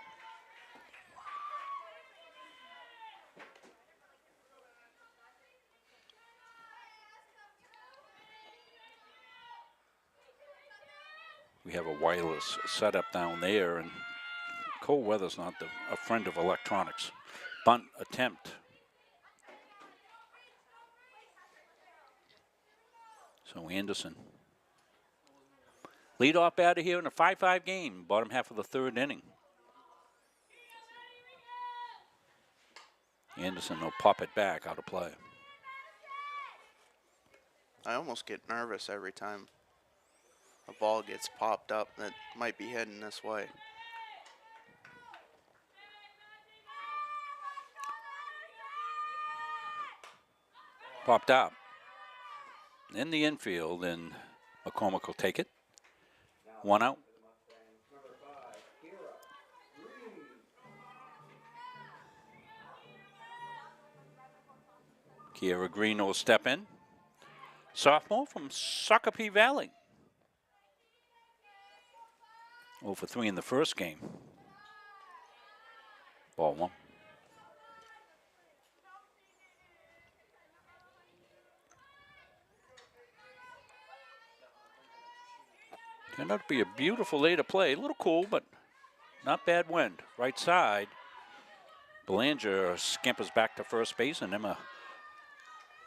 we have a wireless setup down there, and cold weather's not a friend of electronics. Bunt attempt. So Anderson. Lead off batter here in a 5-5 game, bottom half of the 3rd inning. Anderson will pop it back out of play. I almost get nervous every time a ball gets popped up that might be heading this way. Popped up in the infield, and McCormick will take it. 1 out. Kiera Green will step in. Sophomore from Shakopee Valley. 0 for 3 in the first game. Ball 1. Turned out to be a beautiful day to play. A little cool, but not bad wind. Right side. Belanger scampers back to first base, and Emma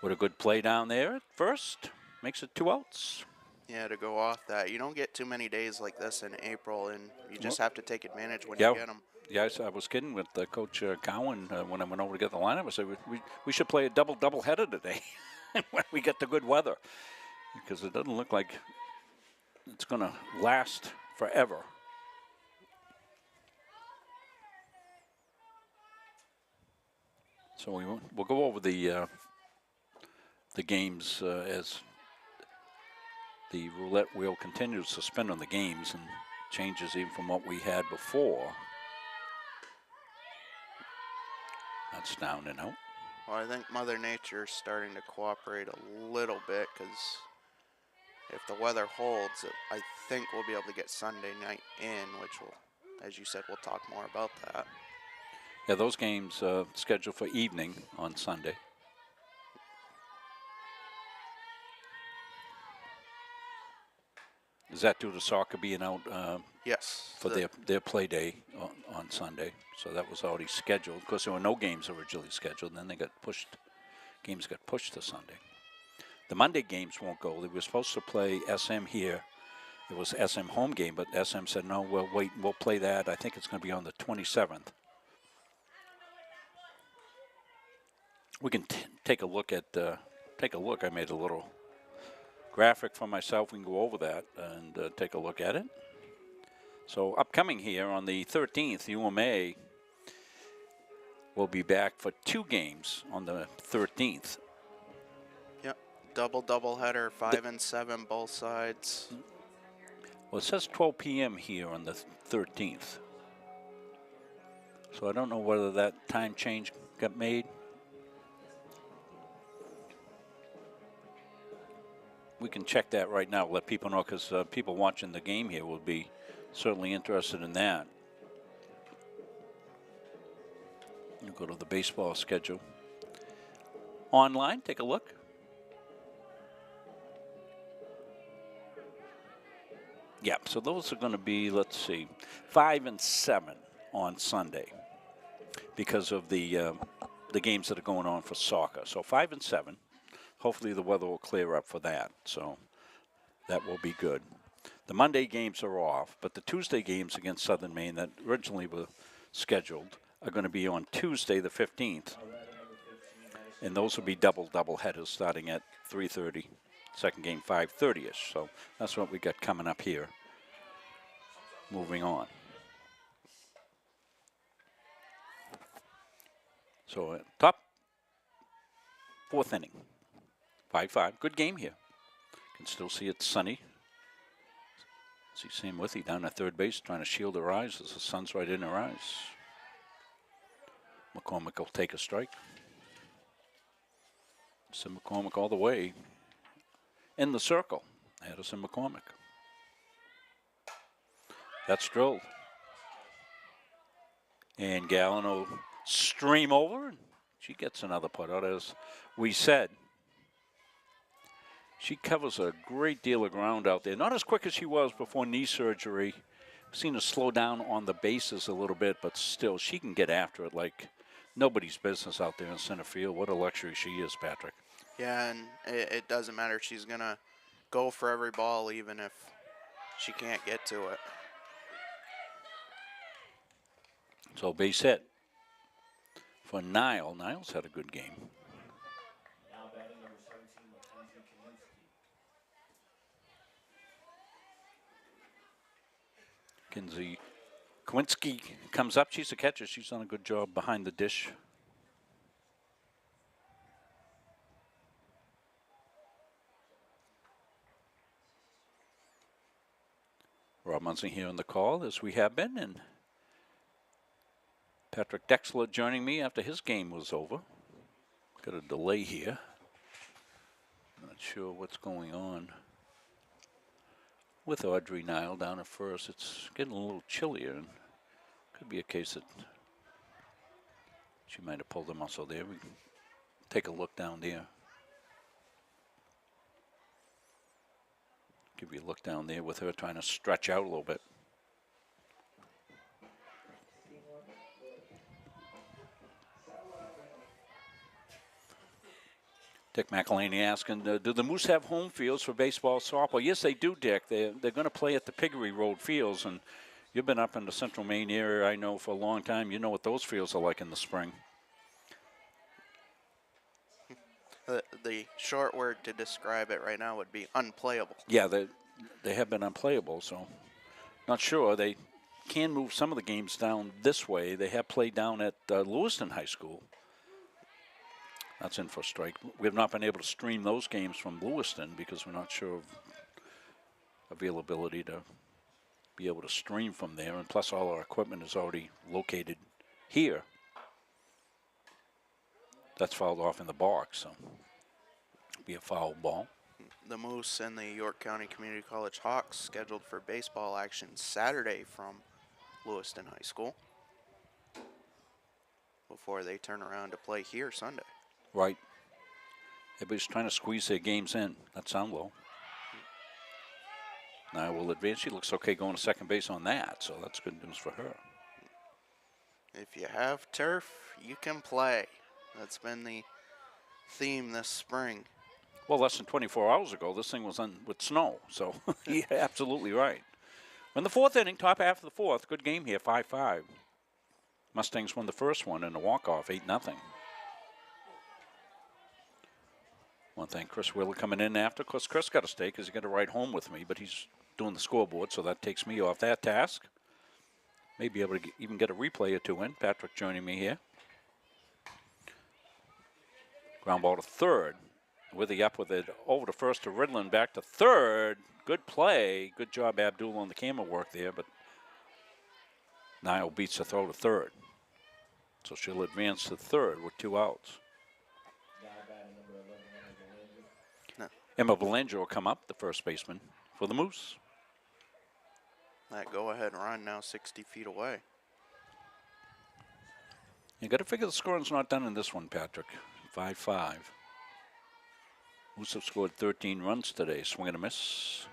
with a good play down there at first. Makes it 2 outs. Yeah, to go off that. You don't get too many days like this in April, and you just have to take advantage when you get them. Yeah, I was kidding with Coach Cowan when I went over to get the lineup. I said we should play a double header today when we get the good weather, because it doesn't look like it's going to last forever. So we'll go over the games as the roulette wheel continues to spin on the games and changes even from what we had before. That's down and out. Well, I think Mother Nature is starting to cooperate a little bit, because if the weather holds, I think we'll be able to get Sunday night in, which will, as you said, we'll talk more about that. Yeah, those games scheduled for evening on Sunday. Is that due to soccer being out? Yes. For their play day on Sunday. So that was already scheduled. Of course, there were no games originally scheduled, and then they got pushed. Games got pushed to Sunday. The Monday games won't go. They were supposed to play SM here. It was SM home game, but SM said, no, we'll wait. We'll play that. I think it's going to be on the 27th. We can take a look at, I made a little graphic for myself. We can go over that and take a look at it. So upcoming here on the 13th, UMA will be back for 2 games on the 13th. Yep, double header, 5 and 7 both sides. Well, it says 12 p.m. here on the 13th. So I don't know whether that time change got made. We can check that right now, let people know, because people watching the game here will be certainly interested in that. We'll go to the baseball schedule. Online, take a look. Yeah, so those are going to be, let's see, 5 and 7 on Sunday because of the games that are going on for soccer. So 5 and 7. Hopefully the weather will clear up for that, so that will be good. The Monday games are off, but the Tuesday games against Southern Maine that originally were scheduled are going to be on Tuesday the 15th. And those will be double headers starting at 3:30. Second game 5:30ish. So that's what we got coming up here. Moving on. So top 4th inning. 5-5. Good game here. Can still see it's sunny. See Sam Withy down at third base trying to shield her eyes as the sun's right in her eyes. McCormick will take a strike. Sim McCormick all the way in the circle. Addison McCormick. That's drilled. And Gallen will stream over, and she gets another put out. As we said, she covers a great deal of ground out there. Not as quick as she was before knee surgery. Seen her slow down on the bases a little bit, but still, she can get after it like nobody's business out there in center field. What a luxury she is, Patrick. Yeah, and it doesn't matter. She's going to go for every ball, even if she can't get to it. So base hit for Nile. Niles had a good game. Kinsey Kowinski comes up. She's a catcher. She's done a good job behind the dish. Rob Munson here on the call, as we have been, and Patrick Dexler joining me after his game was over. Got a delay here. Not sure what's going on with Audrey Nile down at first. It's getting a little chillier, and could be a case that she might have pulled a muscle there. We can take a look down there. Give you a look down there with her trying to stretch out a little bit. Dick McElhaney asking, do the Moose have home fields for baseball, softball? Yes, they do, Dick. They're going to play at the Piggery Road Fields, and You've been up in the Central Maine area, I know, for a long time. You know what those fields are like in the spring. The short word to describe it right now would be unplayable. Yeah, they have been unplayable, so not sure. They can move some of the games down this way. They have played down at Lewiston High School. That's in for a strike. We have not been able to stream those games from Lewiston because we're not sure of availability to be able to stream from there, and plus all our equipment is already located here. That's fouled off in the box, so be a foul ball. The Moose and the York County Community College Hawks scheduled for baseball action Saturday from Lewiston High School before they turn around to play here Sunday. Right. Everybody's trying to squeeze their games in. That sound low. Now will advance. She looks okay going to second base on that, so that's good news for her. If you have turf, you can play. That's been the theme this spring. Well, less than 24 hours ago, this thing was on with snow, so you're absolutely right. In the fourth inning, top half of the fourth, good game here, 5-5. Mustangs won the first one in a walk-off, 8-0. Want to thank Chris Wheeler coming in after. Of course, Chris got to stay because he got to ride home with me, but he's doing the scoreboard, so that takes me off that task. May be able to even get a replay or two in. Patrick joining me here. Ground ball to third. Withy up with it over to first to Ridland, back to third. Good play. Good job, Abdul, on the camera work there, but Niall beats the throw to third. So she'll advance to third with 2 outs. Emma Belanger will come up, the first baseman for the Moose. That go-ahead run now 60 feet away. You got to figure the scoring's not done in this one, Patrick. 5-5. Moose have scored 13 runs today. Swing and a miss.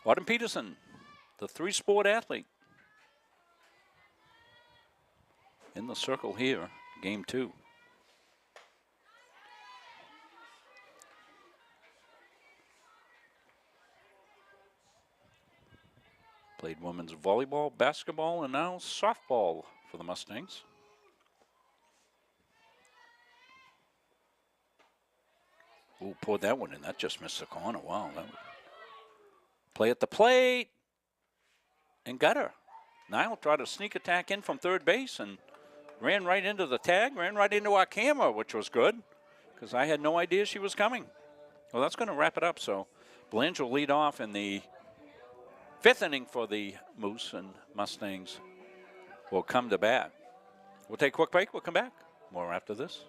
Autumn Peterson, the 3-sport athlete. In the circle here, game 2. Played women's volleyball, basketball, and now softball for the Mustangs. Ooh, poured that one in. That just missed the corner. Wow. That would... Play at the plate. And got her. Niall tried to sneak attack in from third base and ran right into the tag, ran right into our camera, which was good because I had no idea she was coming. Well, that's going to wrap it up. So Belanger will lead off in the 5th inning for the Moose, and Mustangs will come to bat. We'll take a quick break. We'll come back. More after this.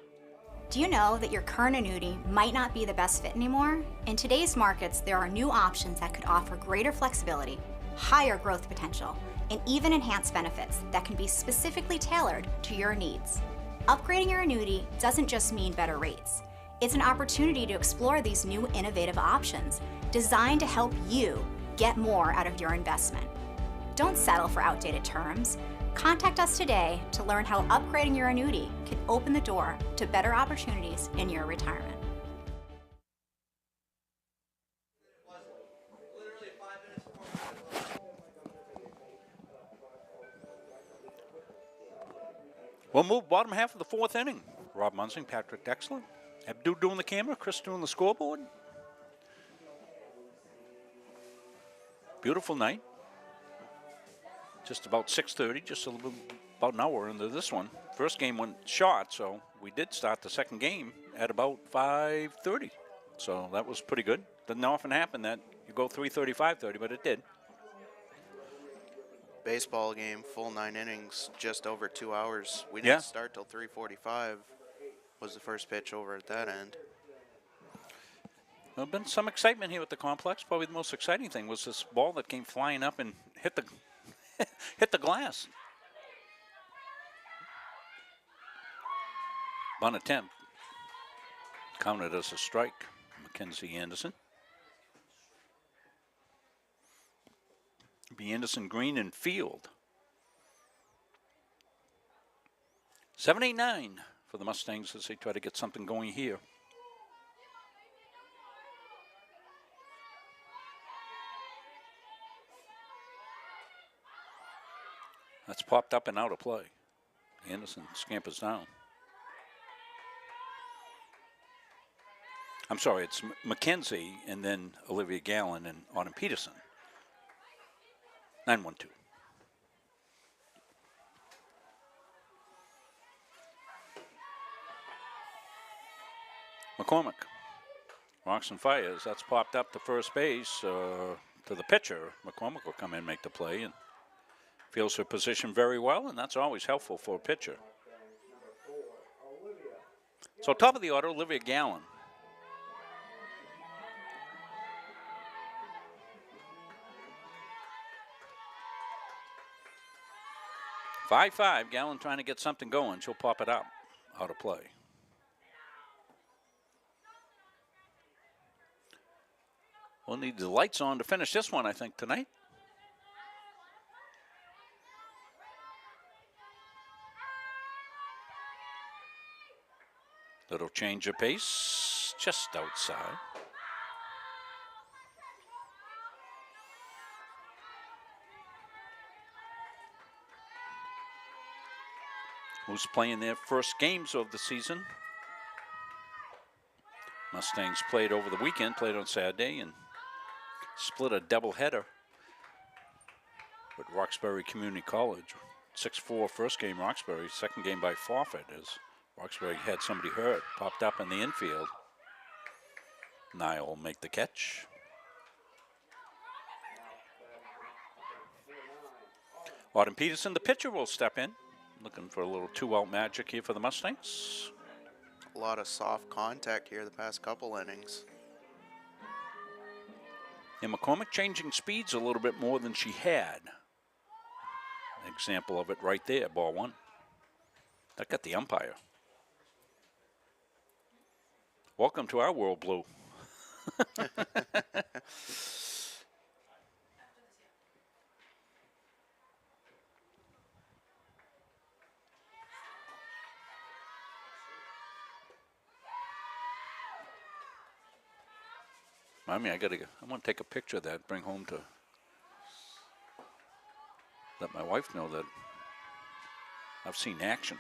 Do you know that your current annuity might not be the best fit anymore? In today's markets, there are new options that could offer greater flexibility, higher growth potential, and even enhanced benefits that can be specifically tailored to your needs. Upgrading your annuity doesn't just mean better rates. It's an opportunity to explore these new innovative options designed to help you get more out of your investment. Don't settle for outdated terms. Contact us today to learn how upgrading your annuity can open the door to better opportunities in your retirement. We'll move bottom half of the 4th inning. Rob Munsing, Patrick Dexler, Abdu doing the camera, Chris doing the scoreboard. Beautiful night. Just about 6:30, just a little about an hour into this one. First game went short, so we did start the second game at about 5:30. So that was pretty good. Doesn't often happen that you go 3:30, 5:30, but it did. Baseball game, full 9 innings, just over 2 hours. We didn't start till 3:45. Was the first pitch over at that end. There's been some excitement here with the complex. Probably the most exciting thing was this ball that came flying up and hit the hit the glass. Bunt attempt. Counted as a strike. Mackenzie Anderson. Be Anderson, Green, and Field. 7-8-9 for the Mustangs as they try to get something going here. That's popped up and out of play. Anderson scampers down. I'm sorry, it's McKenzie and then Olivia Gallen and Autumn Peterson. 9-1-2. McCormick rocks and fires. That's popped up to first base to the pitcher. McCormick will come in and make the play and feels her position very well, and that's always helpful for a pitcher. So top of the order, Olivia Gallen. Five. Gallen trying to get something going. She'll pop it up. Out of play. We'll need the lights on to finish this one, I think, tonight. Little change of pace, just outside. Who's playing their first games of the season? Mustangs played over the weekend, played on Saturday, and split a doubleheader with Roxbury Community College. 6-4 first game Roxbury, second game by forfeit as Roxbury had somebody hurt, popped up in the infield. Niall will make the catch. Autumn Peterson, the pitcher, will step in. Looking for a little two-out magic here for the Mustangs. A lot of soft contact here the past couple innings. And McCormick changing speeds a little bit more than she had. An example of it right there, ball one. That got the umpire. Welcome to our world, Blue. I mean, I want to take a picture of that, bring home to let my wife know that I've seen action.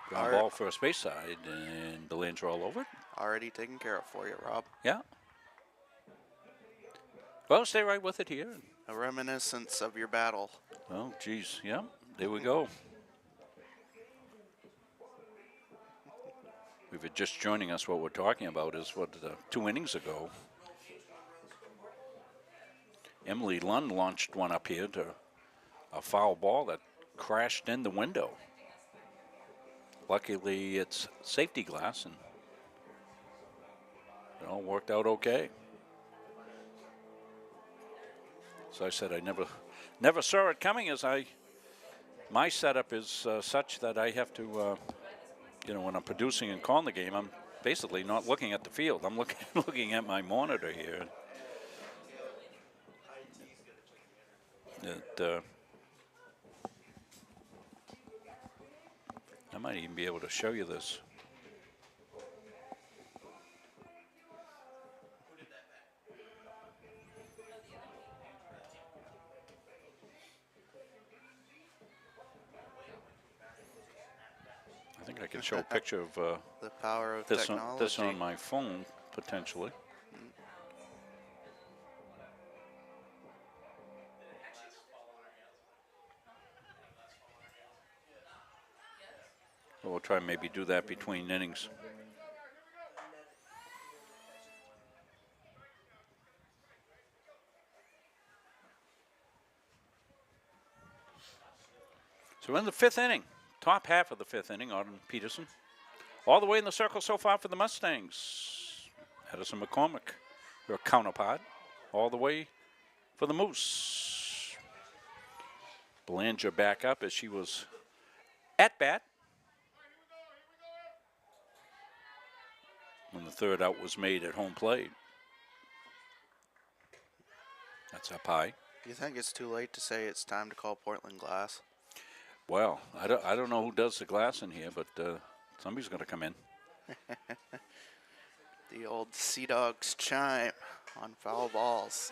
Ground ball first base side, and the lanes are all over it. Already taken care of for you, Rob. Yeah. Well, stay right with it here. A reminiscence of your battle. Oh, geez. Yeah, there we go. If you're just joining us, what we're talking about is what 2 innings ago, Emily Lund launched one up here to a foul ball that crashed in the window. Luckily, it's safety glass, and it all worked out okay. So I said I never saw it coming, as my setup is such that I have to, when I'm producing and calling the game, I'm basically not looking at the field. I'm looking at my monitor here. I might even be able to show you this. I think I can show a picture of the power of this technology. this on my phone, potentially. We'll try and maybe do that between innings. So we're in the 5th inning, top half of the 5th inning. Autumn Peterson, all the way in the circle so far for the Mustangs. Edison McCormick, her counterpart, all the way for the Moose. Belanger back up as she was at bat when the 3rd out was made at home plate. That's up high. Do you think it's too late to say it's time to call Portland Glass? Well, I don't know who does the glass in here, but somebody's going to come in. The old Sea Dogs chime on foul balls.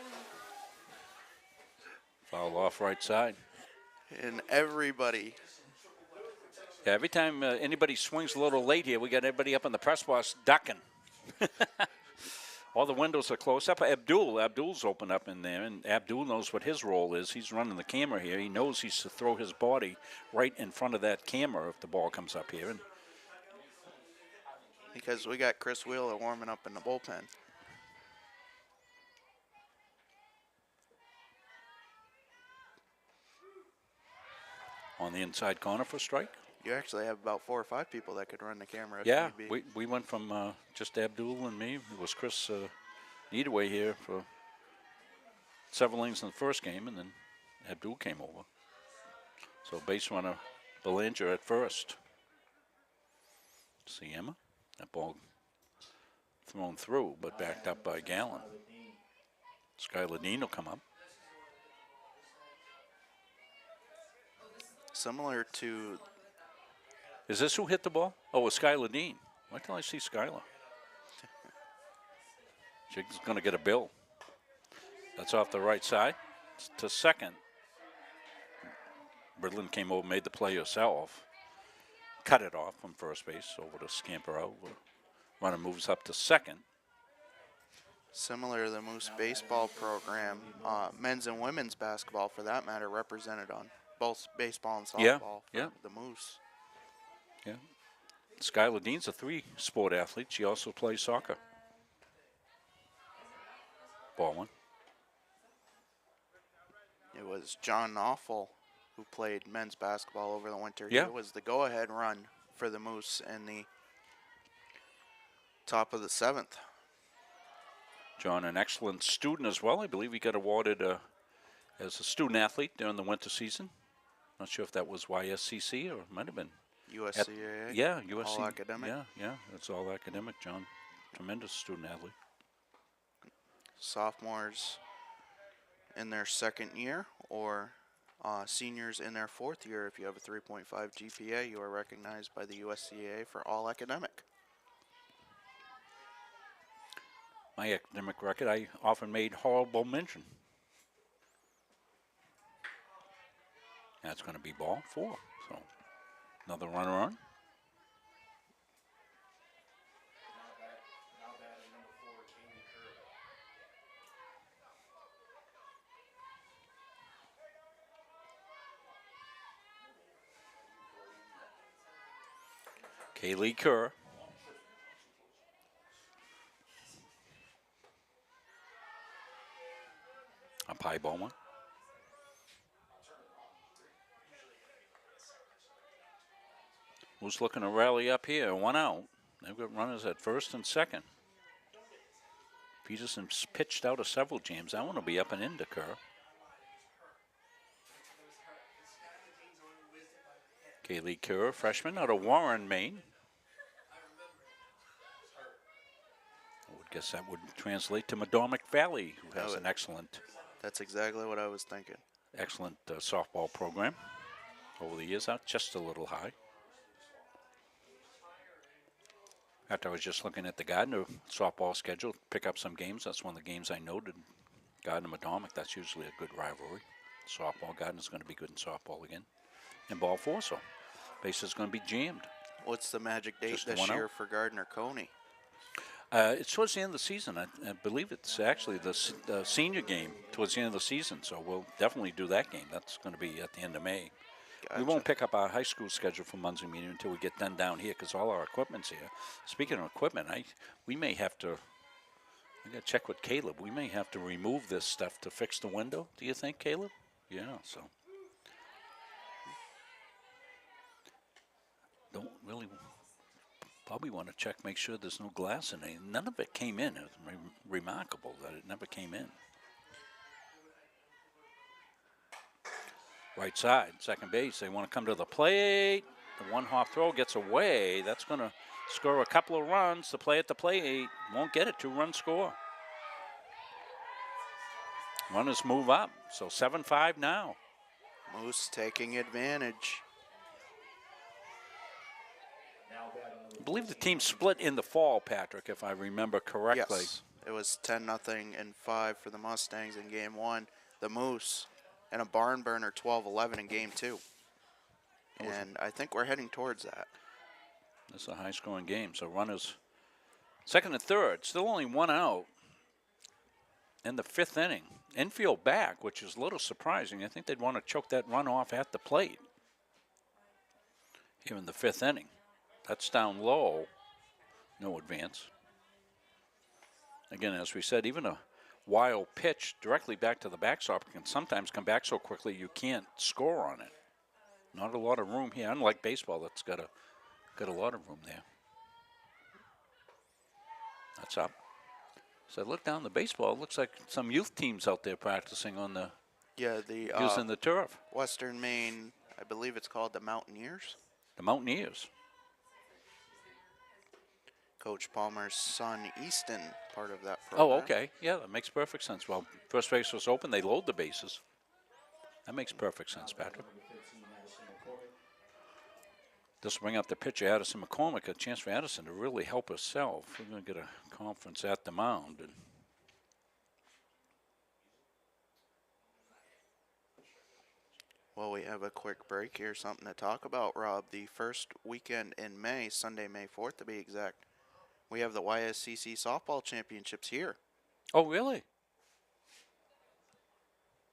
Foul off right side. And everybody. Yeah, every time anybody swings a little late here, we got everybody up in the press box ducking. All the windows are closed up. Abdul's open up in there, and Abdul knows what his role is. He's running the camera here. He knows he's to throw his body right in front of that camera if the ball comes up here. And because we got Chris Wheeler warming up in the bullpen. on the inside corner for strike. You actually have about 4 or 5 people that could run the camera if Yeah, need be. we went from just Abdul and me. It was Chris Needaway here for several innings in the first game, and then Abdul came over. So base runner Belanger at first. See Emma. That ball thrown through, but backed up by Gallen. Skylar Dean will come up. Similar to... Is this who hit the ball? Oh, it was Skylar Dean. Why till I see Skylar? She's going to get a bill. That's off the right side. To second. Bridlin came over, made the play herself. Cut it off from first base over to Scamper out. Runner moves up to second. Similar to the Moose baseball program, men's and women's basketball, for that matter, represented on both baseball and softball for the Moose. Yeah. Skylar Dean's a 3-sport athlete. She also plays soccer. Ball one. It was John Knopfel who played men's basketball over the winter. Yeah. It was the go-ahead run for the Moose in the top of the 7th. John, an excellent student as well. I believe he got awarded as a student athlete during the winter season. Not sure if that was YSCC or it might have been USCAA? Yeah, USC. All academic? Yeah, it's all academic, John. Tremendous student athlete. Sophomores in their 2nd year or seniors in their 4th year, if you have a 3.5 GPA, you are recognized by the USCAA for all academic. My academic record, I often made horrible mention. That's going to be ball 4. So another runner on. Kaylee Kerr. Up high ball one. Who's looking to rally up here? 1 out. They've got runners at first and second. Peterson's pitched out of several jams. I want to be up and into Kerr. Kaylee Kerr, freshman out of Warren, Maine. I would guess that would translate to Madomic Valley, who has an excellent. That's exactly what I was thinking. Excellent softball program over the years. Out just a little high. After I was just looking at the Gardner softball schedule, pick up some games. That's one of the games I noted. Gardner Madomic, that's usually a good rivalry. Softball, Gardner's going to be good in softball again. And ball 4, so base is going to be jammed. What's the magic date Just this 1 year out. for Gardner Coney? It's towards the end of the season. I believe it's actually the senior game towards the end of the season, so we'll definitely do that game. That's going to be at the end of May. We won't pick up our high school schedule for Muncie Meeting until we get done down here because all our equipment's here. Speaking of equipment, we may have to, I got to check with Caleb. We may have to remove this stuff to fix the window. Do you think, Caleb? Yeah, so. Don't really, probably want to check, make sure there's no glass in it. None of it came in. It was remarkable that it never came in. Right side, second base. They want to come to the plate. The one-hop throw gets away. That's going to score a couple of runs. The play at the plate won't get it. 2-run score. Runners move up. So 7-5 now. Moose taking advantage. I believe the team split in the fall, Patrick, if I remember correctly. Yes, it was 10-0 and 5 for the Mustangs in game 1. The Moose and a barn burner 12-11 in game 2. And I think we're heading towards that. This is a high-scoring game. So runners second and third, still only one out in the 5th inning. Infield back, which is a little surprising. I think they'd want to choke that run off at the plate here in the 5th inning. That's down low. No advance. Again, as we said, even a wild pitch directly back to the backstop can sometimes come back so quickly you can't score on it. Not a lot of room here, unlike baseball that's got a lot of room there. That's up. So I look down the baseball, it looks like some youth teams out there practicing on the using the turf. Western Maine, I believe it's called the Mountaineers. The Mountaineers. Coach Palmer's son, Easton, part of that program. Oh, okay. Yeah, that makes perfect sense. Well, first base was open. They load the bases. That makes perfect sense, Patrick. This will bring up the pitcher, Addison McCormick, a chance for Addison to really help herself. We're going to get a conference at the mound. And well, we have a quick break here, something to talk about, Rob. The first weekend in May, Sunday, May 4th to be exact, we have the YSCC softball championships here. oh, really?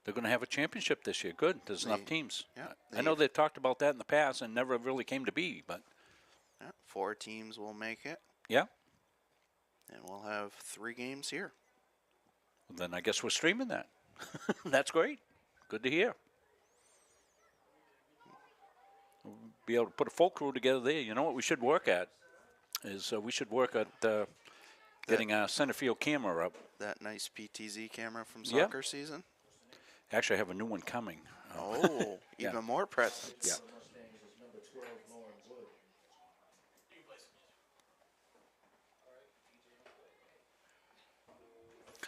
They're going to have a championship this year. Good. There's enough teams. Yeah, I know they talked about that in the past and never really came to be, but. Yeah, 4 teams will make it. Yeah. And we'll have 3 games here. Well, then I guess we're streaming that. That's great. Good to hear. We'll be able to put a full crew together there. You know what we should work at is we should work at getting a center field camera up. That nice PTZ camera from soccer season. Actually, I have a new one coming. Oh, Yeah. even more presents. Yeah.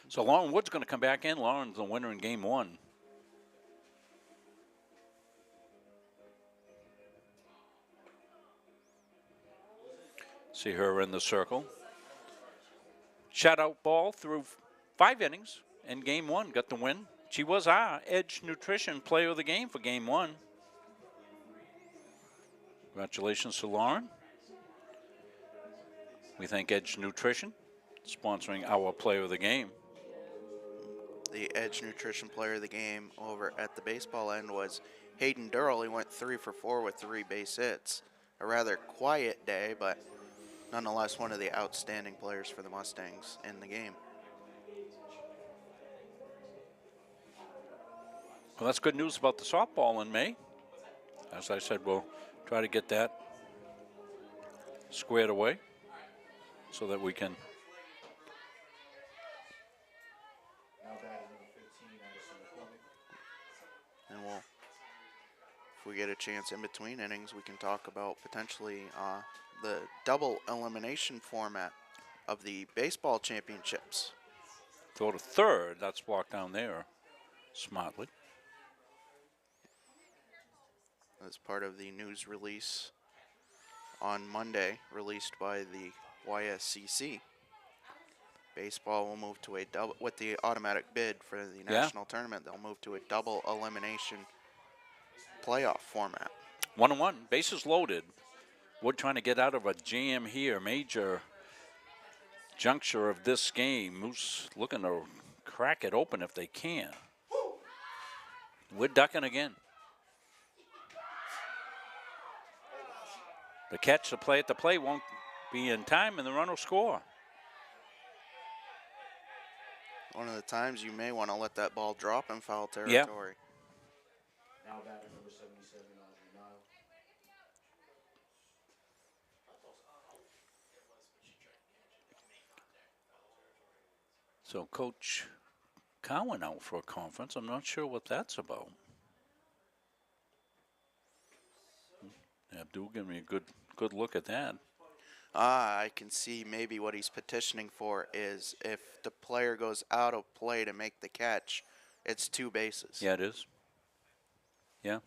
So Lauren Wood's going to come back in. Lauren's the winner in game 1. See her in the circle. Shutout ball through 5 innings in game 1. Got the win. She was our Edge Nutrition Player of the Game for game 1. Congratulations to Lauren. We thank Edge Nutrition sponsoring our Player of the Game. The Edge Nutrition Player of the Game over at the baseball end was Hayden Durrell. He went 3 for 4 with 3 base hits. A rather quiet day, but nonetheless one of the outstanding players for the Mustangs in the game. Well, that's good news about the softball in May. As I said, we'll try to get that squared away so that we can. And we'll, if we get a chance in between innings, we can talk about potentially the double elimination format of the baseball championships. Go to third. That's blocked down there smartly. As part of the news release on Monday, released by the YSCC. Baseball will move to a double, with the automatic bid for the national tournament, they'll move to a double elimination playoff format. 1-1, bases loaded. Wood trying to get out of a jam here. Major juncture of this game. Moose looking to crack it open if they can. Wood ducking again. The catch, the play at the plate won't be in time, and the run will score. One of the times you may want to let that ball drop in foul territory. Now batting number 77, Audrey Nile. So Coach Cowan out for a conference. I'm not sure what that's about. Abdul, give me a good look at that. I can see maybe what he's petitioning for is if the player goes out of play to make the catch, it's 2 bases. Yeah, it is. Yeah.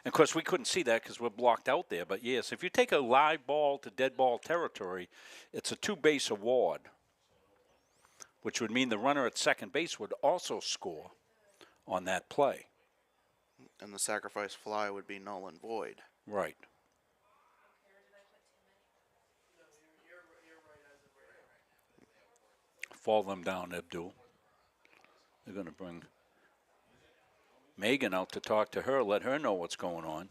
And of course, we couldn't see that because we're blocked out there. But yes, if you take a live ball to dead ball territory, it's a 2-base award, which would mean the runner at second base would also score on that play. And the sacrifice fly would be null and void. Right. Fall them down, Abdul. They're going to bring Megan out to talk to her, let her know what's going on.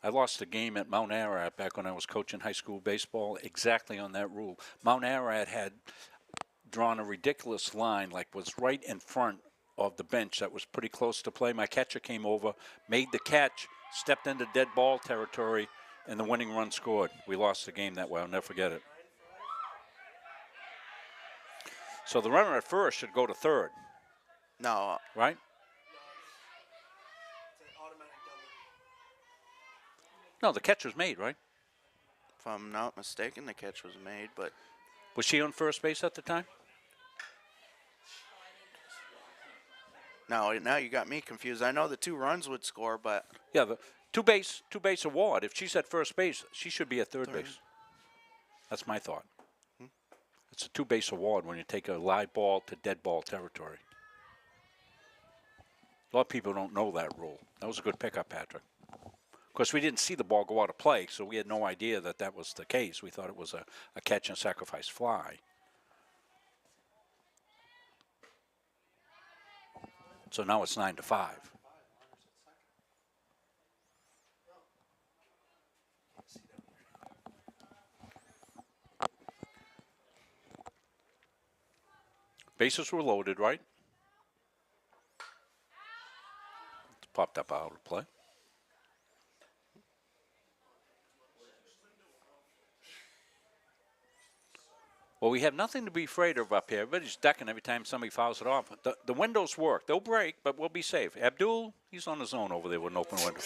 I lost a game at Mount Ararat back when I was coaching high school baseball exactly on that rule. Mount Ararat had drawn a ridiculous line, like was right in front of the bench that was pretty close to play. My catcher came over, made the catch, stepped into dead ball territory, and the winning run scored. We lost the game that way. I'll never forget it. So the runner at first should go to third. No. Right? No, the catch was made, right? If I'm not mistaken, the catch was made, but... Was she on first base at the time? No, now you got me confused. I know the 2 runs would score, but... Yeah, the two base award. If she's at first base, she should be at third base. That's my thought. It's a 2-base award when you take a live ball to dead ball territory. A lot of people don't know that rule. That was a good pickup, Patrick. Of course, we didn't see the ball go out of play, so we had no idea that that was the case. We thought it was a catch and sacrifice fly. So now it's 9-5. Bases were loaded, right? It's popped up out of play. Well, we have nothing to be afraid of up here. Everybody's ducking every time somebody fouls it off. The windows work. They'll break, but we'll be safe. Abdul, he's on his own over there with an open window.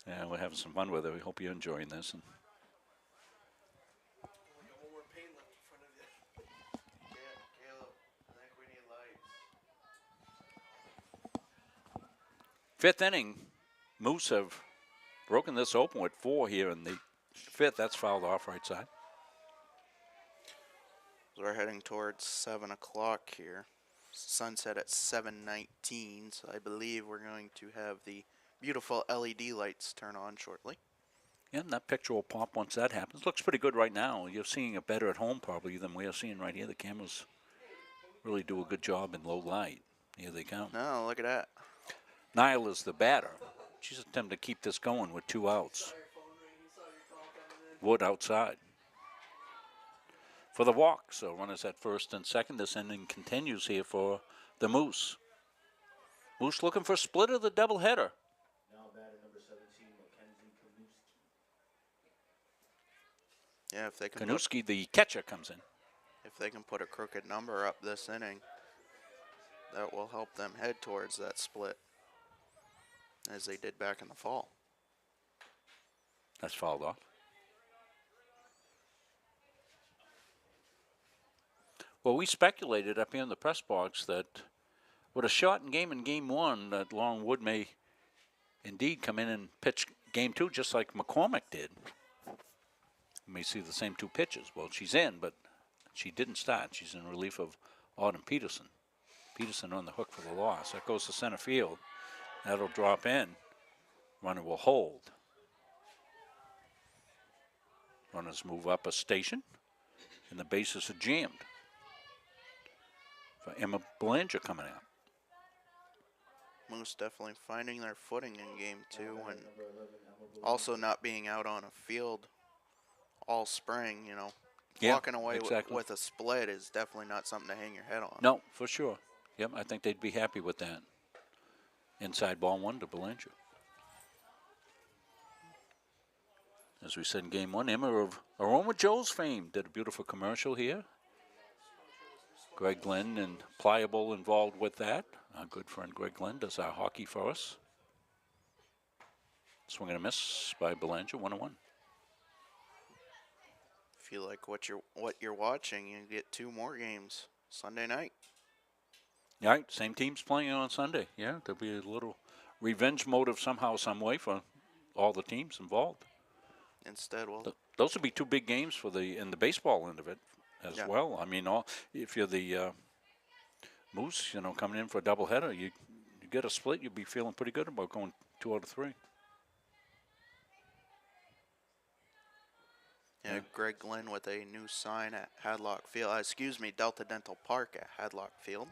Yeah, we're having some fun with it. We hope you're enjoying this. And fifth inning, Moose have broken this open with 4 here in the 5th. That's fouled off right side. We're heading towards 7 o'clock here. Sunset at 7:19, so I believe we're going to have the beautiful LED lights turn on shortly. Yeah, and that picture will pop once that happens. Looks pretty good right now. You're seeing it better at home probably than we are seeing right here. The cameras really do a good job in low light. Here they come. No, look at that. Niall is the batter. She's attempting to keep this going with 2 outs. Wood outside for the walk. So runners at first and second. This inning continues here for the Moose. Moose looking for a split of the doubleheader. Now batter number 17, Mackenzie Kanuski. Yeah, if they can. Kanuski, the catcher, comes in. If they can put a crooked number up this inning, that will help them head towards that split, as they did back in the fall. That's fouled off. Well, we speculated up here in the press box that with a shortened game in Game 1, that Longwood may indeed come in and pitch Game 2 just like McCormick did. You may see the same 2 pitches. Well, she's in, but she didn't start. She's in relief of Autumn Peterson. Peterson on the hook for the loss. That goes to center field. That'll drop in. Runner will hold. Runners move up a station, and the bases are jammed. For Emma Belanger coming out. Moose definitely finding their footing in Game 2, and also not being out on a field all spring, you know. Yeah, walking away exactly. with a split is definitely not something to hang your head on. No, for sure. Yep, I think they'd be happy with that. Inside ball 1 to Belanger. As we said in Game 1, Emma of Aroma Joe's fame did a beautiful commercial here. Greg Glenn and Pliable involved with that. Our good friend Greg Glenn does our hockey for us. Swing and a miss by Belanger, 1-1. If you like what you're watching, you get 2 more games Sunday night. Right, same team's playing on Sunday. Yeah, there'll be a little revenge motive somehow, some way for all the teams involved. Instead, well, those would be 2 big games for in the baseball end of it. as Yeah. well. I mean, if you're the Moose, you know, coming in for a doubleheader, you get a split, you'd be feeling pretty good about going 2 out of 3. Yeah, Greg Glenn with a new sign at Hadlock Field. Excuse me, Delta Dental Park at Hadlock Field.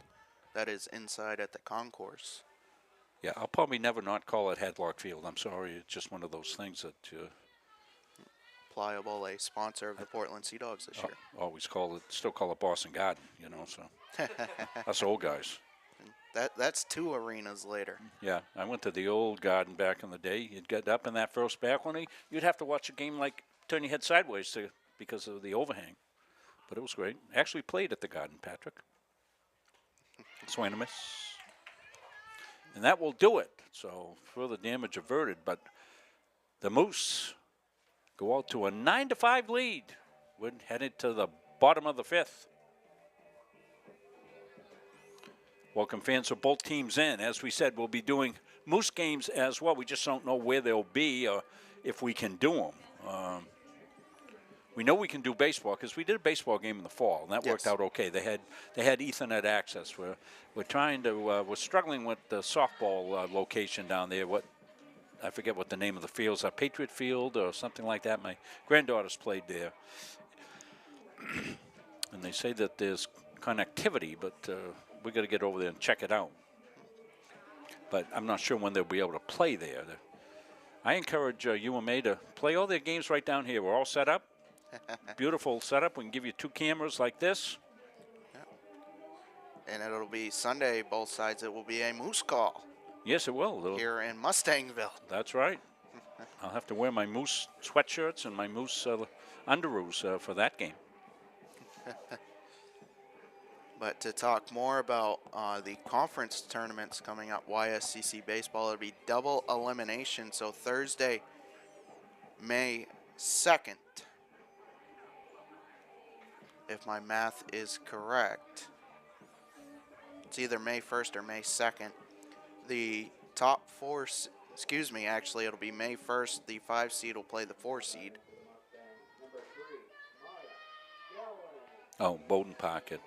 That is inside at the concourse. Yeah, I'll probably never not call it Hadlock Field. I'm sorry. It's just one of those things that Pliable, a sponsor of the Portland Sea Dogs this year. still call it Boston Garden, you know, so us old guys. That's 2 arenas later. Yeah, I went to the old Garden back in the day. You'd get up in that first balcony. You'd have to watch a game like turn your head sideways because of the overhang. But it was great. Actually played at the Garden, Patrick. Swing and a miss. And that will do it. So further damage averted. But the Moose go out to a 9-5 lead. We're headed to the bottom of the 5th. Welcome fans of both teams in. As we said, we'll be doing Moose games as well. We just don't know where they'll be or if we can do them. We know we can do baseball because we did a baseball game in the fall, and that worked out okay. They had Ethernet access. We're trying to we're struggling with the softball location down there. I forget what the name of the field is. Patriot Field or something like that. My granddaughters played there, and they say that there's connectivity, but we got to get over there and check it out. But I'm not sure when they'll be able to play there. I encourage UMA to play all their games right down here. We're all set up. Beautiful setup. We can give you 2 cameras like this. And it'll be Sunday, both sides. It will be a Moose call. Yes, it will. Here in Mustangville. That's right. I'll have to wear my Moose sweatshirts and my Moose underoos for that game. But to talk more about the conference tournaments coming up, YSCC baseball, it'll be double elimination. So Thursday, May 2nd. If my math is correct. It's either May 1st or May 2nd. The top 4, actually it'll be May 1st. The 5 seed will play the 4 seed. Oh, Bowden Park at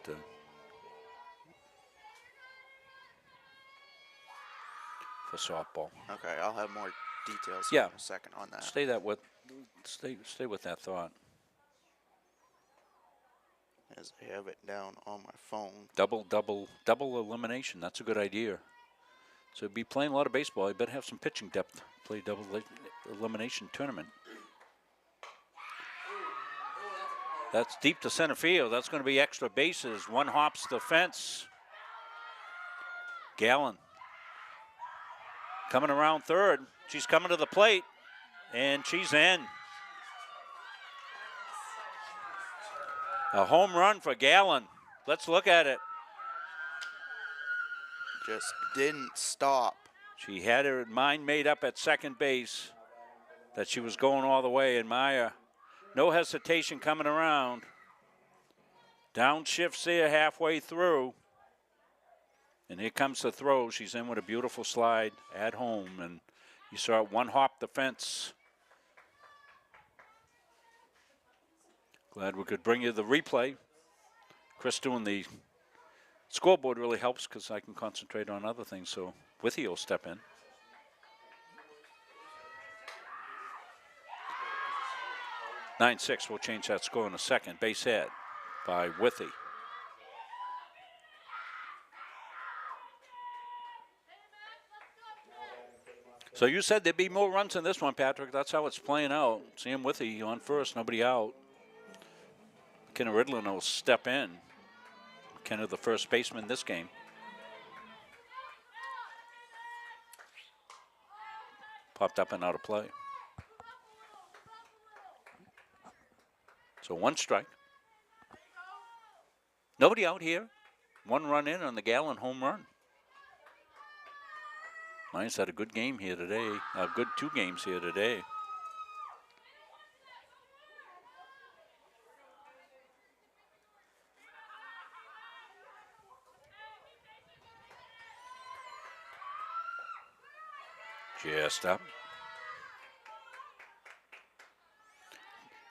for softball. Okay, I'll have more details in a second on that. Stay with that thought. As I have it down on my phone. Double elimination. That's a good idea. So be playing a lot of baseball. You better have some pitching depth. Play double elimination tournament. That's deep to center field. That's going to be extra bases. One hops the fence. Gallen coming around third. She's coming to the plate, and she's in. A home run for Gallen. Let's look at it. Just didn't stop. She had her mind made up at second base that she was going all the way, and Maya, no hesitation coming around. Downshifts there halfway through. And here comes the throw. She's in with a beautiful slide at home, and you saw it one hop the fence. Glad we could bring you the replay. Chris doing the scoreboard really helps because I can concentrate on other things, so Withy will step in. (9-6). We'll change that score in a second. Base hit by Withy. So you said there'd be more runs in this one, Patrick. That's how it's playing out. Sam Withy on first, nobody out. McKenna Ridlin will step in. McKenna, the first baseman this game. Popped up and out of play. So 1 strike. Nobody out here. 1 run in on the Gallen home run. Mine's had a good game here today. A good 2 games here today. Just up.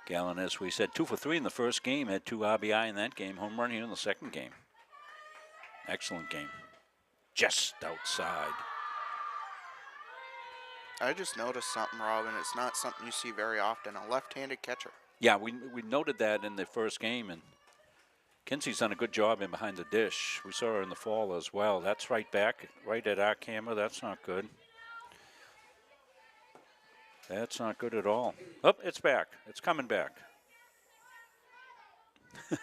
Gallen, as we said, 2 for 3 in the first game, had 2 RBI in that game. Home run here in the second game. Excellent game. Just outside. I just noticed something, Robin. It's not something you see very often. A left-handed catcher. Yeah, we noted that in the first game, and Kinsey's done a good job in behind the dish. We saw her in the fall as well. That's right back, right at our camera. That's not good. That's not good at all. Oh, it's back. It's coming back.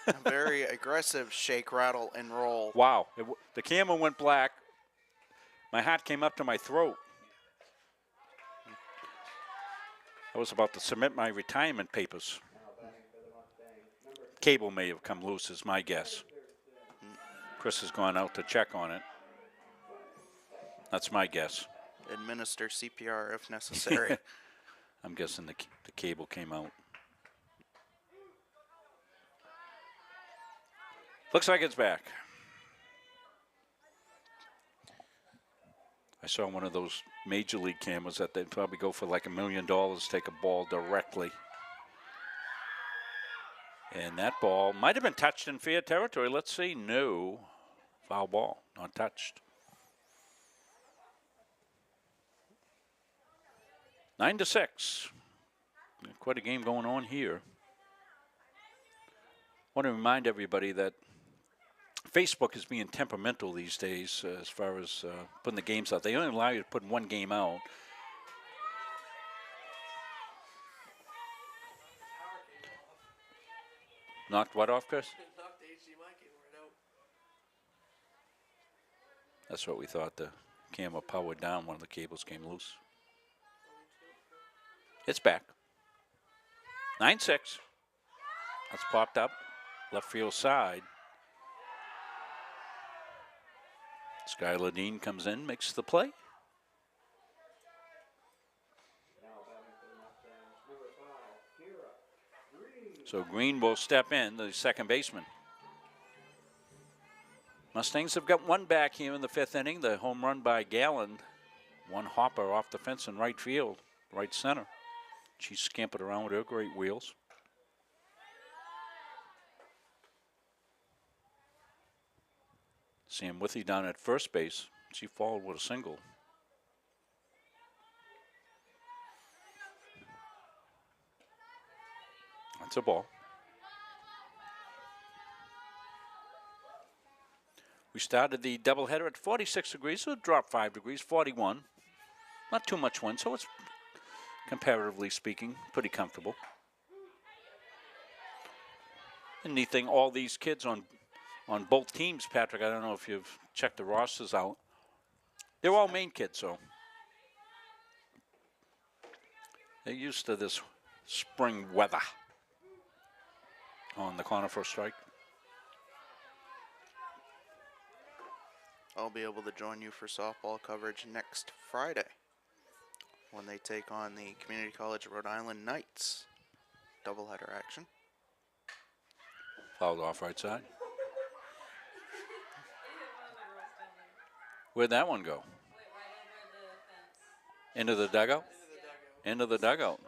A very aggressive shake, rattle, and roll. Wow. The camera went black. My hat came up to my throat. I was about to submit my retirement papers. Cable may have come loose, is my guess. Chris has gone out to check on it. That's my guess. Administer CPR if necessary. I'm guessing the cable came out. Looks like it's back. I saw one of those major league cameras that they'd probably go for like $1 million, take a ball directly. And that ball might have been touched in fair territory. Let's see. No. Foul ball. Not touched. 9-6. Quite a game going on here. Want to remind everybody that Facebook is being temperamental these days as far as putting the games out. They only allow you to put one game out. Knocked what off, Chris? That's what we thought. The camera powered down. One of the cables came loose. It's back. 9-6. That's popped up. Left field side. Skylar Dean comes in, makes the play. So Green will step in, the second baseman. Mustangs have got one back here in the 5th inning. The home run by Gallen. One hopper off the fence in right field, right center. She scampered around with her great wheels. Sam Withy down at first base. She followed with a single. That's a ball. We started the doubleheader at 46 degrees, so it dropped 5 degrees, 41. Not too much wind, so it's, comparatively speaking, pretty comfortable. The neat thing, all these kids on both teams, Patrick, I don't know if you've checked the rosters out. They're all Maine kids, so they're used to this spring weather on the Conifer strike. I'll be able to join you for softball coverage next Friday when they take on the Community College Rhode Island Knights. Doubleheader action. Fouled off right side. Where'd that one go? Into the dugout? Into the dugout.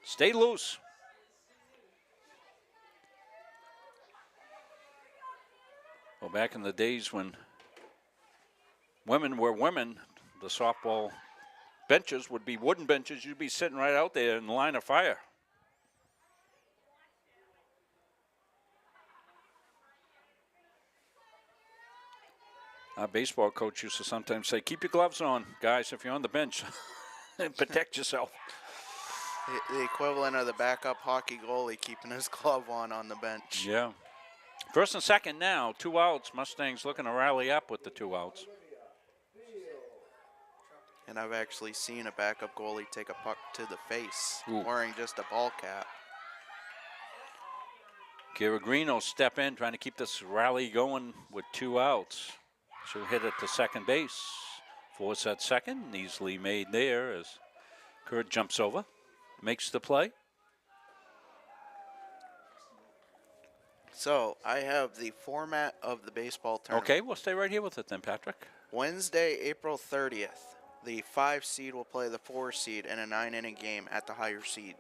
Stay loose. Well, back in the days when women were women, the softball benches would be wooden benches. You'd be sitting right out there in the line of fire. Our baseball coach used to sometimes say, keep your gloves on, guys, if you're on the bench. And protect yourself. The equivalent of the backup hockey goalie keeping his glove on the bench. Yeah. First and second now, 2 outs. Mustangs looking to rally up with the 2 outs. And I've actually seen a backup goalie take a puck to the face, Ooh. wearing just a ball cap. Kira Green will step in, trying to keep this rally going with 2 outs. She'll hit it to second base. Force at second, easily made there as Kurt jumps over, makes the play. So I have the format of the baseball tournament. Okay, we'll stay right here with it then, Patrick. Wednesday, April 30th, the 5 seed will play the 4 seed in a 9-inning game at the higher seed.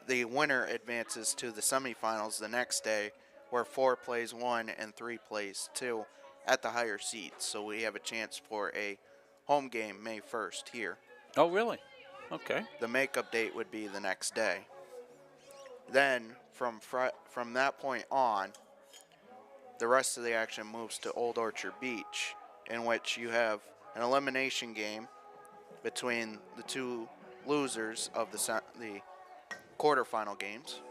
the winner advances to the semifinals the next day, where 4 plays 1 and 3 plays 2 at the higher seeds. So we have a chance for a home game May 1st here. Oh, really? Okay. The makeup date would be the next day. Then from that point on, the rest of the action moves to Old Orchard Beach, in which you have an elimination game between the 2 losers of the quarterfinal games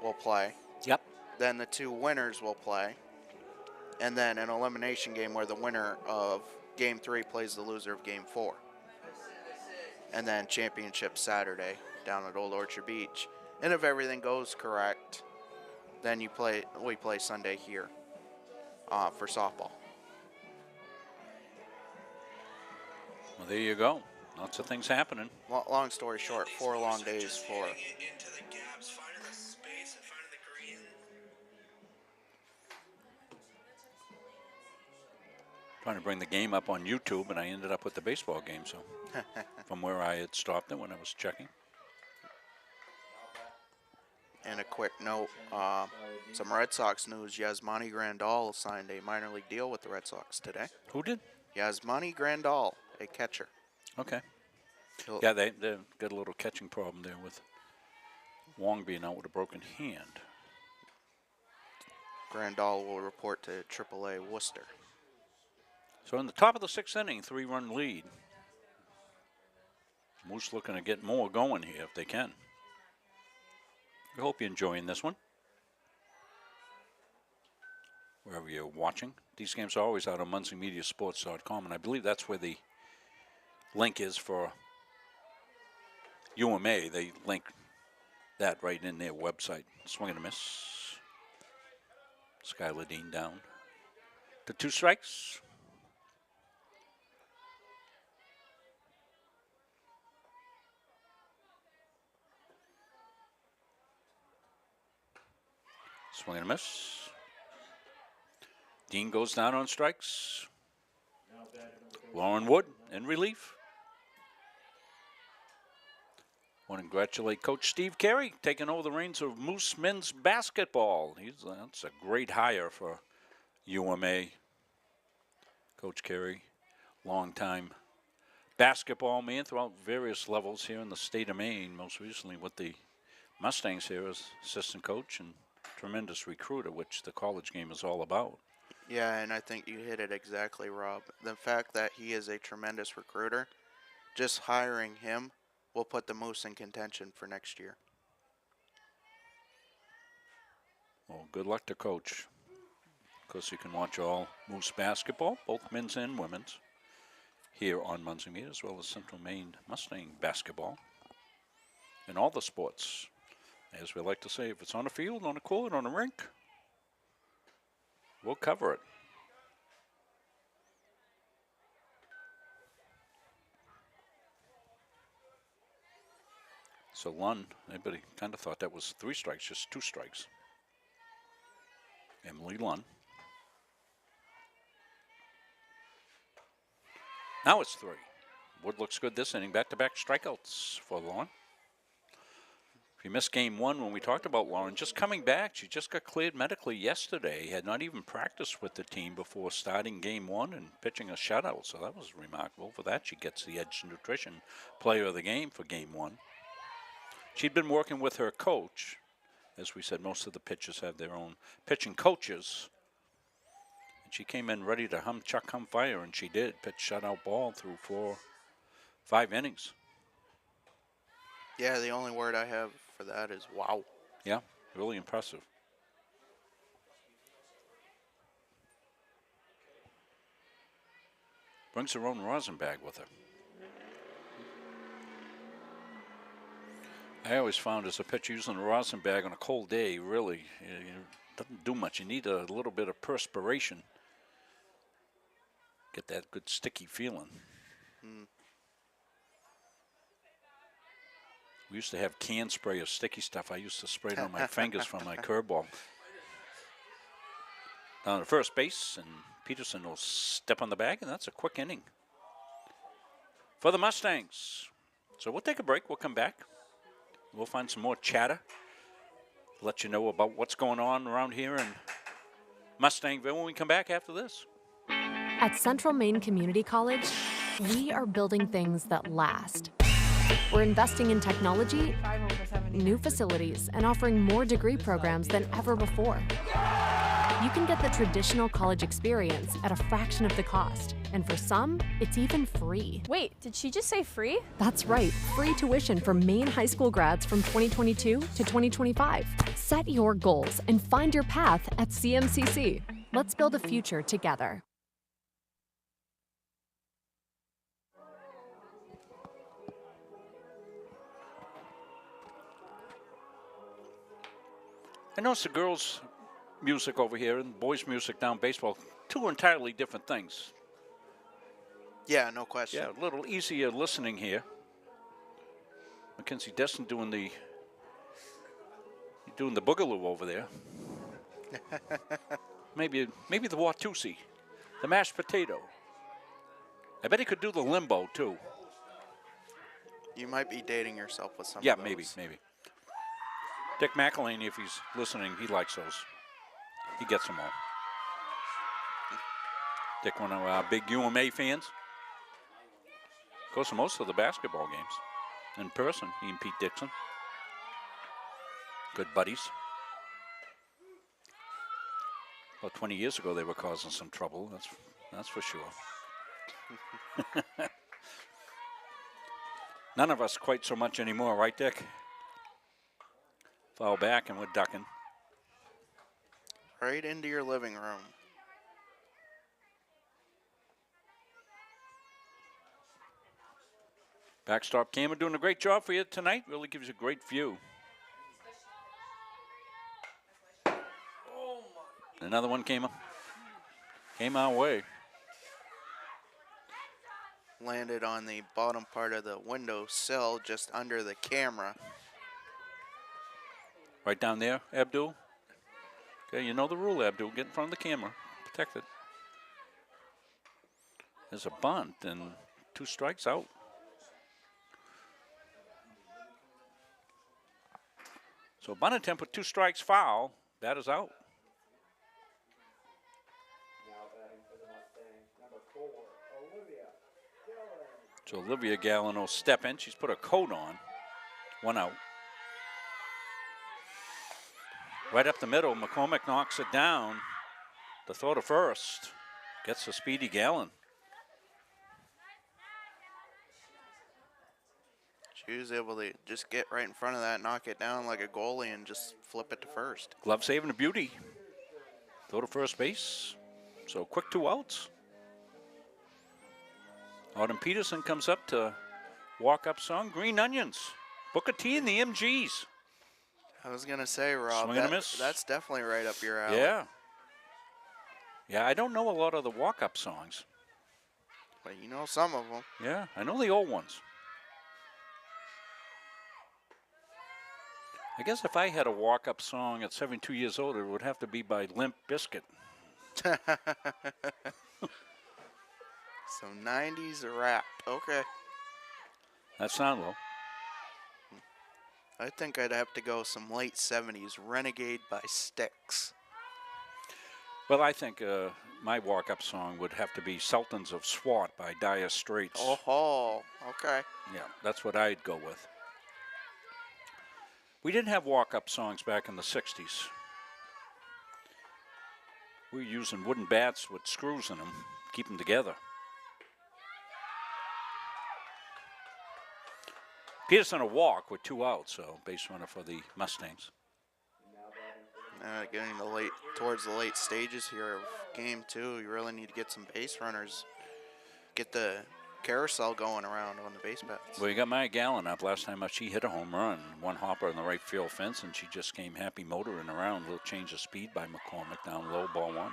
will play. Yep. Then the 2 winners will play. And then an elimination game where the winner of Game 3 plays the loser of Game 4. And then championship Saturday down at Old Orchard Beach. And if everything goes correct, then we play Sunday here for softball. Well, there you go. Lots of things happening. Long story short, 4 long days for. Trying to bring the game up on YouTube, and I ended up with the baseball game. So, from where I had stopped it when I was checking. And a quick note, some Red Sox news. Yasmani Grandal signed a minor league deal with the Red Sox today. Who did? Yasmani Grandal, a catcher. Okay. Yeah, they got a little catching problem there with Wong being out with a broken hand. Grandal will report to AAA Worcester. So in the top of the 6th inning, 3-run lead. Moose looking to get more going here if they can. I hope you're enjoying this one. Wherever you're watching. These games are always out on MunseyMediaSports.com, and I believe that's where the link is for UMA. They link that right in their website. Swing and a miss. Skylar Dean down to 2 strikes. Swing and a miss. Dean goes down on strikes. Lauren Wood in relief. Want to congratulate Coach Steve Carey taking over the reins of Moose men's basketball. That's a great hire for UMA. Coach Carey, long-time basketball man throughout various levels here in the state of Maine, most recently with the Mustangs here as assistant coach and tremendous recruiter, which the college game is all about. Yeah, and I think you hit it exactly, Rob. The fact that he is a tremendous recruiter, just hiring him will put the Moose in contention for next year. Well, good luck to Coach. Of course, you can watch all Moose basketball, both men's and women's, here on Muncie Media, as well as Central Maine Mustang basketball. And all the sports. As we like to say, if it's on a field, on a court, on a rink, we'll cover it. So Lund, everybody kind of thought that was 3 strikes, just 2 strikes. Emily Lund. Now it's 3. Wood looks good this inning. Back-to-back strikeouts for Lauren. If you missed game 1 when we talked about Lauren, just coming back, she just got cleared medically yesterday. Had not even practiced with the team before starting game 1 and pitching a shutout. So that was remarkable. For that, she gets the Edge Nutrition Player of the Game for game 1. She'd been working with her coach. As we said, most of the pitchers have their own pitching coaches. And she came in ready to hum, chuck, hum, fire, and she did. Pitch shutout ball through 5 innings. Yeah, the only word I have for that is wow. Yeah, really impressive. Brings her own rosin bag with her. I always found as a pitcher using a rosin bag on a cold day, really, doesn't do much. You need a little bit of perspiration. Get that good sticky feeling. We used to have can spray of sticky stuff. I used to spray it on my fingers from my curveball. Down to first base, and Peterson will step on the bag, and that's a quick inning for the Mustangs. So we'll take a break. We'll come back. we'll find some more chatter. Let you know about what's going on around here in Mustangville when we come back after this. At Central Maine Community College, we are building things that last. We're investing in technology, new facilities, and offering more degree programs than ever before. You can get the traditional college experience at a fraction of the cost, and for some, it's even free. Wait, did she just say free? That's right, free tuition for Maine high school grads from 2022 to 2025. Set your goals and find your path at CMCC. Let's build a future together. I noticed the girls' music over here and boys' music down baseball, two entirely different things. Yeah, no question. Yeah, a little easier listening here. Mackenzie Destin doing the boogaloo over there. maybe the Watusi, the mashed potato. I bet he could do the limbo too. You might be dating yourself with some Yeah, of those. maybe. Dick McElhaney, if he's listening, he likes those. He gets them all. Dick, one of our big UMA fans. Goes to most of the basketball games in person, he and Pete Dixon. Good buddies. About 20 years ago, they were causing some trouble, that's for sure. None of us quite so much anymore, right, Dick? Foul back and we're ducking. Right into your living room. Backstop camera doing a great job for you tonight. Really gives you a great view. Another one came our way. Landed on the bottom part of the window sill just under the camera. Right down there, Abdul. Okay, you know the rule, Abdul. Get in front of the camera. Protect it. There's a bunt and 2 strikes out. So bunt attempt with 2 strikes foul. Batter's out. So Olivia Gallen will step in. She's put a coat on. 1 out. Right up the middle, McCormick knocks it down. The throw to first. Gets the speedy Gallen. She was able to just get right in front of that, knock it down like a goalie, and just flip it to first. Glove saving a beauty. Throw to first base. So quick 2 outs. Autumn Peterson comes up to walk-up song, Green Onions. Booker T and the MGs. I was going to say, Rob, Swing and a miss. That's definitely right up your alley. Yeah. Yeah, I don't know a lot of the walk-up songs. But you know some of them. Yeah, I know the old ones. I guess if I had a walk-up song at 72 years old, it would have to be by Limp Bizkit. So 90s rap. Okay. That's not low. I think I'd have to go some late 70s Renegade by Styx. Well, I think my walk-up song would have to be Sultans of Swat by Dire Straits. Oh, okay. Yeah, that's what I'd go with. We didn't have walk-up songs back in the 60s. We were using wooden bats with screws in them, keep them together. Peterson a walk with 2 outs, so base runner for the Mustangs. Getting towards the late stages here of game 2, you really need to get some base runners. Get the carousel going around on the base paths. Well, you got Maya Gallen up. Last time she hit a home run. 1 hopper in the right field fence, and she just came happy motoring around. A little change of speed by McCormick down low, ball 1.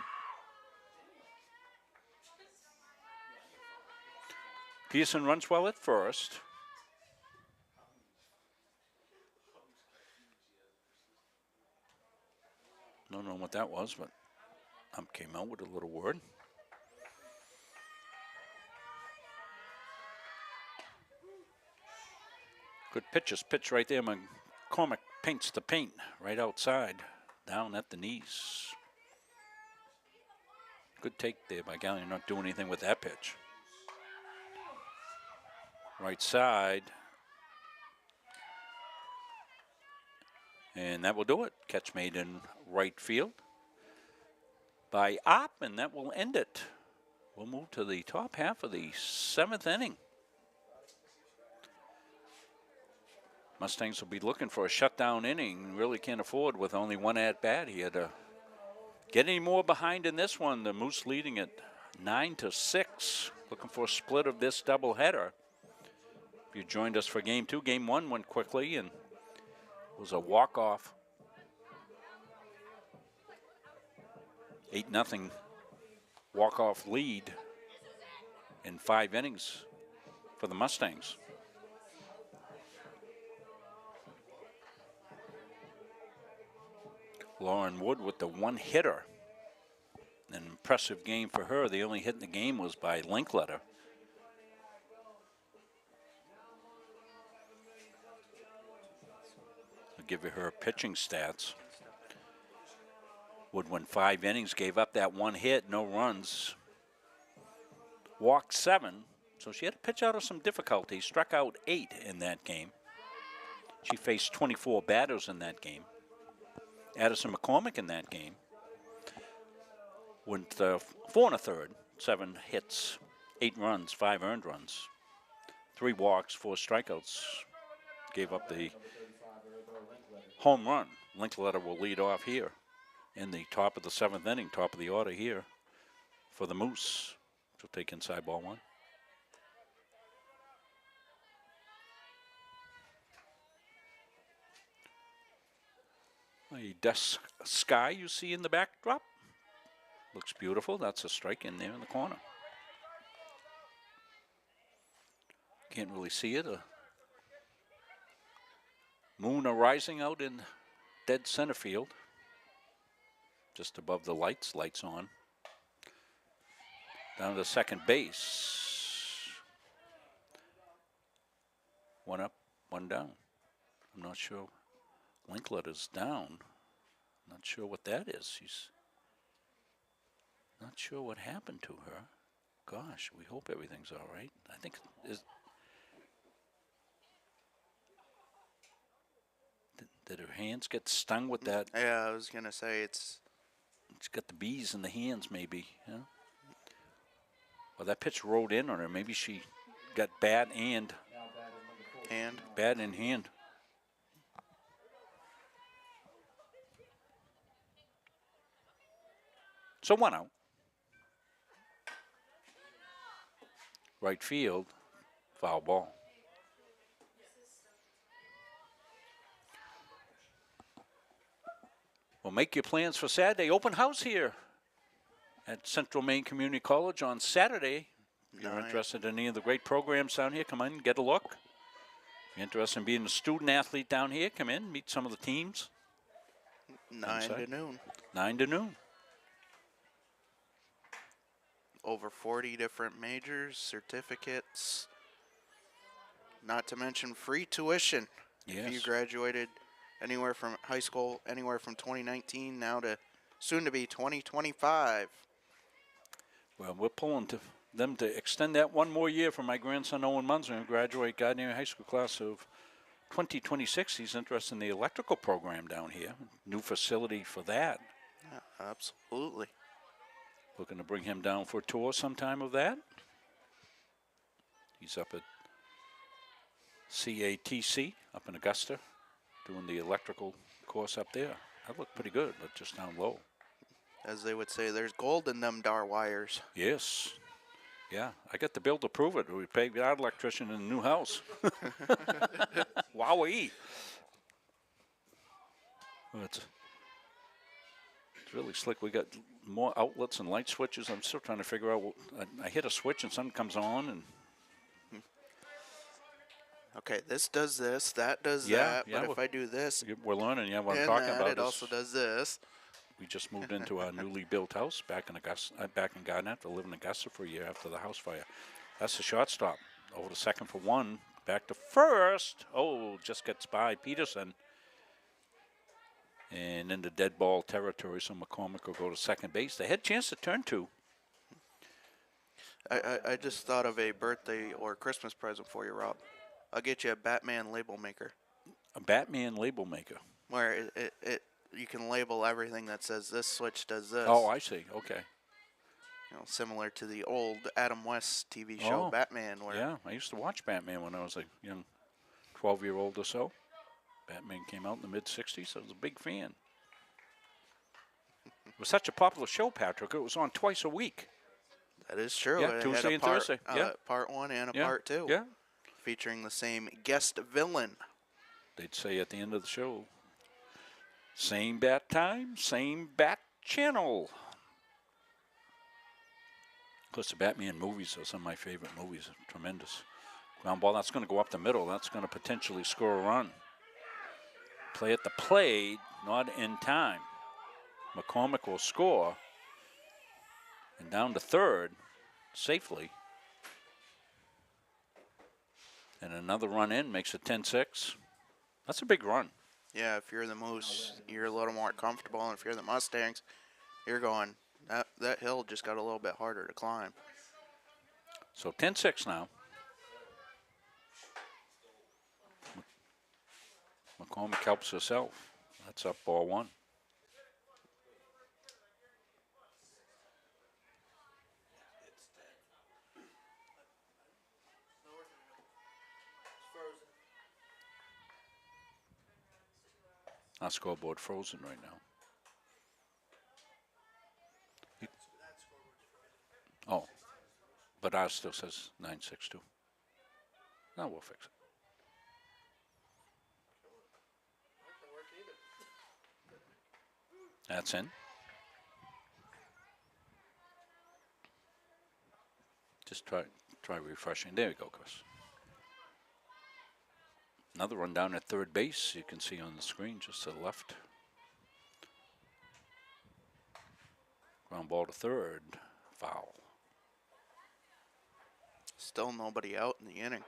Pearson runs well at first. Don't know what that was, but came out with a little word. Good pitch right there. McCormick paints the paint right outside, down at the knees. Good take there by Gallion, not doing anything with that pitch. Right side. And that will do it. Catch made in right field by Opp, and that will end it. We'll move to the top half of the 7th inning. Mustangs will be looking for a shutdown inning. Really can't afford with only one at bat here to get any more behind in this one. The Moose leading it 9-6. Looking for a split of this doubleheader. If you joined us for game 2, game 1 went quickly and was a walk-off. 8-0 walk-off lead in 5 innings for the Mustangs. Lauren Wood with the one hitter. An impressive game for her. The only hit in the game was by Linkletter. I'll give you her pitching stats. Wood went 5 innings, gave up that one hit, no runs. Walked 7, so she had to pitch out of some difficulty. Struck out 8 in that game. She faced 24 batters in that game. Addison McCormick in that game went 4 1/3, 7 hits, 8 runs, 5 earned runs, 3 walks, 4 strikeouts. Gave up the home run. Linkletter will lead off here in the top of the 7th inning, top of the order here for the Moose. She'll take inside ball 1. A dusk sky you see in the backdrop. Looks beautiful. That's a strike in there in the corner. Can't really see it. A moon arising out in dead center field. Just above the lights. Lights on. Down to second base. 1 up, 1 down. I'm not sure. Linkletter's down. Not sure what that is. She's not sure what happened to her. Gosh, we hope everything's all right. I think did her hands get stung with that? Yeah, I was gonna say it's got the bees in the hands, maybe. Yeah. Well, that pitch rode in on her. Maybe she got bat and bat in hand. So 1 out. Right field, foul ball. Well, make your plans for Saturday. Open house here at Central Maine Community College on Saturday. If you're interested in any of the great programs down here, come in, get a look. If you're interested in being a student athlete down here, come in, meet some of the teams. 9 to noon. 9 to noon. Over 40 different majors, certificates, not to mention free tuition. Yes. If you graduated anywhere from high school, anywhere from 2019 now to soon to be 2025. Well, we're pulling to them to extend that 1 more year for my grandson Owen Munzer, who graduate Gardner High School class of 2026. He's interested in the electrical program down here. New facility for that. Yeah, absolutely. Looking to bring him down for a tour sometime of that. He's up at CATC up in Augusta doing the electrical course up there. That looked pretty good, but just down low. As they would say, there's gold in them dar wires. Yes. Yeah, I got the bill to prove it. We paid our electrician in a new house. Wowee. Well, it's really slick. We got more outlets and light switches. I'm still trying to figure out. I hit a switch and something comes on. And okay, this does this, that does that. Yeah, but if I do this, we're learning. Yeah, what I'm and talking that, about. it also does this. We just moved into our newly built house back in Augusta, back in Gardner. After living in Augusta for a year after the house fire. That's the shortstop. Over to second for 1. Back to first. Oh, just gets by Peterson. And into dead ball territory, so McCormick will go to second base. They had a chance to turn two. I just thought of a birthday or Christmas present for you, Rob. I'll get you a Batman label maker. A Batman label maker. Where you can label everything that says this switch does this. Oh, I see. Okay. You know, similar to the old Adam West TV show Batman. Where yeah, I used to watch Batman when I was a young 12-year-old or so. Batman came out in the mid-'60s, so I was a big fan. It was such a popular show, Patrick. It was on twice a week. That is true. Yeah, It Tuesday had a and part, Thursday. Yeah. Part 1 and a Yeah, part 2. yeah. Featuring the same guest villain. They'd say at the end of the show, same bat time, same bat channel. Of course, the Batman movies are some of my favorite movies. Tremendous. Ground ball, that's going to go up the middle. That's going to potentially score a run. Play at the plate, not in time. McCormick will score. And down to third, safely. And another run in makes it 10-6. That's a big run. Yeah, if you're the Moose, you're a little more comfortable. And if you're the Mustangs, you're going, that hill just got a little bit harder to climb. So 10-6 now. McCormick helps herself. That's up ball one. Our scoreboard frozen right now. Oh, but ours still says 9-6-2. No, we'll fix it. That's in. Just try refreshing. There we go, Chris. Another run down at third base. You can see on the screen just to the left. Ground ball to third. Foul. Still nobody out in the inning.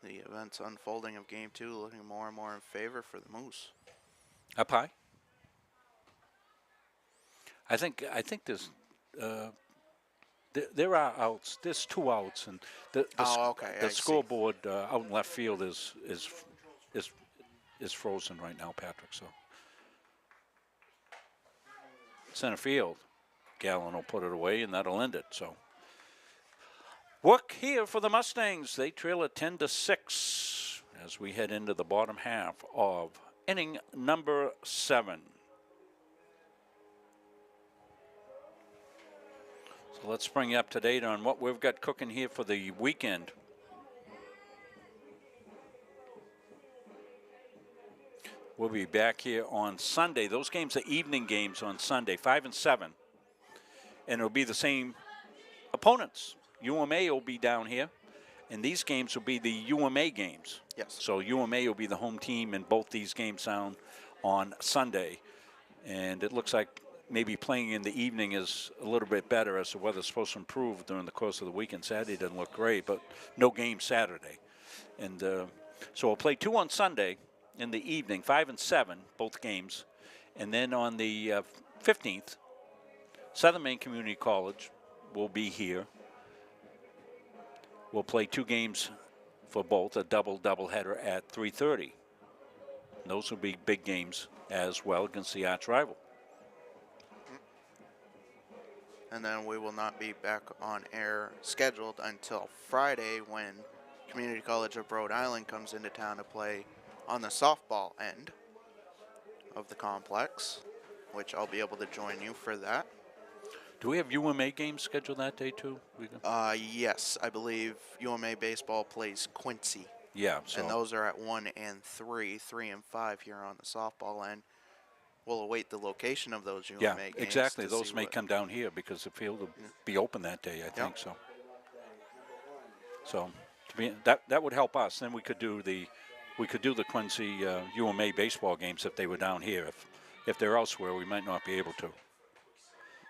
The events unfolding of Game 2 looking more and more in favor for the Moose. Up high. I think there's there are outs. There's 2 outs, and the scoreboard out in left field is frozen right now, Patrick. So center field, Gallen will put it away, and that'll end it. So. Work here for the Mustangs. They trail at 10-6 as we head into the bottom half of inning number 7. So let's bring you up to date on what we've got cooking here for the weekend. We'll be back here on Sunday. Those games are evening games on Sunday, 5 and 7. And it'll be the same opponents. UMA will be down here, and these games will be the UMA games. Yes. So UMA will be the home team in both these games down on Sunday. And it looks like maybe playing in the evening is a little bit better as the weather's supposed to improve during the course of the weekend. Saturday doesn't look great, but no game Saturday. And so we'll play 2 on Sunday in the evening, 5 and 7, both games. And then on the 15th, Southern Maine Community College will be here. We'll play 2 games for both, a doubleheader at 3:30. Those will be big games as well against the arch rival. And then we will not be back on air scheduled until Friday when Community College of Rhode Island comes into town to play on the softball end of the complex, which I'll be able to join you for that. Do we have UMA games scheduled that day too? Yes, I believe UMA baseball plays Quincy. Yeah. So. And those are at 1 and 3, 3 and 5 here on the softball end. We'll await the location of those UMA games. Yeah, exactly. Those may come down here because the field will be open that day, I think so. So that would help us. Then we could do the Quincy UMA baseball games if they were down here. If they're elsewhere, we might not be able to.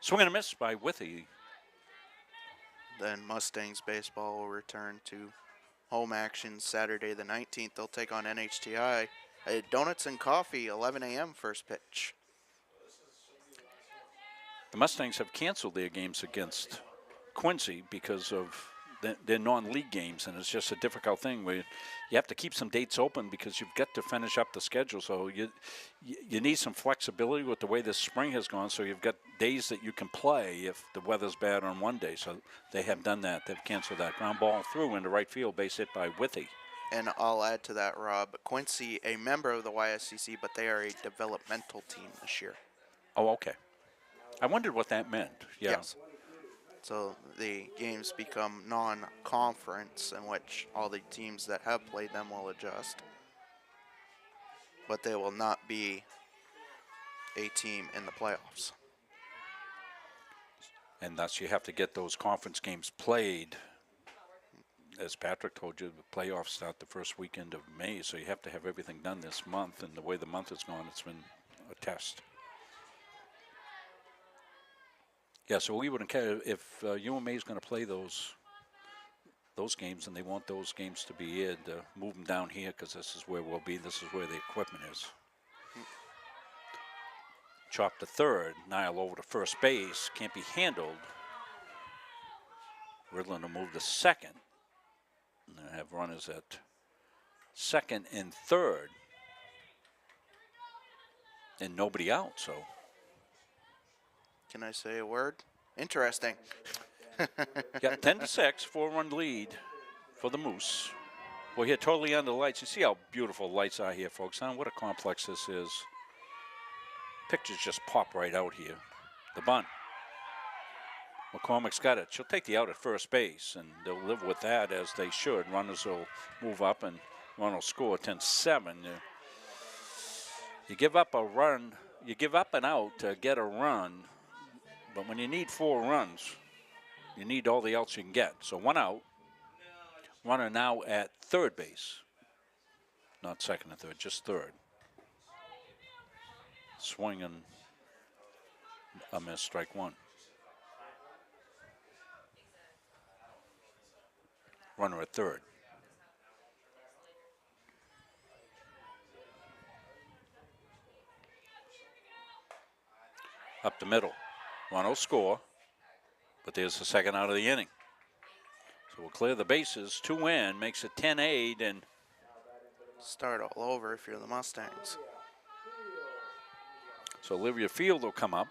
Swing and a miss by Withy. Then Mustangs baseball will return to home action Saturday the 19th. They'll take on NHTI. Donuts and Coffee, 11 a.m. first pitch. The Mustangs have canceled their games against Quincy because of their non-league games, and it's just a difficult thing where you have to keep some dates open because you've got to finish up the schedule. So you need some flexibility with the way this spring has gone, so you've got days that you can play if the weather's bad on one day. So they have done that. They've canceled that. Ground ball through into right field, base hit by Withy. And I'll add to that, Rob, Quincy, a member of the YSCC, but they are a developmental team this year. Oh, okay. I wondered what that meant. Yeah. Yes. So the games become non-conference, in which all the teams that have played them will adjust. But they will not be a team in the playoffs. And thus you have to get those conference games played. As Patrick told you, the playoffs start the first weekend of May, so you have to have everything done this month. And the way the month has gone, it's been a test. Yeah, so we wouldn't care if UMA is going to play those games, and they want those games to be aired. Move them down here because this is where we'll be. This is where the equipment is. Chop to third. Niall over to first base. Can't be handled. Ridlin will move to second. And then have runners at second and third. And nobody out, so. Can I say a word? Interesting. Yeah, 10-6, 4-run lead for the Moose. We're here totally under the lights. You see how beautiful lights are here, folks, huh? What a complex this is. Pictures just pop right out here. The bunt. McCormick's got it. She'll take the out at first base, and they'll live with that as they should. Runners will move up, and run will score 10-7. You give up a run, you give up an out to get a run, but when you need 4 runs, you need all the outs you can get. So 1 out. Runner now at third base. Not second and third, just third. Swing and a miss, strike 1. Runner at third. Up the middle. Runner will score, but there's the second out of the inning. So we'll clear the bases, 2 in, makes it 10-8, and start all over if you're the Mustangs. So Olivia Field will come up.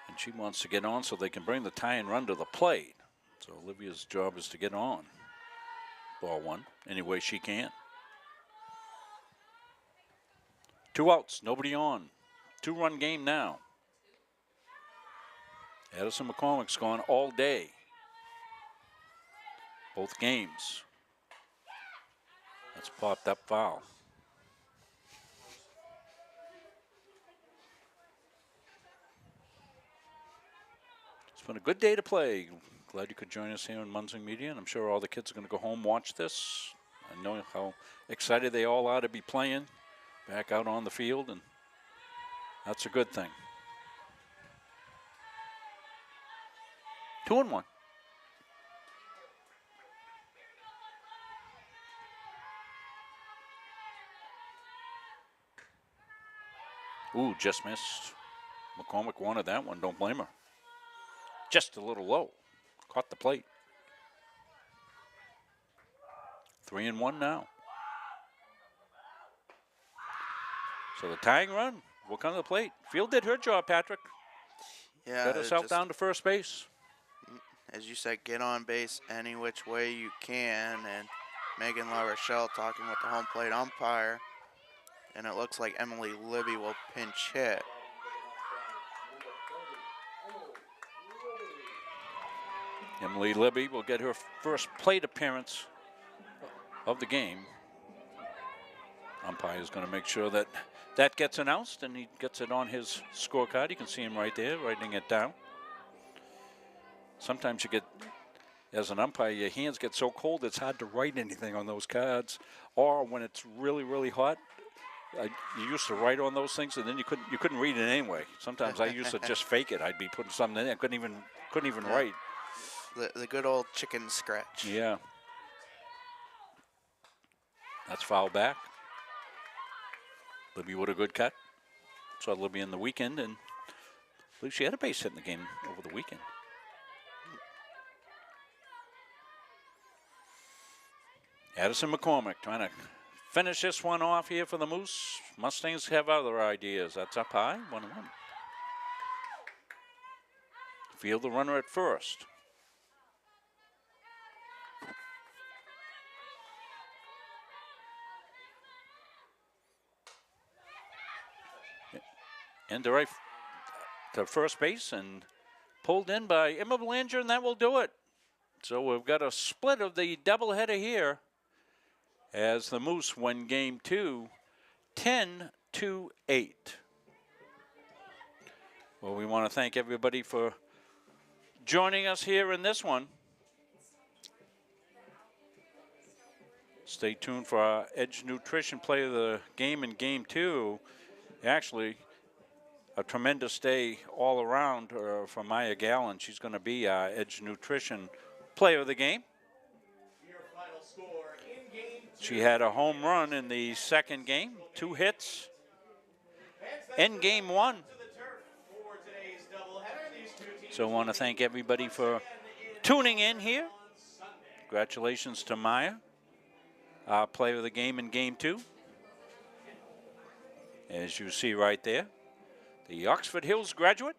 And she wants to get on so they can bring the tie and run to the plate. So Olivia's job is to get on. Ball 1, any way she can. 2 outs, nobody on. 2-run game now. Addison McCormick's gone all day. Both games. That's popped up foul. It's been a good day to play. Glad you could join us here in Munzing Media, and I'm sure all the kids are going to go home, watch this. I know how excited they all are to be playing back out on the field, and that's a good thing. 2-1. Ooh, just missed. McCormick wanted that one. Don't blame her. Just a little low. Caught the plate. 3-1 now. So the tying run will come to the plate. Field did her job, Patrick. Yeah. Got us out down to first base. As you said, get on base any which way you can. And Megan La Rochelle talking with the home plate umpire. And it looks like Emily Libby will pinch hit. Emily Libby will get her first plate appearance of the game. Umpire is going to make sure that that gets announced, and he gets it on his scorecard. You can see him right there, writing it down. Sometimes you get, as an umpire, your hands get so cold it's hard to write anything on those cards. Or when it's really, really hot, You used to write on those things, and then you couldn't read it anyway. Sometimes I used to just fake it. I'd be putting something in there. I couldn't even write. The good old chicken scratch. Yeah. That's foul back. Libby with a good cut. Saw Libby in the weekend, and I believe she had a base hit in the game over the weekend. Addison McCormick trying to finish this one off here for the Moose. Mustangs have other ideas. That's up high, 1-1. Field the runner at first. And to first base and pulled in by Emma Belanger, and that will do it. So we've got a split of the doubleheader here as the Moose win game 2, 10-8. Well, we want to thank everybody for joining us here in this one. Stay tuned for our Edge Nutrition play of the game in game 2. Actually, a tremendous day all around for Maya Gallen. She's going to be our Edge Nutrition player of the game. She had a home run in the second game, 2 hits. In game 1. So I want to thank everybody for tuning in here. Congratulations to Maya, our player of the game in game 2. As you see right there, the Oxford Hills graduate.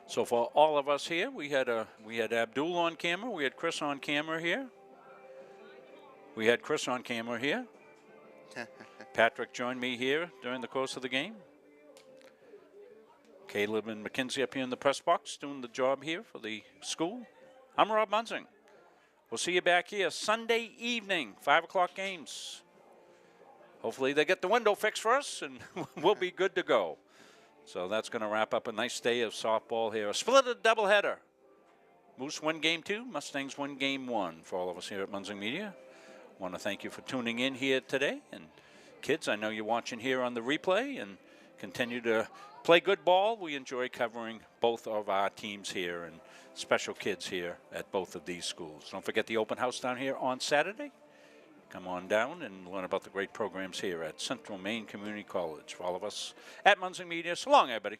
So for all of us here, we had Abdul on camera, we had Chris on camera here. We had Chris on camera here. Patrick joined me here during the course of the game. Caleb and Mackenzie up here in the press box doing the job here for the school. I'm Rob Munsing. We'll see you back here Sunday evening, 5 o'clock games. Hopefully they get the window fixed for us and we'll be good to go. So that's going to wrap up a nice day of softball here. A split doubleheader. Moose win game 2, Mustangs win game 1 for all of us here at Munsing Media. Want to thank you for tuning in here today. And kids, I know you're watching here on the replay and continue to play good ball. We enjoy covering both of our teams here and special kids here at both of these schools. Don't forget the open house down here on Saturday. Come on down and learn about the great programs here at Central Maine Community College. For all of us at Munsing Media, so long, everybody.